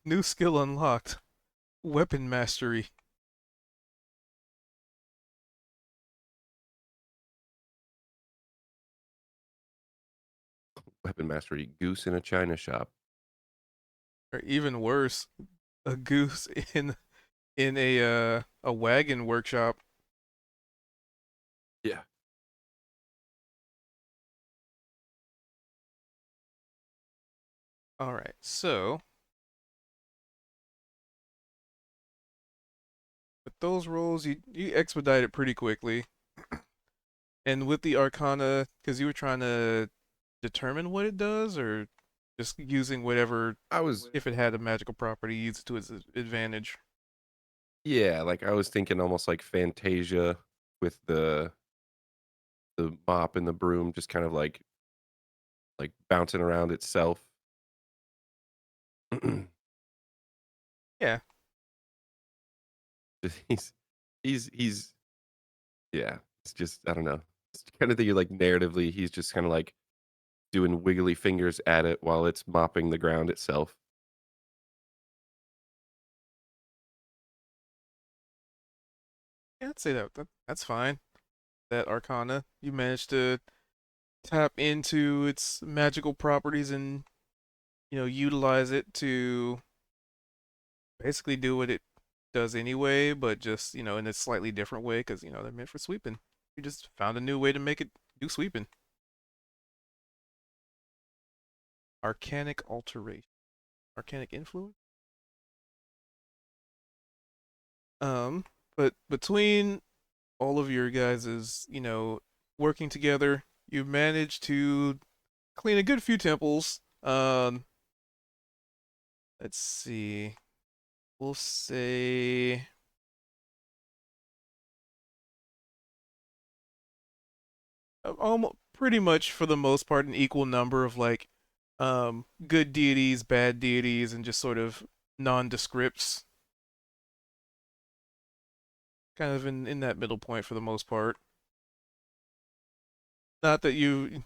new skill unlocked. Weapon mastery. Weapon mastery. Goose in a china shop. Or even worse, a goose in a wagon workshop. Yeah. All right. So, with those rolls, you expedite it pretty quickly. And with the Arcana, because you were trying to determine what it does, or just using whatever, I was if it had a magical property, use it to its advantage. Yeah, like I was thinking almost like Fantasia with the mop and the broom just kind of like bouncing around itself. Yeah. He's yeah. It's just I don't know. It's kind of thing like narratively, he's just kind of like doing wiggly fingers at it while it's mopping the ground itself. Yeah, I'd say that's fine. That Arcana, you managed to tap into its magical properties and utilize it to basically do what it does anyway, but just in a slightly different way because they're meant for sweeping. You just found a new way to make it do sweeping. Arcanic alteration, arcanic influence. But between all of your guys's, working together, you managed to clean a good few temples. Let's see. We'll say almost pretty much for the most part an equal number of like good deities, bad deities, and just sort of nondescripts. Kind of in that middle point for the most part. Not that you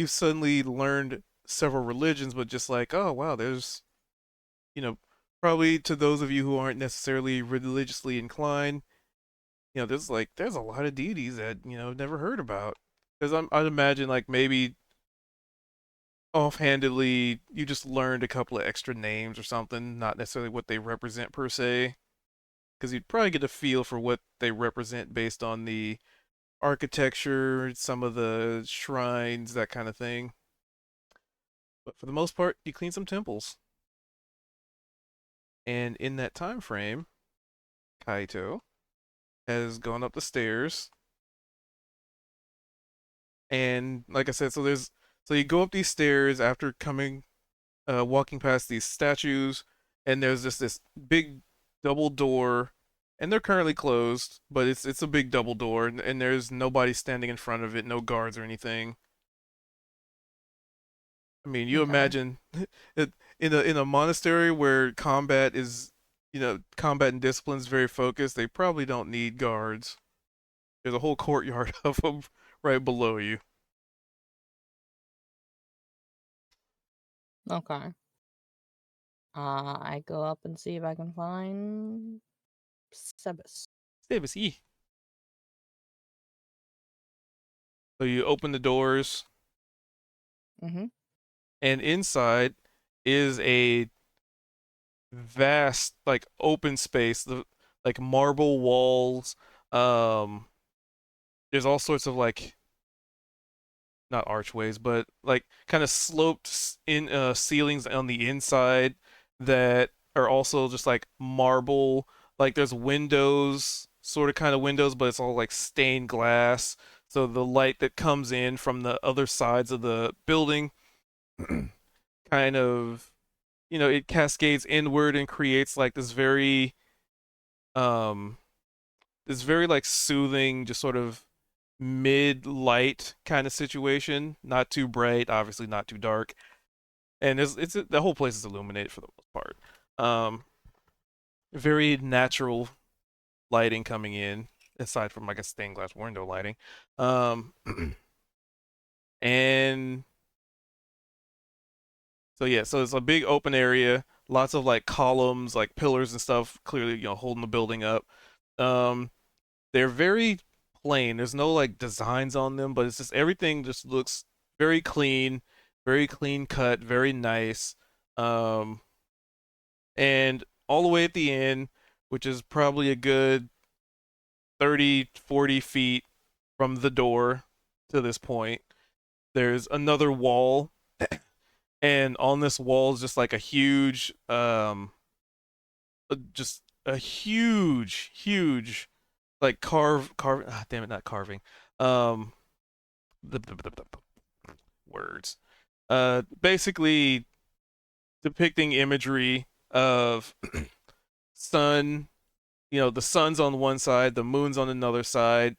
suddenly learned several religions, but just like, oh wow, there's you know, probably to those of you who aren't necessarily religiously inclined, there's a lot of deities that I've never heard about. Because I'd imagine like maybe offhandedly you just learned a couple of extra names or something, not necessarily what they represent per se. Because you'd probably get a feel for what they represent based on the architecture, some of the shrines, that kind of thing. But for the most part, you clean some temples. And in that time frame, Kaito has gone up the stairs. And like I said, so you go up these stairs after walking past these statues, and there's just this big double door, and they're currently closed, but it's a big double door, and there's nobody standing in front of it, no guards or anything. I mean, you Okay. imagine it in a monastery where combat and discipline is very focused. They probably don't need guards. There's a whole courtyard of them right below you. Okay. I go up and see if I can find Sebas. Davis, E. So you open the doors, Mm-hmm. and inside is a vast, like open space, like marble walls. Um, there's all sorts of like not archways, but like kind of sloped in ceilings on the inside that are also just like marble. Like there's windows, sort of kind of windows, but it's all like stained glass. So the light that comes in from the other sides of the building kind of, it cascades inward and creates like um this very like soothing, just sort of mid light kind of situation. Not too bright, obviously not too dark. And it's the whole place is illuminated for the most part. Um, very natural lighting coming in, aside from like a stained glass window lighting. Um, and so yeah, so it's a big open area, lots of like columns, like pillars and stuff, clearly holding the building up. Um, they're very plain. There's no like designs on them, but it's just everything just looks very clean cut, very nice. Um, and all the way at the end, which is probably a good 30, 40 feet from the door to this point, there's another wall. And on this wall is just like a huge, just a huge, like damn it, not carving. Um, the words. Basically depicting imagery of sun, the sun's on one side, the moon's on another side,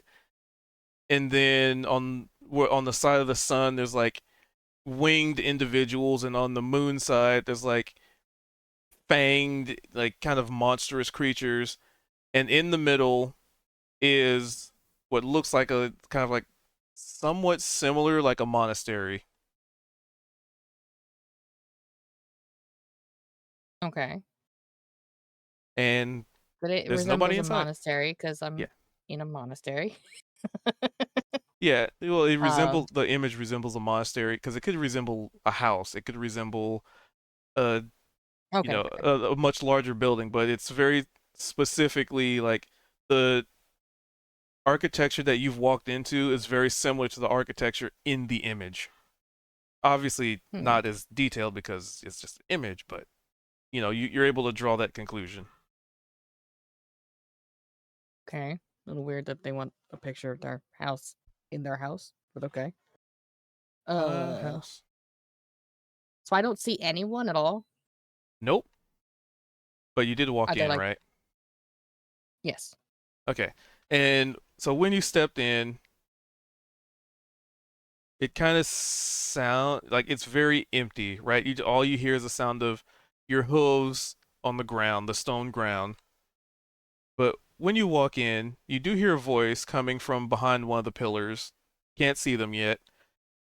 and then on the side of the sun there's like winged individuals, and on the moon side there's like fanged, like kind of monstrous creatures, and in the middle is what looks like a kind of like somewhat similar like a monastery. Okay. And But it there's resembles nobody a inside. monastery because I'm Yeah. in a monastery. Yeah, well, it Um, resembles the image resembles a monastery because it could resemble a house. It could resemble a Okay. a much larger building, but it's very specifically like the architecture that you've walked into is very similar to the architecture in the image. Obviously, not as detailed because it's just an image, but you're able to draw that conclusion. Okay. A little weird that they want a picture of their house in their house, but okay. House. So I don't see anyone at all. Nope. But you did walk Are they in, like? right? Yes. Okay. And so when you stepped in, it kind of sound like it's very empty, right? All you hear is the sound of your hooves on the ground, the stone ground. But when you walk in, you do hear a voice coming from behind one of the pillars. Can't see them yet.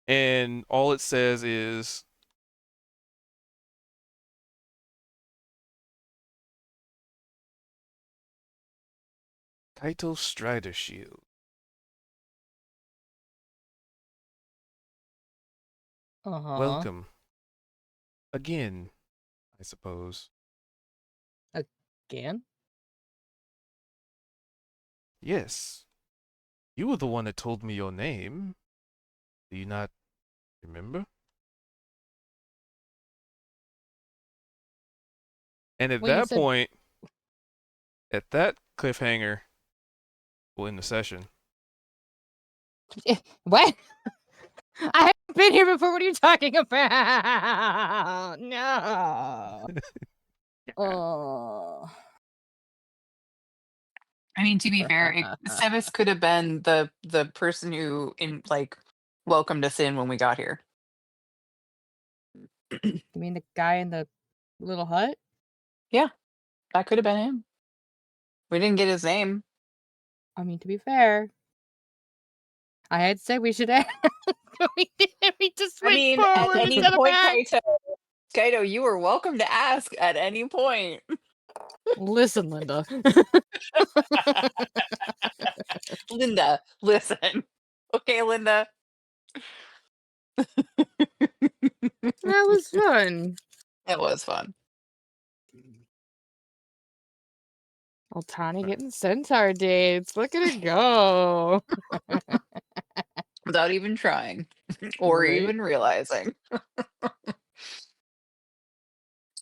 And all it says is, Kaito Strider Shield. Welcome. Again, I suppose. Again? Yes. You were the one that told me your name. Do you not remember? And at Well, you that said point, at that cliffhanger, we'll end the session. what? I haven't been here before. What are you talking about? No. Oh. I mean, to be fair, Sebas could have been the person who welcomed us in when we got here. You mean the guy in the little hut? Yeah, that could have been him. We didn't get his name. I mean, to be fair, I had said we should ask. We didn't. We just I went mean, at forward any instead of point, back. Kaito, you were welcome to ask at any point. Listen, Linda. Linda, listen. Okay, Linda. That was fun. It was fun. Well, Tani getting centaur dates. Look at it go. Without even trying or Right? even realizing.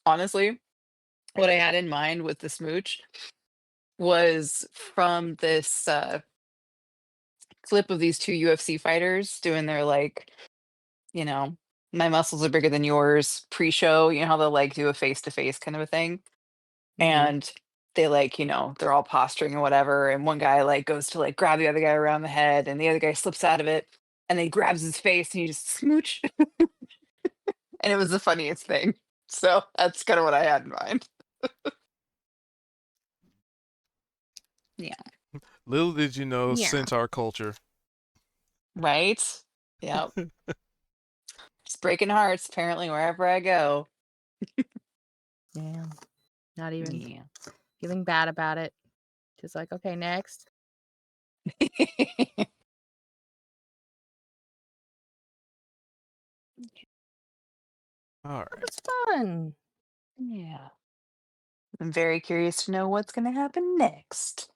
Honestly, what I had in mind with the smooch was from this clip of these two UFC fighters doing their my muscles are bigger than yours pre-show. You know how they'll do a face-to-face kind of a thing, and they they're all posturing and whatever, and one guy goes to grab the other guy around the head, and the other guy slips out of it, and then he grabs his face and you just smooch, and it was the funniest thing. So that's kind of what I had in mind. Yeah. Little did you know Yeah. centaur culture. Right? Yep. It's breaking hearts apparently wherever I go. Yeah. Not even Yeah. feeling bad about it. Just like, okay, next. All That right. was fun. Yeah. I'm very curious to know what's going to happen next.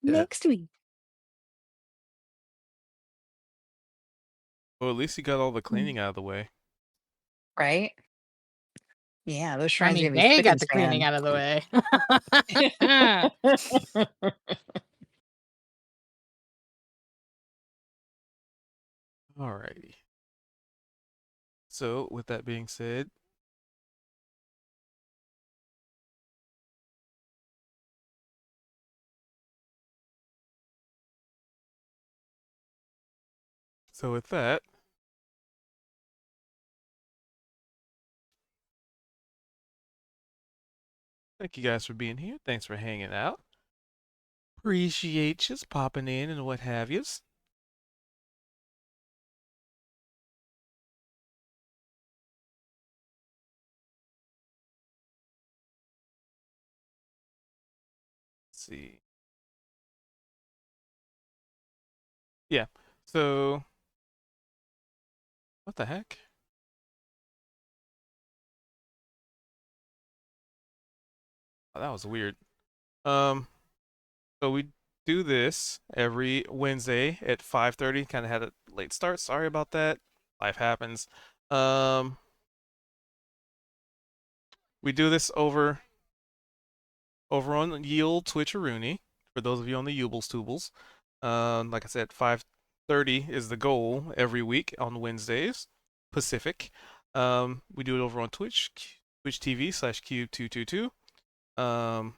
Yeah. Next week. Well, at least you got all the cleaning out of the way. Right? Yeah, those I shrines are mean, gonna be they spick got and the cleaning span. out of the way. Alrighty. So, with that being said, so with that, Thank you guys for being here. Thanks for hanging out. Appreciate you popping in and what have yous. Let's see. Yeah. So, what the heck? Oh, that was weird. So we do this every Wednesday at 5:30. Kind of had a late start. Sorry about that. Life happens. We do this over on Yield Twitcheroonie. For those of you on the Yubles Tubles. Like I said, 5:30 is the goal every week on Wednesdays, Pacific. We do it over on Twitch, Twitch TV/Cube222. Um,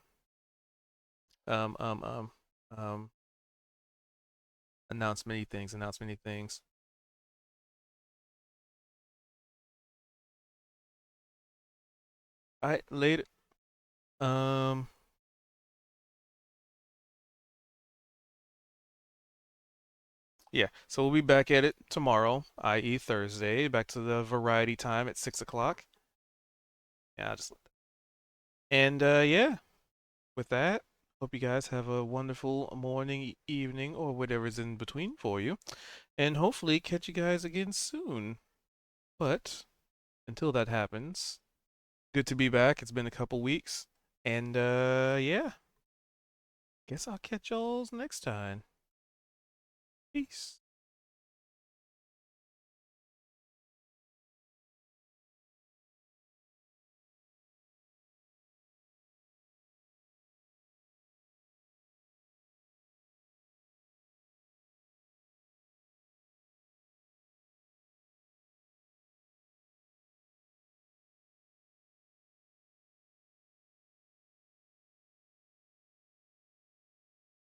um, um, um, announce many things. All right, later. Yeah, so we'll be back at it tomorrow, i.e. Thursday, back to the variety time at 6 o'clock. Yeah, and yeah, with that, hope you guys have a wonderful morning, evening, or whatever's in between for you, and hopefully catch you guys again soon. But until that happens, good to be back. It's been a couple weeks, and yeah, guess I'll catch y'all next time. Peace.